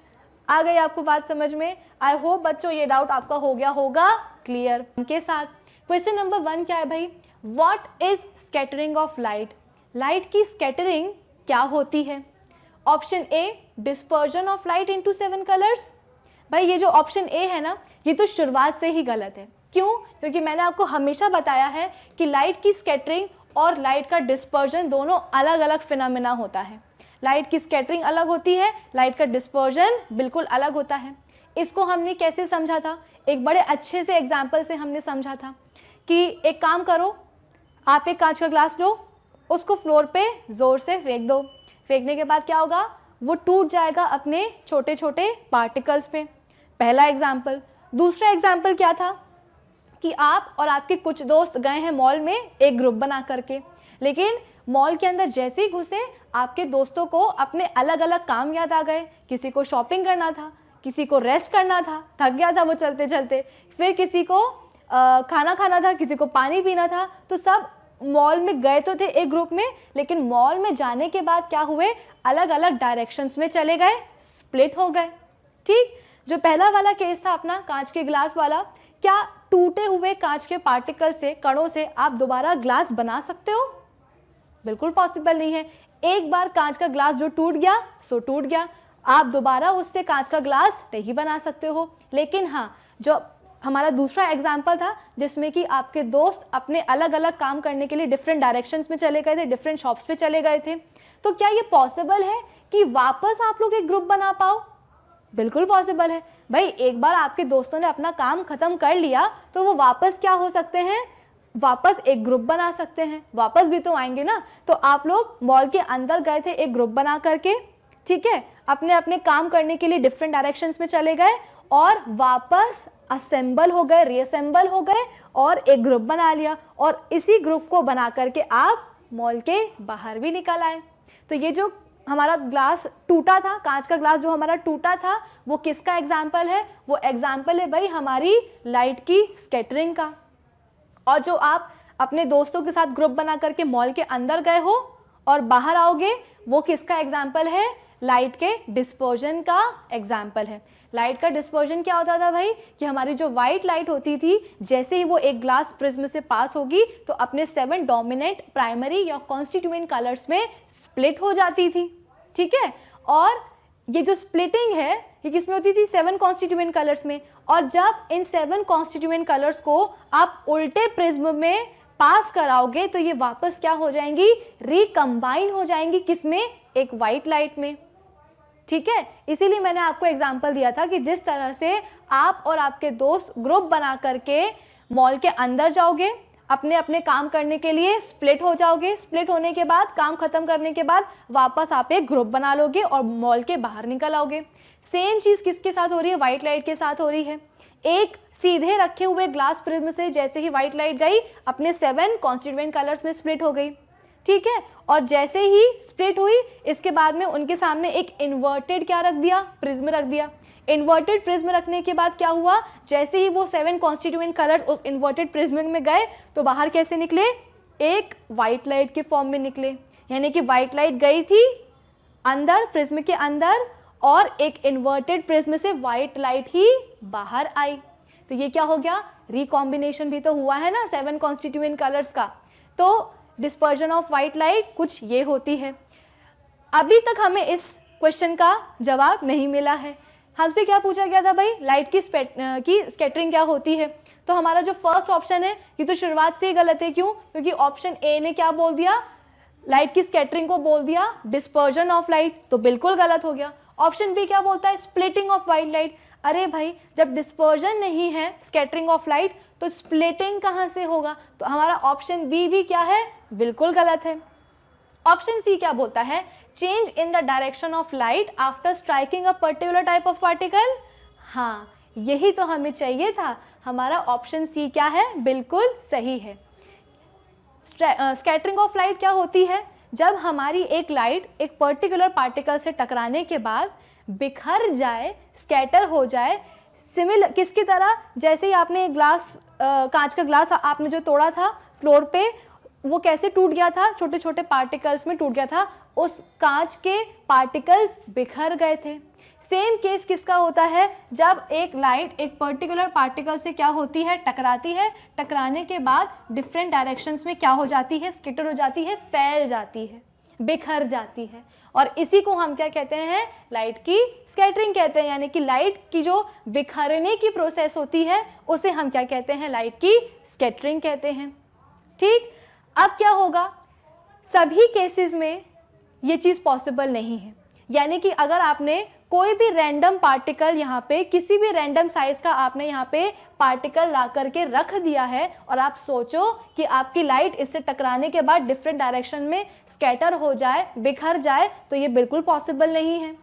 आ गई आपको बात समझ में? आई होप बच्चों ये डाउट आपका हो गया होगा क्लियर के साथ। क्वेश्चन नंबर 1 क्या है भाई, what is scattering of light. Light की स्कैटरिंग क्या होती है? Option A, dispersion of light into 7 colours. भाई ये जो ऑप्शन ए है ना, ये तो शुरुआत से ही गलत है। क्यों? क्योंकि मैंने आपको हमेशा बताया है कि लाइट की स्कैटरिंग और लाइट का डिस्पर्जन दोनों अलग अलग फिनोमेना होता है। लाइट की स्कैटरिंग अलग होती है, लाइट का डिस्पर्जन बिल्कुल अलग होता है। इसको हमने कैसे समझा था, एक बड़े अच्छे से एग्जाम्पल से हमने समझा था कि एक काम करो, आप एक कांच का ग्लास लो, उसको फ्लोर पे ज़ोर से फेंक दो। फेंकने के बाद क्या होगा, वो टूट जाएगा अपने छोटे छोटे पार्टिकल्स पे। पहला एग्जाम्पल। दूसरा एग्जाम्पल क्या था कि आप और आपके कुछ दोस्त गए हैं मॉल में एक ग्रुप बना करके, लेकिन मॉल के अंदर जैसे ही घुसे आपके दोस्तों को अपने अलग अलग काम याद आ गए। किसी को शॉपिंग करना था, किसी को रेस्ट करना था, थक गया था वो चलते चलते, फिर किसी को खाना खाना था, किसी को पानी पीना था। तो सब मॉल में गए तो थे एक ग्रुप में, लेकिन मॉल में जाने के बाद क्या हुए, अलग अलग डायरेक्शंस में चले गए, स्प्लिट हो गए। ठीक, जो पहला वाला केस था अपना कांच के ग्लास वाला, क्या टूटे हुए कांच के पार्टिकल से, कणों से आप दोबारा ग्लास बना सकते हो? बिल्कुल पॉसिबल नहीं है। एक बार कांच का ग्लास जो टूट गया सो टूट गया, आप दोबारा उससे कांच का ग्लास नहीं बना सकते हो। लेकिन हाँ, जो हमारा दूसरा एग्जाम्पल था जिसमें कि आपके दोस्त अपने अलग अलग काम करने के लिए डिफरेंट डायरेक्शंस में चले गए थे, डिफरेंट शॉप्स पे चले गए थे, तो क्या ये पॉसिबल है कि वापस आप लोग एक ग्रुप बना पाओ? बिल्कुल पॉसिबल है भाई। एक बार आपके दोस्तों ने अपना काम खत्म कर लिया तो वो वापस क्या हो सकते हैं, वापस एक ग्रुप बना सकते हैं, वापस भी तो आएंगे ना। तो आप लोग मॉल के अंदर गए थे एक ग्रुप बना करके, ठीक है, अपने अपने काम करने के लिए डिफरेंट डायरेक्शंस में चले गए और वापस असेंबल हो गए, रीअसेंबल हो गए और एक ग्रुप बना लिया, और इसी ग्रुप को बना करके आप मॉल के बाहर भी निकल आए। तो ये जो हमारा ग्लास टूटा था, कांच का ग्लास जो हमारा टूटा था, वो किसका एग्जाम्पल है? वो एग्जाम्पल है भाई हमारी लाइट की स्कैटरिंग का। और जो आप अपने दोस्तों के साथ ग्रुप बना करके मॉल के अंदर गए हो और बाहर आओगे, वो किसका एग्जाम्पल है? लाइट के डिस्पर्जन का एग्जाम्पल है। लाइट का डिस्पर्जन क्या होता था भाई, कि हमारी जो वाइट लाइट होती थी जैसे ही वो एक ग्लास प्रिज्म से पास होगी तो अपने 7 डोमिनेंट प्राइमरी या कॉन्स्टिट्यूएंट कलर्स में स्प्लिट हो जाती थी, ठीक है। और ये जो स्प्लिटिंग है ये किस में होती थी, 7 कॉन्स्टिट्यूएंट कलर्स में। और जब इन 7 कॉन्स्टिट्यूएंट कलर्स को आप उल्टे प्रिज्म में पास कराओगे तो ये वापस क्या हो जाएंगी, रिकम्बाइन हो जाएंगी, किसमें, एक वाइट लाइट में, ठीक है। इसीलिए मैंने आपको एग्जांपल दिया था कि जिस तरह से आप और आपके दोस्त ग्रुप बना करके मॉल के अंदर जाओगे, अपने अपने काम करने के लिए स्प्लिट हो जाओगे, स्प्लिट होने के बाद काम खत्म करने के बाद वापस आप एक ग्रुप बना लोगे और मॉल के बाहर निकल आओगे। सेम चीज़ किसके साथ हो रही है, वाइट लाइट के साथ हो रही है। एक सीधे रखे हुए ग्लास प्रिज्म से जैसे ही वाइट लाइट गई अपने 7 कॉन्स्टिट्यूएंट कलर्स में स्प्लिट हो गई, ठीक है। और जैसे ही स्प्लिट हुई इसके बाद में उनके सामने एक इन्वर्टेड क्या रख दिया, प्रिज्म रख दिया। इन्वर्टेड प्रिज्म रखने के बाद क्या हुआ, जैसे ही वो 7 कॉन्स्टिट्यूएंट कलर्स उस इन्वर्टेड प्रिज्म में गए तो बाहर कैसे निकले, एक वाइट लाइट के फॉर्म में निकले। यानी कि वाइट लाइट गई थी अंदर प्रिज्म के अंदर और एक इन्वर्टेड प्रिज्म से वाइट लाइट ही बाहर आई। तो ये क्या हो गया, रिकॉम्बिनेशन भी तो हुआ है ना 7 कॉन्स्टिट्यूएंट कलर्स का। तो डिस्पर्जन ऑफ वाइट लाइट कुछ ये होती है। अभी तक हमें इस क्वेश्चन का जवाब नहीं मिला है। हमसे क्या पूछा गया था भाई, लाइट की स्कैटरिंग क्या होती है। तो हमारा जो फर्स्ट ऑप्शन है ये तो शुरुआत से ही गलत है। क्यों, क्योंकि ऑप्शन ए ने क्या बोल दिया, लाइट की स्कैटरिंग को बोल दिया डिस्पर्जन ऑफ लाइट, तो बिल्कुल गलत हो गया। ऑप्शन बी क्या बोलता है, स्प्लिटिंग ऑफ वाइट लाइट। अरे भाई जब डिस्पर्जन नहीं है स्कैटरिंग ऑफ लाइट तो स्प्लिटिंग कहाँ से होगा, तो हमारा ऑप्शन बी भी क्या है, बिल्कुल गलत है। ऑप्शन सी क्या बोलता है, change in the direction of light after striking a particular type of particle. हाँ यही तो हमें चाहिए था, हमारा ऑप्शन सी क्या है, बिल्कुल सही है। स्कैटरिंग ऑफ लाइट क्या होती है, जब हमारी एक लाइट एक पर्टिकुलर पार्टिकल से टकराने के बाद बिखर जाए, स्कैटर हो जाए, सिमिलर किसकी तरह, जैसे ही आपने एक ग्लास कांच का ग्लास आपने जो तोड़ा था फ्लोर पे, वो कैसे टूट गया था, छोटे छोटे पार्टिकल्स में टूट गया था, उस कांच के पार्टिकल्स बिखर गए थे। सेम केस किसका होता है, जब एक लाइट एक पर्टिकुलर पार्टिकल से क्या होती है, टकराती है, टकराने के बाद डिफरेंट डायरेक्शंस में क्या हो जाती है, स्कैटर हो जाती है, फैल जाती है, बिखर जाती है। और इसी को हम क्या कहते हैं, लाइट की स्कैटरिंग कहते हैं। यानी कि लाइट की जो बिखरने की प्रोसेस होती है उसे हम क्या कहते हैं, लाइट की स्कैटरिंग कहते हैं। ठीक, अब क्या होगा, सभी केसेस में ये चीज़ पॉसिबल नहीं है। यानी कि अगर आपने कोई भी रैंडम पार्टिकल यहाँ पे, किसी भी रैंडम साइज का आपने यहाँ पे पार्टिकल ला करके रख दिया है और आप सोचो कि आपकी लाइट इससे टकराने के बाद डिफरेंट डायरेक्शन में स्कैटर हो जाए, बिखर जाए, तो ये बिल्कुल पॉसिबल नहीं है।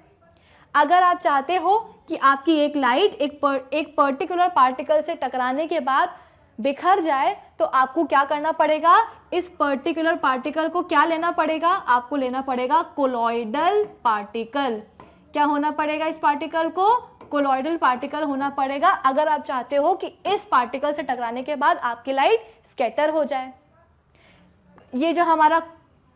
अगर आप चाहते हो कि आपकी एक लाइट एक पर्टिकुलर पार्टिकल से टकराने के बाद बिखर जाए तो आपको क्या करना पड़ेगा, इस पर्टिकुलर पार्टिकल को क्या लेना पड़ेगा, आपको लेना पड़ेगा कोलॉइडल पार्टिकल। क्या होना पड़ेगा, इस पार्टिकल को कोलॉइडल पार्टिकल होना पड़ेगा अगर आप चाहते हो कि इस पार्टिकल से टकराने के बाद आपकी लाइट स्कैटर हो जाए। ये जो हमारा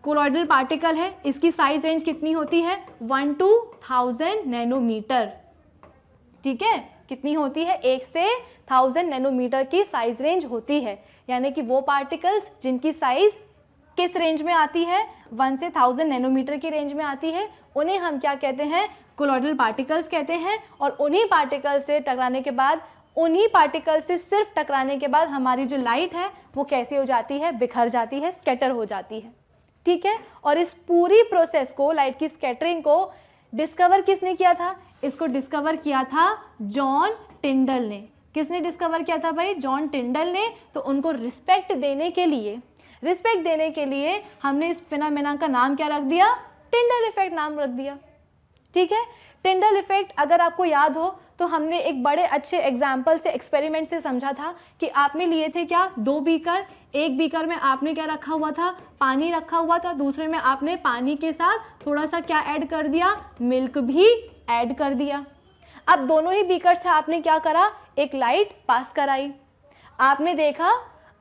कोलॉइडल पार्टिकल है इसकी साइज रेंज कितनी होती है, 1 to 1000 नैनोमीटर। ठीक है, कितनी होती है, 1 से 1000 नैनोमीटर की साइज रेंज होती है। यानी कि वो पार्टिकल्स जिनकी साइज किस रेंज में आती है, 1 से 1000 नैनोमीटर की रेंज में आती है, उन्हें हम क्या कहते हैं, कोलॉइडल पार्टिकल्स कहते हैं। और उन्हीं पार्टिकल से टकराने के बाद, उन्हीं पार्टिकल से सिर्फ टकराने के बाद हमारी जो लाइट है वो कैसे हो जाती है, बिखर जाती है, स्कैटर हो जाती है। ठीक है, और इस पूरी प्रोसेस को, लाइट की स्कैटरिंग को डिस्कवर किसने किया था, इसको डिस्कवर किया था जॉन टिंडल ने। किसने डिस्कवर किया था भाई, जॉन टिंडल ने। तो उनको रिस्पेक्ट देने के लिए हमने इस फिनोमेना का नाम क्या रख दिया, टिंडल इफेक्ट नाम रख दिया। ठीक है, टिंडल इफेक्ट अगर आपको याद हो तो हमने एक बड़े अच्छे एग्जाम्पल से, एक्सपेरिमेंट से समझा था कि आपने लिए थे क्या, 2 बीकर, एक बीकर में आपने क्या रखा हुआ था, पानी रखा हुआ था, दूसरे में आपने पानी के साथ थोड़ा सा क्या ऐड कर दिया, मिल्क भी ऐड कर दिया। अब दोनों ही बीकर से आपने क्या करा, एक लाइट पास कराई। आपने देखा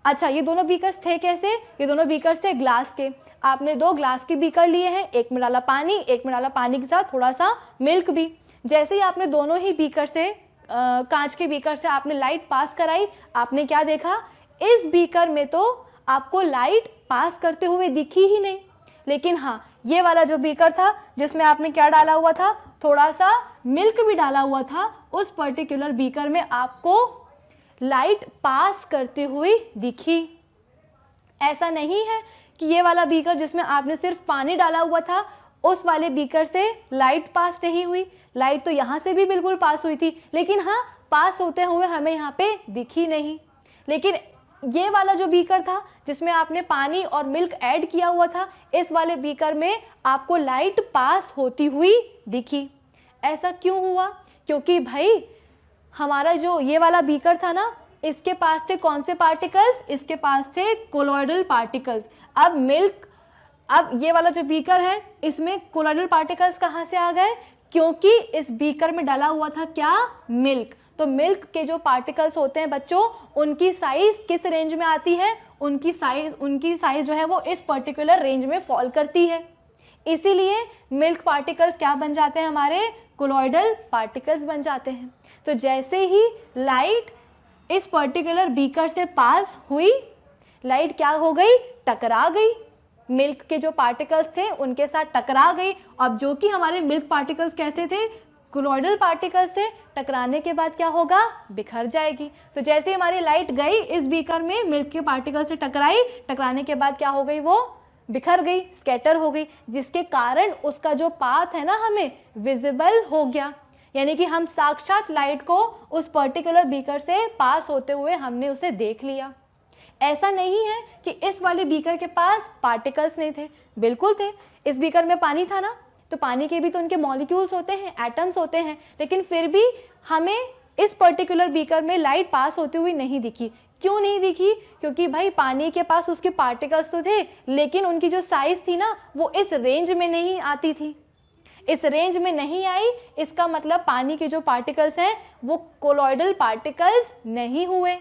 अच्छा, ये दोनों बीकर्स थे कैसे? ये दोनों बीकर्स थे ग्लास के। आपने 2 ग्लास के बीकर लिए हैं, एक में डाला पानी, एक में डाला पानी के साथ थोड़ा सा मिल्क भी। जैसे ही आपने दोनों ही बीकर से कांच के बीकर से आपने लाइट पास कराई, आपने क्या देखा? इस बीकर में तो आपको लाइट पास करते हुए दिखी ही नहीं। लेकिन हाँ, ये वाला जो बीकर था जिसमें आपने क्या डाला हुआ था? थोड़ा सा मिल्क भी डाला हुआ था, उस पर्टिकुलर बीकर में आपको लाइट पास करती हुई दिखी। ऐसा नहीं है कि ये वाला बीकर जिसमें आपने सिर्फ पानी डाला हुआ था, उस वाले बीकर से लाइट पास नहीं हुई। लाइट तो यहाँ से भी बिल्कुल पास हुई थी, लेकिन हाँ, पास होते हुए हमें यहाँ पे दिखी नहीं। लेकिन ये वाला जो बीकर था जिसमें आपने पानी और मिल्क ऐड किया हुआ था, इस वाले बीकर में आपको लाइट पास होती हुई दिखी। ऐसा क्यों हुआ? क्योंकि भाई हमारा जो ये वाला बीकर था ना, इसके पास थे कौन से पार्टिकल्स? इसके पास थे कोलॉइडल पार्टिकल्स। अब ये वाला जो बीकर है, इसमें कोलॉइडल पार्टिकल्स कहाँ से आ गए? क्योंकि इस बीकर में डाला हुआ था क्या? मिल्क। तो मिल्क के जो पार्टिकल्स होते हैं बच्चों, उनकी साइज किस रेंज में आती है? उनकी साइज जो है वो इस पर्टिकुलर रेंज में फॉल करती है। इसीलिए मिल्क पार्टिकल्स क्या बन जाते हैं? हमारे कोलॉइडल पार्टिकल्स बन जाते हैं। तो जैसे ही लाइट इस पर्टिकुलर बीकर से पास हुई, लाइट क्या हो गई? टकरा गई। मिल्क के जो पार्टिकल्स थे उनके साथ टकरा गई। अब जो कि हमारे मिल्क पार्टिकल्स कैसे थे? कोलॉइडल पार्टिकल्स से। टकराने के बाद क्या होगा? बिखर जाएगी। तो जैसे हमारी लाइट गई इस बीकर में, मिल्क के पार्टिकल से टकराई, टकराने के बाद क्या हो गई? वो बिखर गई, स्कैटर हो गई, जिसके कारण उसका जो पाथ है ना हमें विजिबल हो गया। यानी कि हम साक्षात लाइट को उस पर्टिकुलर बीकर से पास होते हुए हमने उसे देख लिया। ऐसा नहीं है कि इस वाले बीकर के पास पार्टिकल्स नहीं थे, बिल्कुल थे। इस बीकर में पानी था ना, तो पानी के भी तो उनके मॉलिक्यूल्स होते हैं, एटम्स होते हैं, लेकिन फिर भी हमें इस पर्टिकुलर बीकर में लाइट पास होती हुई नहीं दिखी। क्यों नहीं दिखी? क्योंकि भाई पानी के पास उसके पार्टिकल्स तो थे, लेकिन उनकी जो साइज थी ना वो इस रेंज में नहीं आती थी। इस रेंज में नहीं आई, इसका मतलब पानी के जो पार्टिकल्स हैं वो कोलॉइडल पार्टिकल्स नहीं हुए।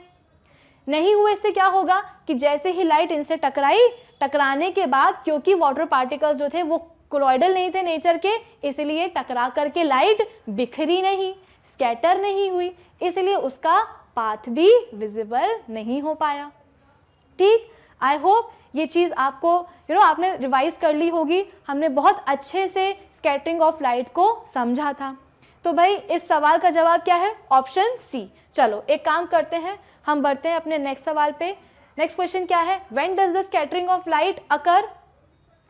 इससे क्या होगा कि जैसे ही लाइट इनसे टकराई, टकराने के बाद क्योंकि वाटर पार्टिकल्स जो थे वो कोलॉइडल नहीं थे नेचर के, इसलिए टकरा करके लाइट बिखरी नहीं, स्कैटर नहीं हुई, इसलिए उसका पाथ भी विजिबल नहीं हो पाया। ठीक, आई होप ये चीज़ आपको आपने रिवाइज कर ली होगी। हमने बहुत अच्छे से स्कैटरिंग ऑफ लाइट को समझा था। तो भाई इस सवाल का जवाब क्या है? Option C. चलो एक काम करते हैं, हम बढ़ते हैं अपने नेक्स्ट सवाल पे। नेक्स्ट क्वेश्चन क्या है? When does the scattering of light occur?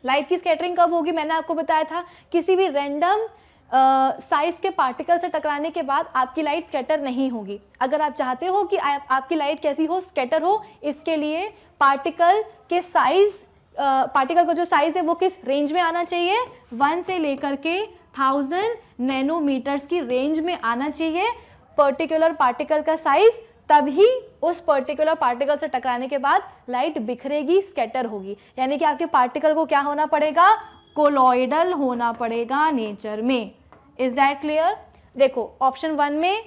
Light की स्कैटरिंग कब होगी? मैंने आपको बताया था किसी भी रैंडम साइज के पार्टिकल से टकराने के बाद आपकी लाइट स्कैटर नहीं होगी। अगर आप चाहते हो कि आपकी लाइट कैसी हो? स्कैटर हो। इसके लिए पार्टिकल के साइज, पार्टिकल का जो साइज है वो किस रेंज में आना चाहिए? 1 से लेकर के 1000 नैनोमीटर्स की रेंज में आना चाहिए पर्टिकुलर पार्टिकल का साइज। तभी उस पर्टिकुलर पार्टिकल से टकराने के बाद लाइट बिखरेगी, स्कैटर होगी। यानी कि आपके पार्टिकल को क्या होना पड़ेगा? कोलॉइडल होना पड़ेगा नेचर में। Is that clear? देखो ऑप्शन 1 में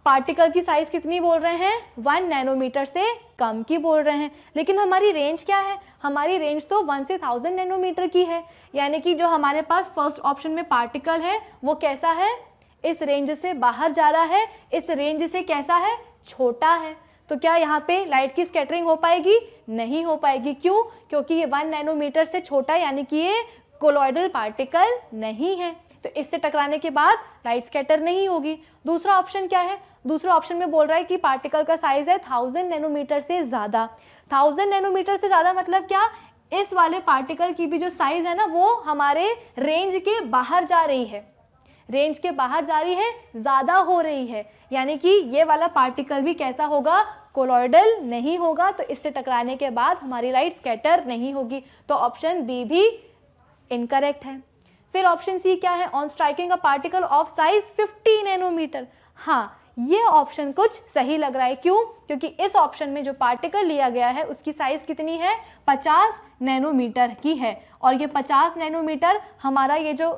पार्टिकल की साइज कितनी बोल रहे हैं? 1 नैनोमीटर से कम की बोल रहे हैं, लेकिन हमारी रेंज क्या है? हमारी रेंज तो 1 से 1000 नैनोमीटर की है। यानी कि जो हमारे पास फर्स्ट ऑप्शन में पार्टिकल है वो कैसा है? इस रेंज से बाहर जा रहा है, इस रेंज से कैसा है? छोटा है। तो क्या यहाँ पे लाइट की स्कैटरिंग हो पाएगी? नहीं हो पाएगी। क्यों? क्योंकि ये 1 नैनोमीटर से छोटा है, यानी कि ये कोलॉइडल पार्टिकल नहीं है, तो इससे टकराने के बाद लाइट स्कैटर नहीं होगी। दूसरा ऑप्शन क्या है? दूसरा ऑप्शन में बोल रहा है कि पार्टिकल का साइज है 1000 नैनोमीटर से ज़्यादा। 1000 नैनोमीटर से ज़्यादा मतलब क्या? इस वाले पार्टिकल की भी जो साइज है ना वो हमारे रेंज के बाहर जा रही है, रेंज के बाहर जा रही है, ज़्यादा हो रही है। यानी कि ये वाला पार्टिकल भी कैसा होगा? कोलॉइडल नहीं होगा। तो इससे टकराने के बाद हमारी लाइट स्कैटर नहीं होगी। तो ऑप्शन बी भी इनकरेक्ट है। फिर ऑप्शन सी क्या है? On striking a particle of size 50 nanometre. हाँ, ये ऑप्शन कुछ सही लग रहा है। क्यों? क्योंकि इस ऑप्शन में जो पार्टिकल लिया गया है उसकी साइज कितनी है? 50 नैनोमीटर की है। और ये 50 नैनोमीटर हमारा ये जो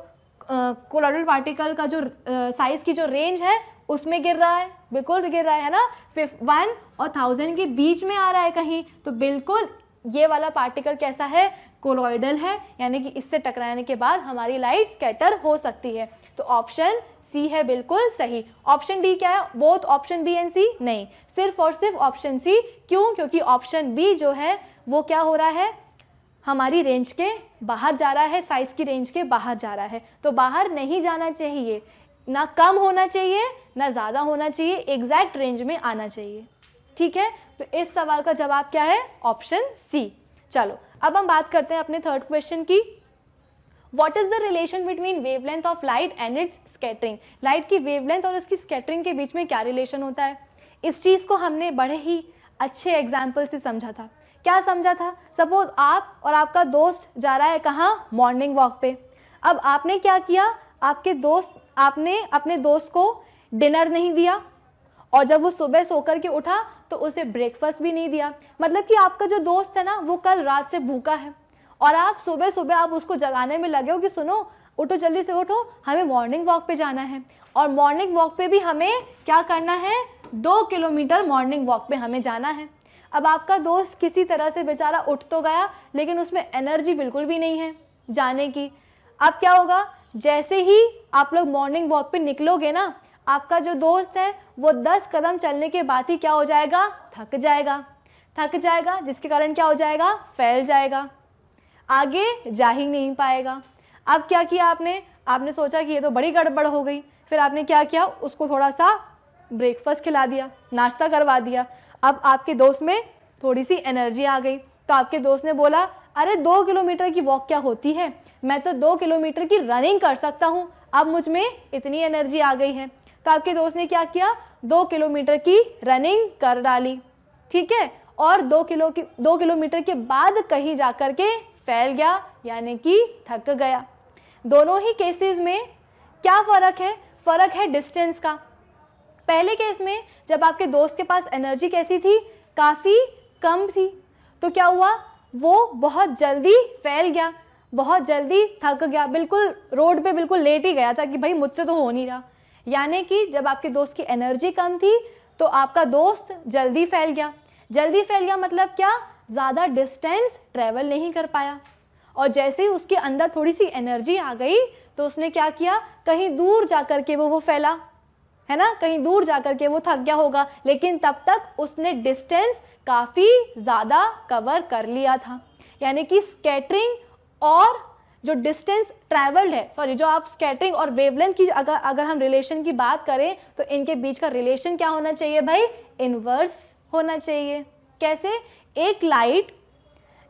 कोलॉइडल पार्टिकल का जो साइज की जो रेंज है उसमें गिर रहा है, बिल्कुल गिर रहा है ना, 1 और 1000 के बीच में आ रहा है कहीं, तो बिल्कुल ये वाला पार्टिकल कैसा है, कोलॉइडल है, यानी कि इससे टकराने के बाद हमारी लाइट स्कैटर हो सकती है। तो ऑप्शन सी है बिल्कुल सही। ऑप्शन डी क्या है, बोथ ऑप्शन बी एंड सी, नहीं, सिर्फ और सिर्फ ऑप्शन सी। क्यों? क्योंकि ऑप्शन बी जो है वो क्या हो रहा है, हमारी रेंज के बाहर जा रहा है, साइज की रेंज के बाहर जा रहा है। तो बाहर नहीं जाना चाहिए, ना कम होना चाहिए ना ज़्यादा होना चाहिए, एग्जैक्ट रेंज में आना चाहिए। ठीक है, तो इस सवाल का जवाब क्या है, ऑप्शन सी। चलो अब हम बात करते हैं अपने थर्ड क्वेश्चन की। What is the relation between wavelength of light and its scattering? Light की वेवलेंथ और उसकी स्कैटरिंग के बीच में क्या रिलेशन होता है? इस चीज़ को हमने बड़े ही अच्छे एग्जाम्पल से समझा था। क्या समझा था? सपोज आप और आपका दोस्त जा रहा है कहाँ, मॉर्निंग वॉक पे। अब आपने क्या किया, आपने अपने दोस्त को डिनर नहीं दिया, और जब वो सुबह सो कर के उठा तो उसे ब्रेकफास्ट भी नहीं दिया। मतलब कि आपका जो दोस्त है ना वो कल रात से भूखा है, और आप सुबह सुबह आप उसको जगाने में लगे हो कि सुनो उठो, जल्दी से उठो, हमें मॉर्निंग वॉक पे जाना है। और मॉर्निंग वॉक पे भी हमें क्या करना है, 2 किलोमीटर मॉर्निंग वॉक पे हमें जाना है। अब आपका दोस्त किसी तरह से बेचारा उठ तो गया, लेकिन उसमें एनर्जी बिल्कुल भी नहीं है जाने की। अब क्या होगा, जैसे ही आप लोग मॉर्निंग वॉक पे निकलोगे ना, आपका जो दोस्त है वो 10 कदम चलने के बाद ही क्या हो जाएगा, थक जाएगा, जिसके कारण क्या हो जाएगा, फैल जाएगा, आगे जा ही नहीं पाएगा। अब क्या किया आपने सोचा कि ये तो बड़ी गड़बड़ हो गई, फिर आपने क्या किया, उसको थोड़ा सा ब्रेकफास्ट खिला दिया, नाश्ता करवा दिया। अब आपके दोस्त में थोड़ी सी एनर्जी आ गई, तो आपके दोस्त ने बोला अरे 2 किलोमीटर की वॉक क्या होती है, मैं तो 2 किलोमीटर की रनिंग कर सकता हूँ, अब मुझ में इतनी एनर्जी आ गई है। तो आपके दोस्त ने क्या किया, 2 किलोमीटर की रनिंग कर डाली, ठीक है, और 2 किलोमीटर के बाद कहीं जा कर के फैल गया, यानी कि थक गया। दोनों ही केसेस में क्या फ़र्क है, फ़र्क है डिस्टेंस का। पहले केस में जब आपके दोस्त के पास एनर्जी कैसी थी, काफ़ी कम थी, तो क्या हुआ, वो बहुत जल्दी फैल गया, बहुत जल्दी थक गया, बिल्कुल रोड पे बिल्कुल लेट ही गया था कि भाई मुझसे तो हो नहीं रहा। यानी कि जब आपके दोस्त की एनर्जी कम थी तो आपका दोस्त जल्दी फैल गया मतलब क्या, ज़्यादा डिस्टेंस ट्रैवल नहीं कर पाया। और जैसे ही उसके अंदर थोड़ी सी एनर्जी आ गई तो उसने क्या किया, कहीं दूर जा कर के वो फैला, है ना, कहीं दूर जा कर के वो थक गया होगा, लेकिन तब तक उसने डिस्टेंस काफ़ी ज़्यादा कवर कर लिया था। यानी कि स्कैटरिंग और जो डिस्टेंस ट्रैवल्ड है, सॉरी, जो आप स्कैटरिंग और वेवलेंथ की अगर हम रिलेशन की बात करें तो इनके बीच का रिलेशन क्या होना चाहिए भाई, इनवर्स होना चाहिए। कैसे, एक लाइट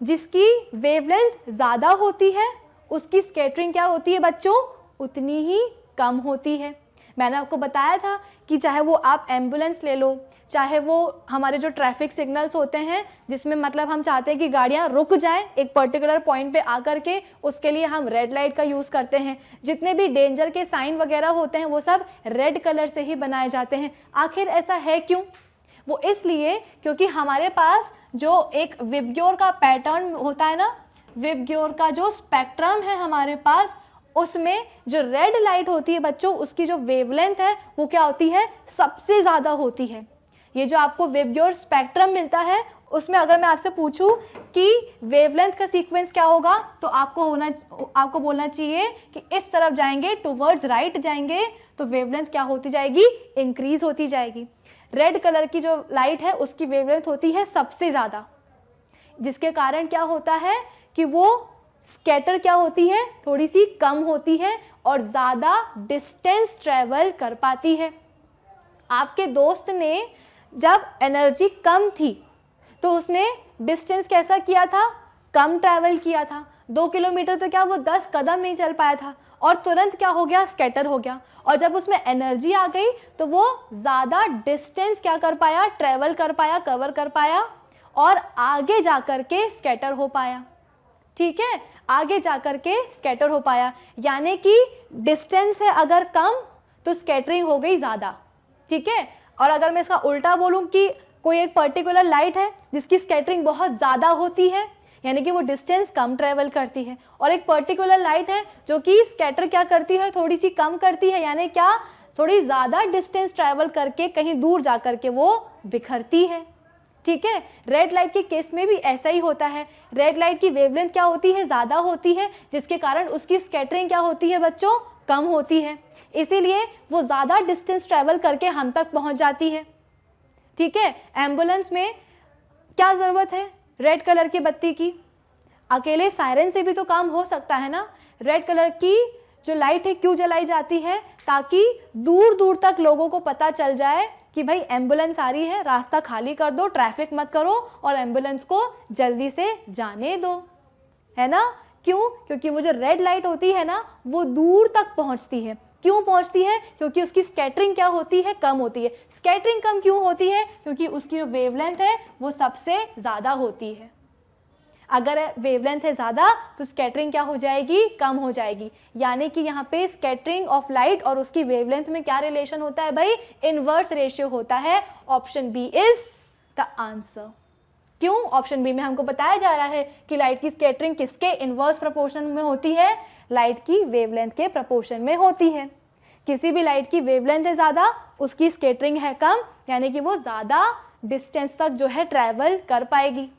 जिसकी वेवलेंथ ज़्यादा होती है उसकी स्कैटरिंग क्या होती है बच्चों, उतनी ही कम होती है। मैंने आपको बताया था कि चाहे वो आप एम्बुलेंस ले लो, चाहे वो हमारे जो ट्रैफिक सिग्नल्स होते हैं जिसमें मतलब हम चाहते हैं कि गाड़ियाँ रुक जाएं एक पर्टिकुलर पॉइंट पे आकर के, उसके लिए हम रेड लाइट का यूज़ करते हैं। जितने भी डेंजर के साइन वगैरह होते हैं वो सब रेड कलर से ही बनाए जाते हैं। आखिर ऐसा है क्यों? वो इसलिए क्योंकि हमारे पास जो एक विबग्योर का पैटर्न होता है ना, विबग्योर का जो स्पेक्ट्रम है हमारे पास, उसमें जो रेड लाइट होती है बच्चों, उसकी जो वेवलेंथ है वो क्या होती है, सबसे ज़्यादा होती है। ये जो आपको विबग्योर स्पेक्ट्रम मिलता है उसमें अगर मैं आपसे पूछूं कि वेवलेंथ का सीक्वेंस क्या होगा तो आपको बोलना चाहिए कि इस तरफ जाएंगे, टुवर्ड्स राइट जाएंगे तो वेवलेंथ क्या होती जाएगी, इंक्रीज होती जाएगी। रेड कलर की जो लाइट है उसकी वेवलेंथ होती है सबसे ज़्यादा, जिसके कारण क्या होता है कि वो स्कैटर क्या होती है, थोड़ी सी कम होती है और ज़्यादा डिस्टेंस ट्रैवल कर पाती है। आपके दोस्त ने जब एनर्जी कम थी तो उसने डिस्टेंस कैसा किया था, कम ट्रैवल किया था। 2 किलोमीटर तो क्या वो 10 कदम नहीं चल पाया था और तुरंत क्या हो गया, स्कैटर हो गया। और जब उसमें एनर्जी आ गई तो वो ज़्यादा डिस्टेंस क्या कर पाया, ट्रैवल कर पाया, कवर कर पाया और आगे जा कर के स्कैटर हो पाया। ठीक है, आगे जा कर के स्कैटर हो पाया। यानी कि डिस्टेंस है अगर कम तो स्कैटरिंग हो गई ज़्यादा। ठीक है, और अगर मैं इसका उल्टा बोलूँ कि कोई एक पर्टिकुलर लाइट है जिसकी स्कैटरिंग बहुत ज़्यादा होती है, यानी कि वो डिस्टेंस कम ट्रैवल करती है, और एक पर्टिकुलर लाइट है जो कि स्कैटर क्या करती है, थोड़ी सी कम करती है, यानी क्या, थोड़ी ज़्यादा डिस्टेंस ट्रैवल करके कहीं दूर जा कर के वो बिखरती है। ठीक है, रेड लाइट के केस में भी ऐसा ही होता है। रेड लाइट की वेवलेंथ क्या होती है, ज़्यादा होती है, जिसके कारण उसकी स्कैटरिंग क्या होती है बच्चों, कम होती है, इसीलिए वो ज़्यादा डिस्टेंस ट्रैवल करके हम तक पहुंच जाती है। ठीक है, एम्बुलेंस में क्या ज़रूरत है रेड कलर की बत्ती की, अकेले सायरन से भी तो काम हो सकता है ना। रेड कलर की जो लाइट है क्यों जलाई जाती है, ताकि दूर दूर तक लोगों को पता चल जाए कि भाई एम्बुलेंस आ रही है, रास्ता खाली कर दो, ट्रैफिक मत करो और एम्बुलेंस को जल्दी से जाने दो, है ना। क्यों, क्योंकि वो जो रेड लाइट होती है ना वो दूर तक पहुंचती है। क्यों पहुंचती है, क्योंकि उसकी स्कैटरिंग क्या होती है, कम होती है। स्कैटरिंग कम क्यों होती है, क्योंकि उसकी जो वेवलेंथ है वो सबसे ज़्यादा होती है। अगर वेवलेंथ है ज़्यादा तो स्कैटरिंग क्या हो जाएगी, कम हो जाएगी। यानी कि यहाँ पे स्कैटरिंग ऑफ लाइट और उसकी वेवलेंथ में क्या रिलेशन होता है भाई, इनवर्स रेशियो होता है। Option B is the answer. क्यों, ऑप्शन बी में हमको बताया जा रहा है कि लाइट की स्कैटरिंग किसके इनवर्स प्रोपोर्शन में होती है, लाइट की वेवलेंथ के प्रोपोर्शन में होती है। किसी भी लाइट की वेवलेंथ है ज़्यादा, उसकी स्कैटरिंग है कम, यानी कि वो ज़्यादा डिस्टेंस तक जो है ट्रैवल कर पाएगी।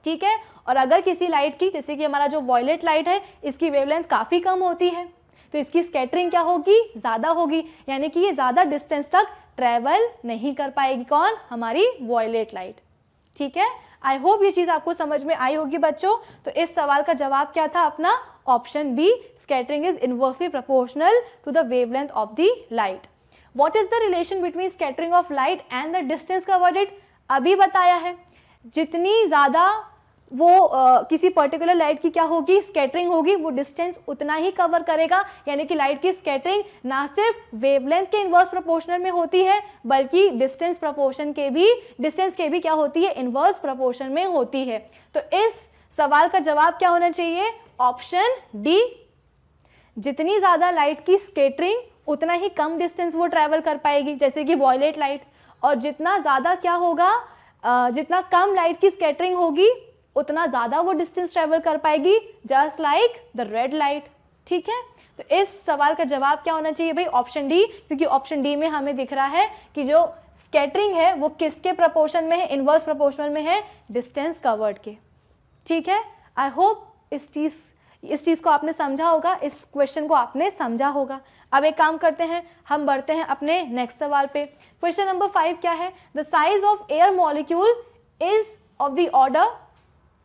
ठीक है, और अगर किसी लाइट की, जैसे कि हमारा जो वॉयलेट लाइट है, इसकी वेवलेंथ काफ़ी कम होती है तो इसकी स्कैटरिंग क्या होगी, ज़्यादा होगी, यानी कि ये ज़्यादा डिस्टेंस तक ट्रैवल नहीं कर पाएगी। कौन, हमारी वॉयलेट लाइट। ठीक है, आई होप ये चीज़ आपको समझ में आई होगी बच्चों। तो इस सवाल का जवाब क्या था अपना, option B, scattering is inversely proportional to the wavelength of the light. What is the relation between scattering of light and the distance covered, अभी बताया है। जितनी ज़्यादा वो किसी पर्टिकुलर लाइट की क्या होगी, स्कैटरिंग होगी, वो डिस्टेंस उतना ही कवर करेगा। यानी कि लाइट की स्कैटरिंग ना सिर्फ वेवलेंथ के इनवर्स प्रोपोर्शनल में होती है, बल्कि डिस्टेंस के भी क्या होती है, इनवर्स प्रोपोर्शन में होती है। तो इस सवाल का जवाब क्या होना चाहिए, ऑप्शन डी। जितनी ज़्यादा लाइट की स्कैटरिंग उतना ही कम डिस्टेंस वो ट्रैवल कर पाएगी, जैसे कि वॉयलेट लाइट। और जितना ज़्यादा क्या होगा, जितना कम लाइट की स्कैटरिंग होगी उतना ज़्यादा वो डिस्टेंस ट्रैवल कर पाएगी, just like the red light. ठीक है, तो इस सवाल का जवाब क्या होना चाहिए भाई, ऑप्शन डी, क्योंकि ऑप्शन डी में हमें दिख रहा है कि जो स्कैटरिंग है वो किसके प्रोपोर्शन में है, इनवर्स प्रोपोर्शनल में है, डिस्टेंस कवर्ड के। ठीक है, आई होप इस चीज़ को आपने समझा होगा, इस क्वेश्चन को आपने समझा होगा। अब एक काम करते हैं, हम बढ़ते हैं अपने नेक्स्ट सवाल पे। क्वेश्चन नंबर 5 क्या है, the size of air molecule is of the order.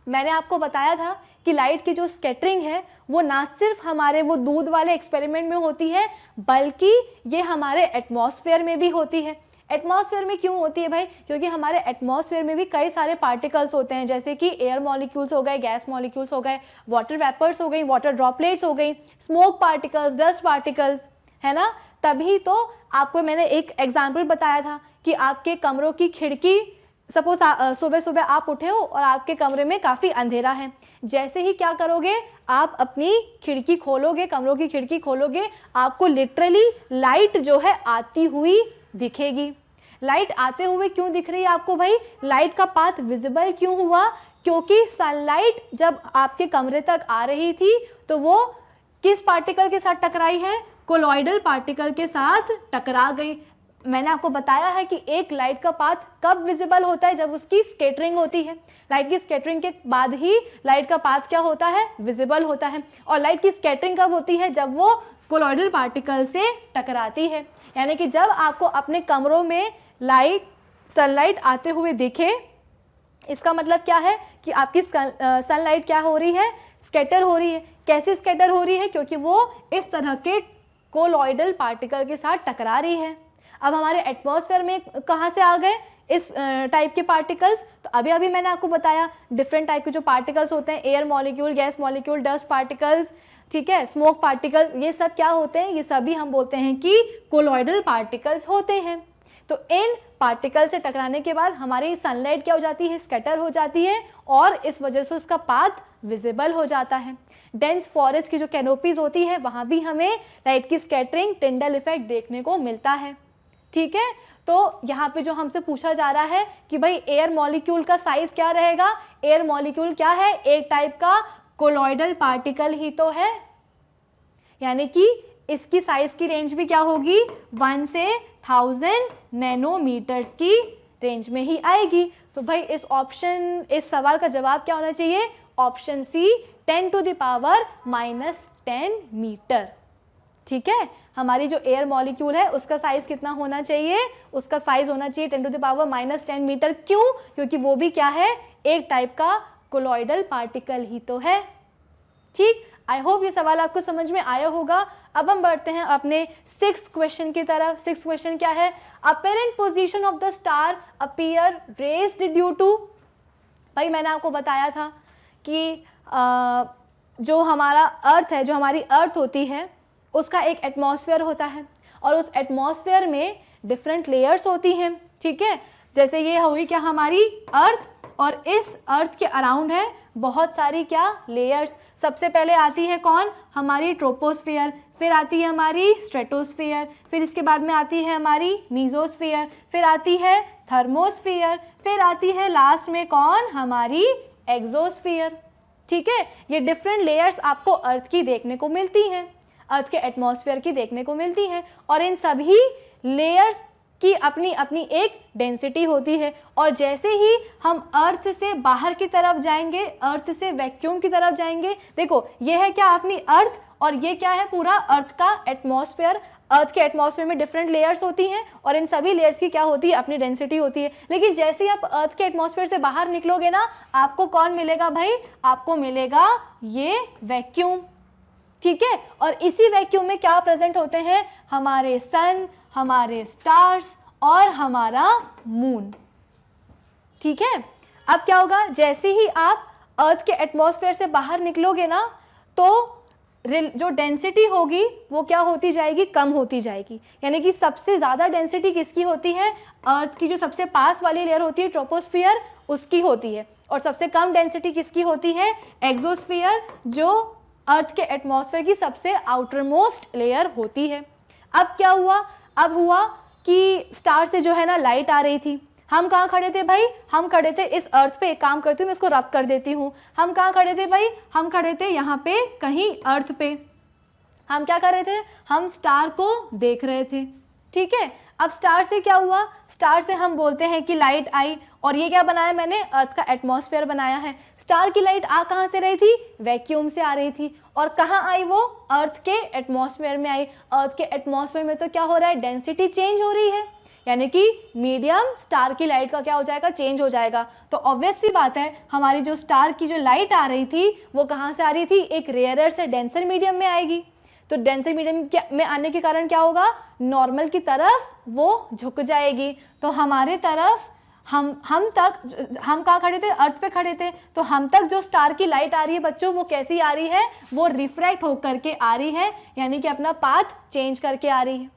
मैंने आपको बताया था कि लाइट की जो स्कैटरिंग है वो ना सिर्फ हमारे वो दूध वाले एक्सपेरिमेंट में होती है, बल्कि ये हमारे एटमॉस्फेयर में भी होती है। एटमॉस्फेयर में क्यों होती है भाई, क्योंकि हमारे एटमॉस्फेयर में भी कई सारे पार्टिकल्स होते हैं, जैसे कि एयर मॉलिक्यूल्स हो गए, गैस मॉलिक्यूल्स हो गए, वाटर वेपर्स हो गई, वाटर ड्रॉपलेट्स हो गई, स्मोक पार्टिकल्स, डस्ट पार्टिकल्स, है ना। तभी तो आपको मैंने एक एग्जाम्पल बताया था कि आपके कमरों की खिड़की, सपोज सुबह सुबह आप उठे हो और आपके कमरे में काफ़ी अंधेरा है, जैसे ही क्या करोगे, आप अपनी खिड़की खोलोगे, कमरों की खिड़की खोलोगे, आपको लिटरली लाइट जो है आती हुई दिखेगी। लाइट आते हुए क्यों दिख रही है आपको भाई, लाइट का पाथ विजिबल क्यों हुआ, क्योंकि सनलाइट जब आपके कमरे तक आ रही थी तो वो किस पार्टिकल के साथ टकराई है, कोलॉइडल पार्टिकल के साथ टकरा गई। मैंने आपको बताया है कि एक लाइट का पाथ कब विजिबल होता है, जब उसकी स्कैटरिंग होती है। लाइट की स्कैटरिंग के बाद ही लाइट का पाथ क्या होता है, विजिबल होता है। और लाइट की स्कैटरिंग कब होती है, जब वो कोलॉइडल पार्टिकल से टकराती है। यानी कि जब आपको अपने कमरों में सनलाइट आते हुए दिखे, इसका मतलब क्या है कि आपकी सनलाइट क्या हो रही है, स्कैटर हो रही है। कैसे स्कैटर हो रही है, क्योंकि वो इस तरह के कोलॉइडल पार्टिकल के साथ टकरा रही है। अब हमारे एटमॉस्फेयर में कहाँ से आ गए इस टाइप के पार्टिकल्स, तो अभी अभी मैंने आपको बताया डिफरेंट टाइप के जो पार्टिकल्स होते हैं, air molecule, gas molecule, dust particles, ठीक है, स्मोक पार्टिकल्स, ये सब क्या होते हैं, ये सभी हम बोलते हैं कि कोलॉइडल पार्टिकल्स होते हैं। तो इन पार्टिकल से टकराने के बाद हमारी सनलाइट क्या हो जाती है, स्कैटर हो जाती है, और इस वजह से उसका पाथ विजिबल हो जाता है। डेंस फॉरेस्ट की जो कैनोपीज होती है वहाँ भी हमें लाइट की स्कैटरिंग, टिंडल इफेक्ट देखने को मिलता है। ठीक है, तो यहाँ पे जो हमसे पूछा जा रहा है कि भाई एयर मॉलिक्यूल का साइज क्या रहेगा, एयर मॉलिक्यूल क्या है, एक टाइप का कोलॉइडल पार्टिकल ही तो है। यानी कि इसकी साइज की रेंज भी क्या होगी, 1 से 1000 नैनोमीटर्स की रेंज में ही आएगी। तो भाई इस सवाल का जवाब क्या होना चाहिए, ऑप्शन सी 10⁻⁻10 मीटर। ठीक है, हमारी जो एयर मॉलिक्यूल है उसका साइज कितना होना चाहिए, उसका साइज होना चाहिए 10⁻⁻10 मीटर। क्यों, क्योंकि वो भी क्या है, एक टाइप का कोलॉइडल पार्टिकल ही तो है। ठीक, आई होप ये सवाल आपको समझ में आया होगा। अब हम बढ़ते हैं अपने 6th क्वेश्चन की तरफ। 6th क्वेश्चन क्या है, apparent position of the star appear raised due to. भाई मैंने आपको बताया था कि जो हमारा अर्थ है, जो हमारी अर्थ होती है, उसका एक एटमॉस्फेयर होता है और उस एटमॉस्फेयर में डिफरेंट लेयर्स होती हैं। ठीक है, जैसे ये हुई क्या हमारी अर्थ, और इस अर्थ के अराउंड है बहुत सारी क्या लेयर्स। सबसे पहले आती है कौन, हमारी ट्रोपोस्फियर, फिर आती है हमारी स्ट्रेटोस्फियर, फिर इसके बाद में आती है हमारी मीजोस्फियर, फिर आती है थर्मोस्फियर, फिर आती है लास्ट में कौन, हमारी एक्सोस्फियर। ठीक है, ये डिफरेंट लेयर्स आपको अर्थ की देखने को मिलती हैं, अर्थ के एटमॉस्फेयर की देखने को मिलती हैं, और इन सभी लेयर्स की अपनी अपनी एक डेंसिटी होती है। और जैसे ही हम अर्थ से बाहर की तरफ जाएंगे, अर्थ से वैक्यूम की तरफ जाएंगे, देखो ये है क्या अपनी अर्थ, और ये क्या है पूरा अर्थ का एटमॉस्फेयर। अर्थ के एटमॉस्फेयर में डिफरेंट लेयर्स होती हैं और इन सभी लेयर्स की क्या होती है, अपनी डेंसिटी होती है। लेकिन जैसे ही आप अर्थ के एटमॉस्फेयर से बाहर निकलोगे ना, आपको कौन मिलेगा भाई, आपको मिलेगा ये वैक्यूम। ठीक है, और इसी वैक्यूम में क्या प्रेजेंट होते हैं, हमारे सन, हमारे स्टार्स और हमारा मून। ठीक है, अब क्या होगा, जैसे ही आप अर्थ के एटमॉस्फेयर से बाहर निकलोगे ना, तो जो डेंसिटी होगी वो क्या होती जाएगी, कम होती जाएगी। यानी कि सबसे ज़्यादा डेंसिटी किसकी होती है, अर्थ की जो सबसे पास वाली लेयर होती है ट्रोपोस्फियर, उसकी होती है। और सबसे कम डेंसिटी किसकी होती है, एक्सोस्फियर, जो अर्थ के एटमॉस्फेयर की सबसे आउटर मोस्ट लेयर होती है। अब क्या हुआ, अब हुआ कि स्टार से जो है ना लाइट आ रही थी। हम कहाँ खड़े थे भाई, हम खड़े थे इस अर्थ पे। एक काम करती हूँ, मैं इसको रब कर देती हूँ। हम कहाँ खड़े थे भाई, हम खड़े थे यहाँ पे कहीं अर्थ पे। हम क्या कर रहे थे, हम स्टार को देख रहे थे। ठीक है, अब स्टार से क्या हुआ, स्टार से हम बोलते हैं कि लाइट आई, और ये क्या बनाया मैंने, अर्थ का एटमॉस्फेयर बनाया है। स्टार की लाइट आ कहाँ से रही थी, वैक्यूम से आ रही थी, और कहाँ आई वो, अर्थ के एटमॉस्फेयर में आई। अर्थ के एटमॉस्फेयर में तो क्या हो रहा है, डेंसिटी चेंज हो रही है, यानी कि मीडियम स्टार की लाइट का क्या हो जाएगा, चेंज हो जाएगा। तो ऑब्वियस सी बात है, हमारी जो स्टार की जो लाइट आ रही थी वो कहाँ से आ रही थी, एक रेयरर से डेंसर मीडियम में आएगी। तो डेंसर मीडियम में आने के कारण क्या होगा, नॉर्मल की तरफ वो झुक जाएगी। तो हमारे तरफ हम कहाँ खड़े थे, अर्थ पे खड़े थे, तो हम तक जो स्टार की लाइट आ रही है बच्चों, वो कैसी आ रही है, वो रिफ्रैक्ट होकर के आ रही है, यानी कि अपना पाथ चेंज करके आ रही है।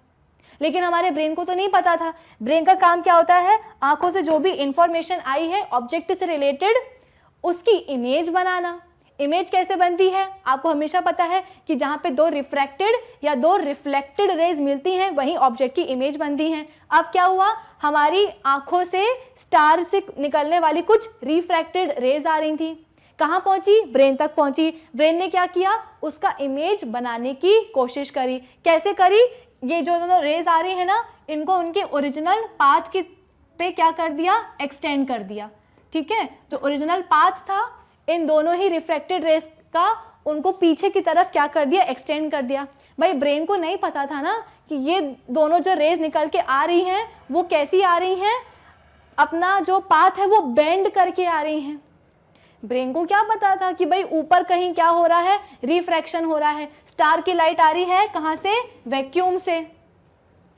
लेकिन हमारे ब्रेन को तो नहीं पता था। ब्रेन का काम क्या होता है, आंखों से जो भी इंफॉर्मेशन आई है ऑब्जेक्ट से रिलेटेड, उसकी इमेज बनाना। इमेज कैसे बनती है, आपको हमेशा पता है कि जहाँ पे दो रिफ्रैक्टेड या दो रिफ्लेक्टेड रेज मिलती हैं, वहीं ऑब्जेक्ट की इमेज बनती है। अब क्या हुआ, हमारी आंखों से स्टार से निकलने वाली कुछ रिफ्रैक्टेड रेज आ रही थी, कहाँ पहुंची, ब्रेन तक पहुंची। ब्रेन ने क्या किया, उसका इमेज बनाने की कोशिश करी। कैसे करी, ये जो दोनों रेज आ रही है ना, इनको उनके ओरिजिनल पाथ के पे क्या कर दिया, एक्सटेंड कर दिया। ठीक है, जो ओरिजिनल पाथ था इन दोनों ही रिफ्रैक्टेड रेज का, उनको पीछे की तरफ क्या कर दिया, एक्सटेंड कर दिया। भाई ब्रेन को नहीं पता था ना कि ये दोनों जो रेज निकल के आ रही हैं वो कैसी आ रही हैं, अपना जो पाथ है वो बेंड करके आ रही हैं। ब्रेन को क्या पता था कि भाई ऊपर कहीं क्या हो रहा है, रिफ्रैक्शन हो रहा है। स्टार की लाइट आ रही है कहाँ से, वैक्यूम से।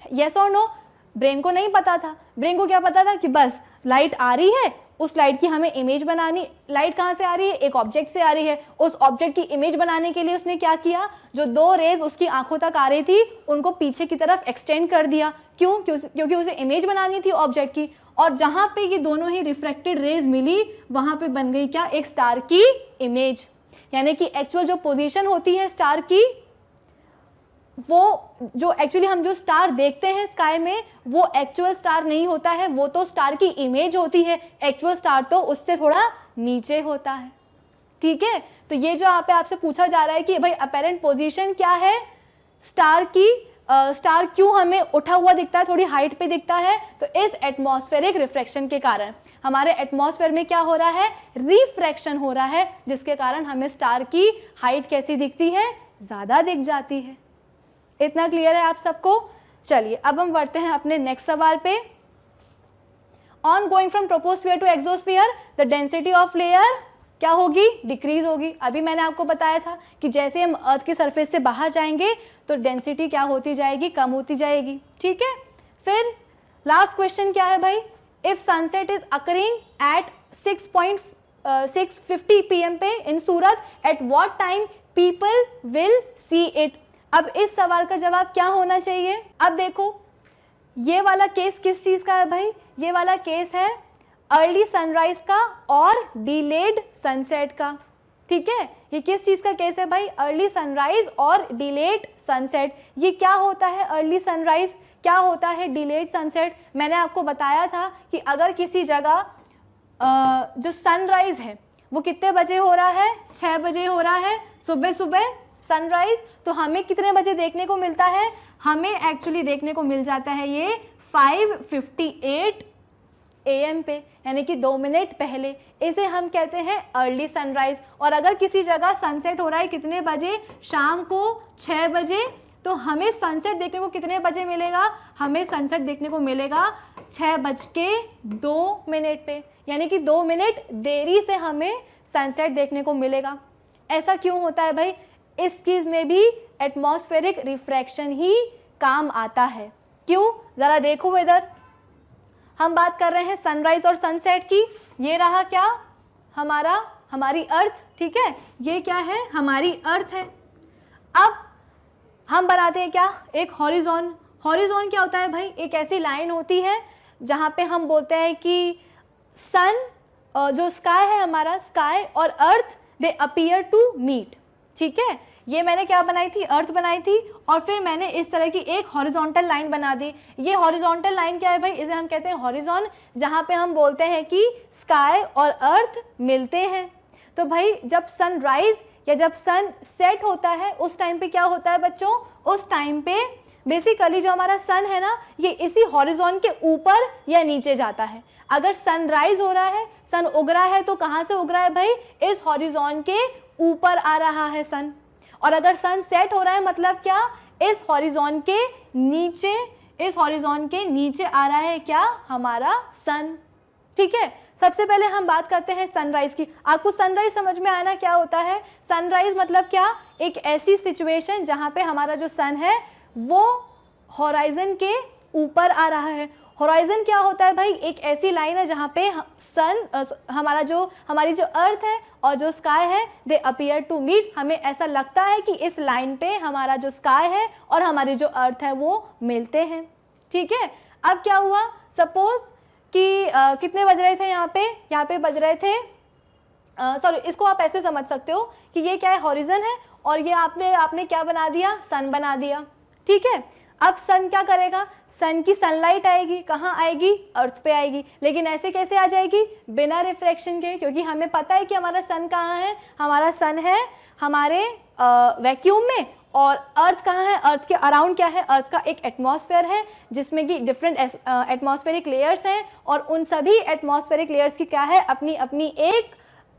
यस और नो, ब्रेन को नहीं पता था। ब्रेन को क्या पता था कि बस लाइट आ रही है, उस लाइट की हमें इमेज बनानी। लाइट कहाँ से आ रही है, एक ऑब्जेक्ट से आ रही है। उस ऑब्जेक्ट की इमेज बनाने के लिए उसने क्या किया, जो दो रेज उसकी आंखों तक आ रही थी उनको पीछे की तरफ एक्सटेंड कर दिया। क्यों, क्योंकि उसे इमेज बनानी थी ऑब्जेक्ट की। और जहाँ पे ये दोनों ही रिफ्रैक्टेड रेज मिली, वहाँ पे बन गई क्या, एक स्टार की इमेज। यानी कि एक्चुअल जो पोजीशन होती है स्टार की, वो जो एक्चुअली हम जो स्टार देखते हैं स्काई में, वो एक्चुअल स्टार नहीं होता है, वो तो स्टार की इमेज होती है। एक्चुअल स्टार तो उससे थोड़ा नीचे होता है। ठीक है, तो ये जो यहाँ पे आपसे पूछा जा रहा है कि भाई अपेरेंट पोजीशन क्या है स्टार क्यों हमें उठा हुआ दिखता है, थोड़ी हाइट पे दिखता है? तो इस एटमॉस्फेरिक रिफ्रैक्शन के कारण हमारे एटमॉस्फेयर में क्या हो रहा है, रिफ्रैक्शन हो रहा है, जिसके कारण हमें स्टार की हाइट कैसी दिखती है, ज़्यादा दिख जाती है। इतना क्लियर है आप सबको? चलिए अब हम बढ़ते हैं अपने नेक्स्ट सवाल पे। On going from troposphere to exosphere the density of layer क्या होगी, डिक्रीज होगी। अभी मैंने आपको बताया था कि जैसे हम अर्थ की सरफेस से बाहर जाएंगे तो डेंसिटी क्या होती जाएगी, कम होती जाएगी। ठीक है, फिर लास्ट क्वेश्चन क्या है भाई, if sunset is occurring at 6:50 PM पे in Surat, at what time people will see it. अब इस सवाल का जवाब क्या होना चाहिए? अब देखो ये वाला केस किस चीज का है भाई, ये वाला केस है अर्ली सनराइज का और डिलेड सनसेट का। ठीक है, ये किस चीज का केस है भाई, अर्ली सनराइज और डिलेड सनसेट। ये क्या होता है अर्ली सनराइज, क्या होता है डिलेड सनसेट? मैंने आपको बताया था कि अगर किसी जगह जो सनराइज है वो कितने बजे हो रहा है, 6 बजे हो रहा है सुबह सुबह सनराइज, तो हमें कितने बजे देखने को मिलता है, हमें एक्चुअली देखने को मिल जाता है ये 5:58 AM पे, यानी कि 2 मिनट पहले। इसे हम कहते हैं अर्ली सनराइज। और अगर किसी जगह सनसेट हो रहा है कितने बजे, शाम को 6 बजे, तो हमें सनसेट देखने को कितने बजे मिलेगा, हमें सनसेट देखने को मिलेगा 6:02 पे, यानी कि 2 मिनट देरी से हमें सनसेट देखने को मिलेगा। ऐसा क्यों होता है भाई, इस चीज़ में भी एटमॉस्फेरिक रिफ्रैक्शन ही काम आता है। क्यों, ज़रा देखो इधर, हम बात कर रहे हैं सनराइज और सनसेट की। ये रहा क्या, हमारी अर्थ। ठीक है, ये क्या है, हमारी अर्थ है। अब हम बनाते हैं क्या, एक हॉरिजॉन। हॉरिजॉन क्या होता है भाई, एक ऐसी लाइन होती है जहाँ पे हम बोलते हैं कि सन, जो स्काई है हमारा, स्काई और अर्थ दे अपीयर टू मीट। ठीक है, ये मैंने क्या बनाई थी, अर्थ बनाई थी, और फिर मैंने इस तरह की एक हॉरिजॉन्टल लाइन बना दी। ये हॉरिजॉन्टल लाइन क्या है भाई, इसे हम कहते हैं हॉरिजॉन, जहाँ पे हम बोलते हैं कि स्काई और अर्थ मिलते हैं। तो भाई जब सनराइज या जब सन सेट होता है उस टाइम पे क्या होता है बच्चों, उस टाइम पे बेसिकली जो हमारा सन है ना, ये इसी हॉरिजॉन के ऊपर या नीचे जाता है। अगर सनराइज हो रहा है, सन उग रहा है, तो कहाँ से उग रहा है भाई, इस हॉरिजॉन के ऊपर आ रहा है सन। और अगर सन सेट हो रहा है मतलब क्या, इस हॉरिजॉन के नीचे आ रहा है क्या, हमारा सन। ठीक है, सबसे पहले हम बात करते हैं सनराइज की। आपको सनराइज समझ में आना क्या होता है, सनराइज मतलब क्या, एक ऐसी सिचुएशन जहां पे हमारा जो सन है वो हॉराइजन के ऊपर आ रहा है। हॉराइजन क्या होता है भाई, एक ऐसी लाइन है जहाँ पे हमारी जो अर्थ है और जो स्काई है दे अपीयर टू मीट। हमें ऐसा लगता है कि इस लाइन पे हमारा जो स्काई है और हमारी जो अर्थ है वो मिलते हैं। ठीक है, अब क्या हुआ, सपोज कि कितने बज रहे थे यहाँ पे बज रहे थे, सॉरी इसको आप ऐसे समझ सकते हो कि ये क्या है, हॉरिजन है, और ये आपने क्या बना दिया, सन बना दिया। ठीक है, अब सन क्या करेगा, सन की सनलाइट आएगी, कहाँ आएगी, अर्थ पे आएगी। लेकिन ऐसे कैसे आ जाएगी, बिना रिफ्रैक्शन के, क्योंकि हमें पता है कि हमारा सन कहाँ है, हमारा सन है हमारे वैक्यूम में, और अर्थ कहाँ है, अर्थ के अराउंड क्या है, अर्थ का एक एटमॉस्फेयर है जिसमें कि डिफरेंट एटमॉस्फेरिक लेयर्स हैं, और उन सभी एटमॉस्फेरिक लेयर्स की क्या है, अपनी अपनी एक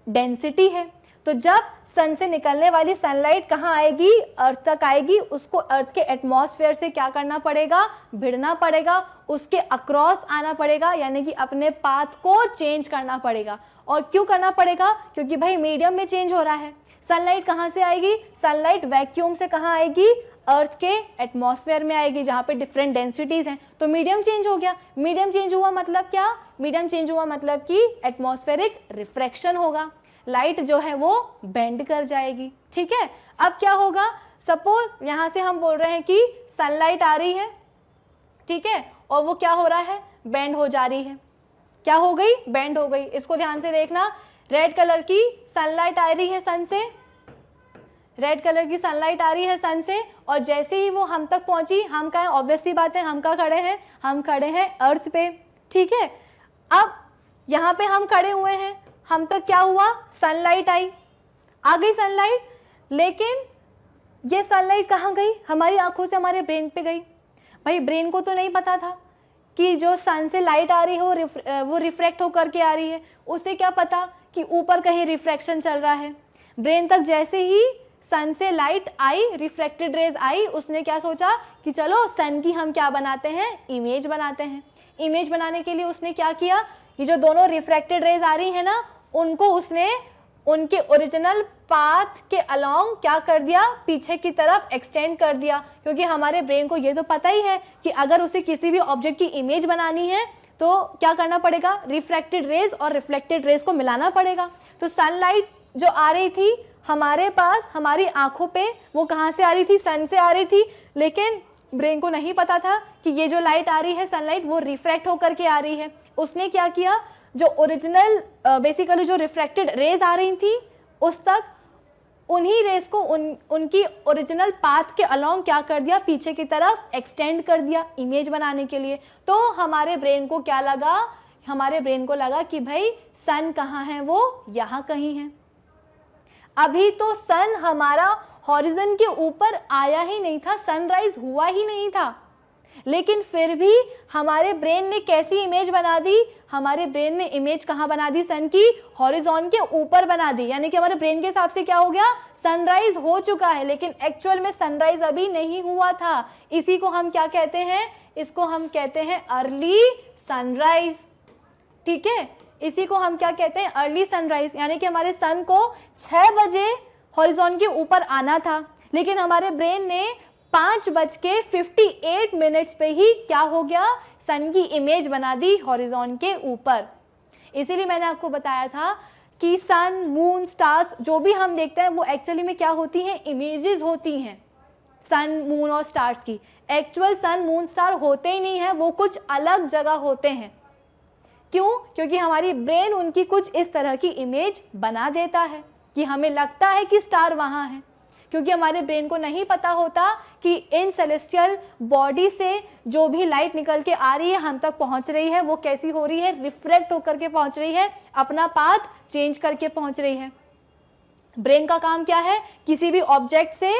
डेंसिटी है। तो जब सन से निकलने वाली सनलाइट कहाँ आएगी, अर्थ तक आएगी, उसको अर्थ के एटमॉस्फेयर से क्या करना पड़ेगा, भिड़ना पड़ेगा, उसके अक्रॉस आना पड़ेगा, यानी कि अपने पाथ को चेंज करना पड़ेगा। और क्यों करना पड़ेगा, क्योंकि भाई मीडियम में चेंज हो रहा है। सनलाइट कहाँ से आएगी, सनलाइट वैक्यूम से कहाँ आएगी, अर्थ के एटमॉस्फेयर में आएगी, जहाँ पे डिफरेंट डेंसिटीज हैं। तो मीडियम चेंज हो गया। मीडियम चेंज हुआ मतलब क्या, मीडियम चेंज हुआ मतलब कि एटमॉस्फेरिक रिफ्रैक्शन होगा, लाइट जो है वो बेंड कर जाएगी। ठीक है, अब क्या होगा, सपोज यहाँ से हम बोल रहे हैं कि सनलाइट आ रही है, ठीक है, और वो क्या हो रहा है, बेंड हो जा रही है। क्या हो गई, बेंड हो गई। इसको ध्यान से देखना, रेड कलर की सनलाइट आ रही है सन से, रेड कलर की सनलाइट आ रही है सन से, और जैसे ही वो हम तक पहुंची, हम कहें ऑब्वियस सी बात है, हम कहाँ खड़े हैं, हम खड़े हैं अर्थ पे। ठीक है, अब यहाँ पे हम खड़े हुए हैं, हम तक क्या हुआ, सनलाइट आई, आ गई सनलाइट, लेकिन ये सनलाइट कहाँ गई? हमारी आंखों से हमारे ब्रेन पे गई। भाई ब्रेन को तो नहीं पता था कि जो सन से लाइट आ रही है वो रिफ्रैक्ट होकर के आ रही है। उसे क्या पता कि ऊपर कहीं रिफ्रैक्शन चल रहा है। ब्रेन तक जैसे ही सन से लाइट आई, रिफ्रैक्टेड रेज आई, उसने क्या सोचा कि चलो सन की हम क्या बनाते हैं, इमेज बनाते हैं। इमेज बनाने के लिए उसने क्या किया, ये जो दोनों रिफ्रैक्टेड रेज आ रही है ना, उनको उसने उनके ओरिजिनल पाथ के अलोंग क्या कर दिया, पीछे की तरफ एक्सटेंड कर दिया। क्योंकि हमारे ब्रेन को ये तो पता ही है कि अगर उसे किसी भी ऑब्जेक्ट की इमेज बनानी है तो क्या करना पड़ेगा, रिफ्रैक्टेड रेज और रिफ्लेक्टेड रेज को मिलाना पड़ेगा। तो सनलाइट जो आ रही थी हमारे पास, हमारी आंखों पे, वो कहाँ से आ रही थी, सन से आ रही थी। लेकिन ब्रेन को नहीं पता था कि ये जो लाइट आ रही है सनलाइट, वो रिफ्रैक्ट होकर के आ रही है। उसने क्या किया, जो ओरिजिनल बेसिकली जो रिफ्रैक्टेड रेज आ रही थी उस तक उन्हीं रेस को उनकी ओरिजिनल पाथ के अलोंग क्या कर दिया, पीछे की तरफ एक्सटेंड कर दिया इमेज बनाने के लिए। तो हमारे ब्रेन को क्या लगा, हमारे ब्रेन को लगा कि भाई सन कहाँ है, वो यहाँ कहीं है। अभी तो सन हमारा हॉरिजन के ऊपर आया ही नहीं था, सनराइज हुआ ही नहीं था, लेकिन फिर भी हमारे ब्रेन ने कैसी इमेज बना दी, हमारे ब्रेन ने इमेज कहाँ बना दी, सन की हॉरिजॉन के ऊपर बना दी। यानी कि हमारे ब्रेन के हिसाब से क्या हो गया, सनराइज हो चुका है, लेकिन एक्चुअल में सनराइज अभी नहीं हुआ था। इसी को हम क्या कहते हैं, इसको हम कहते हैं अर्ली सनराइज। ठीक है, इसी को हम क्या कहते हैं, अर्ली सनराइज। यानी कि हमारे सन को 6 बजे हॉरिजॉन के ऊपर आना था, लेकिन हमारे ब्रेन ने 5:58 पे ही क्या हो गया, सन की इमेज बना दी हॉरिजॉन के ऊपर। इसीलिए मैंने आपको बताया था कि सन, मून, स्टार्स जो भी हम देखते हैं वो एक्चुअली में क्या होती हैं, इमेजेस होती हैं सन, मून और स्टार्स की। एक्चुअल सन, मून, स्टार होते ही नहीं है, वो कुछ अलग जगह होते हैं। क्यों? क्योंकि हमारी ब्रेन उनकी कुछ इस तरह की इमेज बना देता है कि हमें लगता है कि स्टार वहाँ है, क्योंकि हमारे ब्रेन को नहीं पता होता कि इन सेलेस्टियल बॉडी से जो भी लाइट निकल के आ रही है, हम तक पहुंच रही है, वो कैसी हो रही है, रिफ्रैक्ट होकर के पहुंच रही है, अपना पाथ चेंज करके पहुंच रही है। ब्रेन का काम क्या है, किसी भी ऑब्जेक्ट से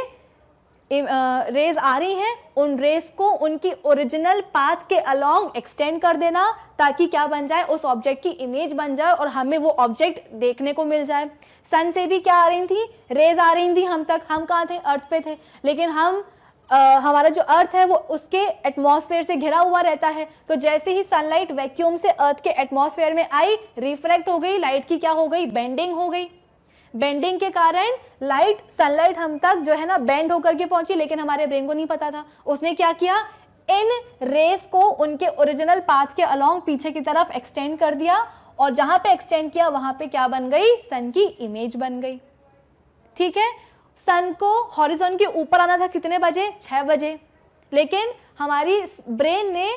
रेज आ रही हैं, उन रेज को उनकी ओरिजिनल पाथ के अलोंग एक्सटेंड कर देना, ताकि क्या बन जाए, उस ऑब्जेक्ट की इमेज बन जाए और हमें वो ऑब्जेक्ट देखने को मिल जाए। सन से भी क्या आ रही थी, रेज आ रही थी हम तक। हम कहाँ थे, अर्थ पे थे, लेकिन हमारा जो अर्थ है वो उसके एटमॉस्फेयर से घिरा हुआ रहता है। तो जैसे ही सनलाइट वैक्यूम से अर्थ के एटमॉस्फेयर में आई, रिफ्रैक्ट हो गई, लाइट की क्या हो गई, बेंडिंग हो गई। बेंडिंग के कारण लाइट, सनलाइट हम तक जो है ना बेंड होकर के पहुंची, लेकिन हमारे ब्रेन को नहीं पता था। उसने क्या किया, इन रेस को उनके ओरिजिनल पाथ के अलोंग पीछे की तरफ एक्सटेंड कर दिया, और जहां पे एक्सटेंड किया वहां पे क्या बन गई, सन की इमेज बन गई। ठीक है, सन को हॉरिजॉन के ऊपर आना था कितने बजे, 6 बजे, लेकिन हमारी ब्रेन ने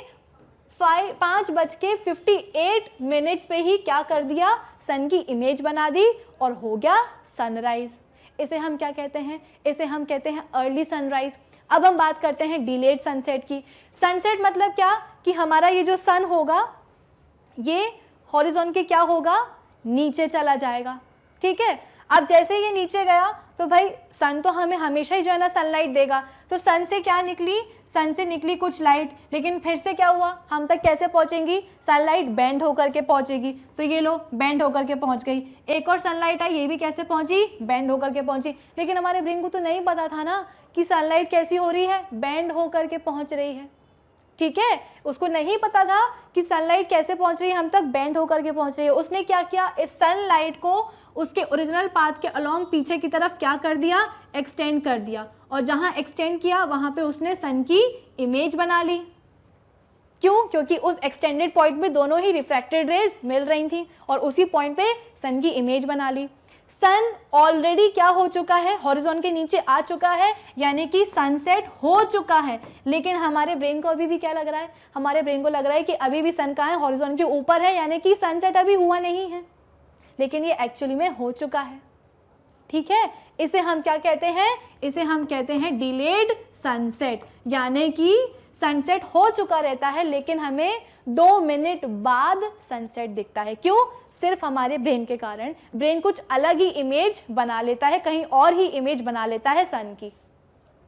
5:58 पे ही क्या कर दिया, सन की इमेज बना दी और हो गया सनराइज। इसे हम क्या कहते हैं, इसे हम कहते हैं अर्ली सनराइज। अब हम बात करते हैं डिलेड सनसेट की। सनसेट मतलब क्या, कि हमारा ये जो सन होगा ये हॉरिजॉन के क्या होगा, नीचे चला जाएगा। ठीक है, अब जैसे ये नीचे गया तो भाई सन तो हमें हमेशा ही जो है ना सनलाइट देगा। तो सन से क्या निकली, सन से निकली कुछ लाइट, लेकिन फिर से क्या हुआ, हम तक कैसे पहुंचेंगी, सनलाइट बेंड होकर के पहुंचेगी। तो ये लो बेंड होकर के पहुंच गई। एक और सनलाइट आई, ये भी कैसे पहुंची, बेंड होकर के पहुंची। लेकिन हमारे ब्रेन को तो नहीं पता था ना कि सनलाइट कैसी हो रही है, बेंड होकर के पहुंच रही है। ठीक है, उसको नहीं पता था कि सनलाइट कैसे पहुंच रही है, हम तक बेंड होकर के पहुंच रही है। उसने क्या किया, इस सनलाइट को उसके ओरिजिनल पाथ के अलोंग पीछे की तरफ क्या कर दिया, एक्सटेंड कर दिया, और जहां एक्सटेंड किया वहां पे उसने सन की इमेज बना ली। क्यों? क्योंकि उस एक्सटेंडेड पॉइंट पे दोनों ही रिफ्रैक्टेड रेज मिल रही थी और उसी पॉइंट पे सन की इमेज बना ली। सन ऑलरेडी क्या हो चुका है, हॉरिजॉन के नीचे आ चुका है, यानी कि सनसेट हो चुका है। लेकिन हमारे ब्रेन को अभी भी क्या लग रहा है, हमारे ब्रेन को लग रहा है कि अभी भी सन कहाँ है, हॉरिजॉन के ऊपर है, यानी कि सनसेट अभी हुआ नहीं है, लेकिन ये एक्चुअली में हो चुका है। ठीक है, इसे हम क्या कहते हैं, इसे हम कहते हैं डिलेड सनसेट। यानी कि सनसेट हो चुका रहता है, लेकिन हमें 2 मिनट बाद सनसेट दिखता है। क्यों? सिर्फ हमारे ब्रेन के कारण। ब्रेन कुछ अलग ही इमेज बना लेता है, कहीं और ही इमेज बना लेता है सन की।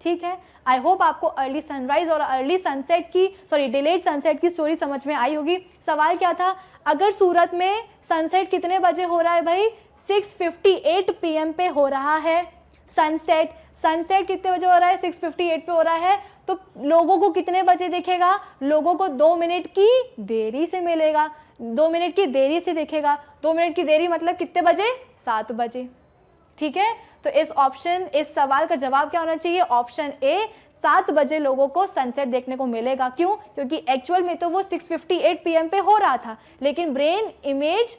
ठीक है, आई होप आपको अर्ली सनराइज और अर्ली सनसेट की डिलेड सनसेट की स्टोरी समझ में आई होगी। सवाल क्या था, अगर सूरत में सनसेट कितने बजे हो रहा है भाई, 6:58 PM पे हो रहा है सनसेट कितने बजे हो रहा है, 6:58 पे हो रहा है, तो लोगों को कितने बजे दिखेगा, लोगों को 2 मिनट की देरी से मिलेगा, 2 मिनट की देरी से दिखेगा। 2 मिनट की देरी मतलब कितने बजे, 7 बजे। ठीक है, तो इस सवाल का जवाब क्या होना चाहिए, ऑप्शन ए, 7 बजे लोगों को सनसेट देखने को मिलेगा। क्यों, क्योंकि एक्चुअल में तो वो 6:58 PM पे हो रहा था, लेकिन ब्रेन इमेज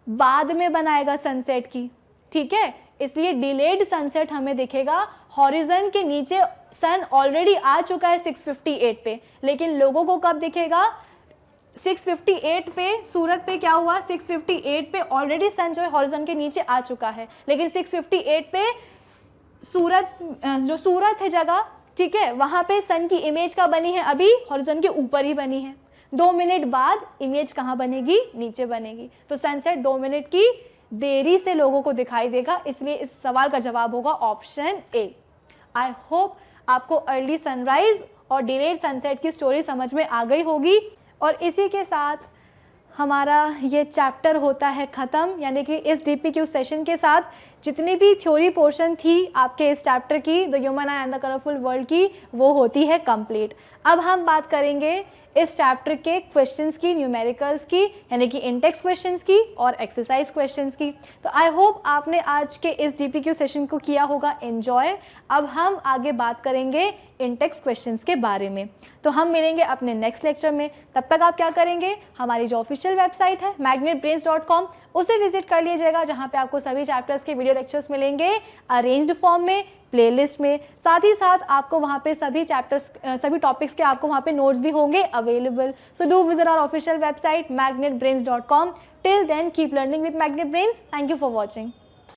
बाद में बनाएगा सनसेट की। ठीक है, इसलिए डिलेड सनसेट हमें दिखेगा, हॉरिजन के नीचे सन ऑलरेडी आ चुका है 6:58 पे, लेकिन लोगों को कब दिखेगा, 6:58 पे सूरत पे क्या हुआ, 6:58 पे ऑलरेडी सन जो है हॉरिजन के नीचे आ चुका है, लेकिन 6:58 पे सूरत है जगह, ठीक है, वहां पे सन की इमेज का बनी है, अभी हॉरिजन के ऊपर ही बनी है। 2 मिनट बाद इमेज कहाँ बनेगी, नीचे बनेगी। तो सनसेट 2 मिनट की देरी से लोगों को दिखाई देगा, इसलिए इस सवाल का जवाब होगा ऑप्शन ए। आई होप आपको अर्ली सनराइज और डिलेड सनसेट की स्टोरी समझ में आ गई होगी। और इसी के साथ हमारा ये चैप्टर होता है ख़त्म, यानी कि इस DPQ सेशन के साथ जितनी भी थ्योरी पोर्शन थी आपके इस चैप्टर की, the human eye and the colourful world की, वो होती है कंप्लीट। अब हम बात करेंगे इस चैप्टर के क्वेश्चंस की, न्यूमेरिकल्स की, यानी कि इंटेक्स क्वेश्चंस की और एक्सरसाइज क्वेश्चंस की। तो आई होप आपने आज के इस DPQ सेशन को किया होगा एंजॉय। अब हम आगे बात करेंगे इंटेक्स क्वेश्चंस के बारे में। तो हम मिलेंगे अपने नेक्स्ट लेक्चर में, तब तक आप क्या करेंगे, हमारी जो ऑफिशियल वेबसाइट है magnetbrains.com उसे विजिट कर लीजिएगा, जहाँ पे आपको सभी चैप्टर्स के वीडियो लेक्चर्स मिलेंगे अरेंज्ड फॉर्म में, प्लेलिस्ट में। साथ ही साथ आपको वहाँ पे सभी टॉपिक्स के आपको वहाँ पे नोट्स भी होंगे available. So do visit our official website magnetbrains.com. Till then, keep learning with Magnet Brains. Thank you for watching.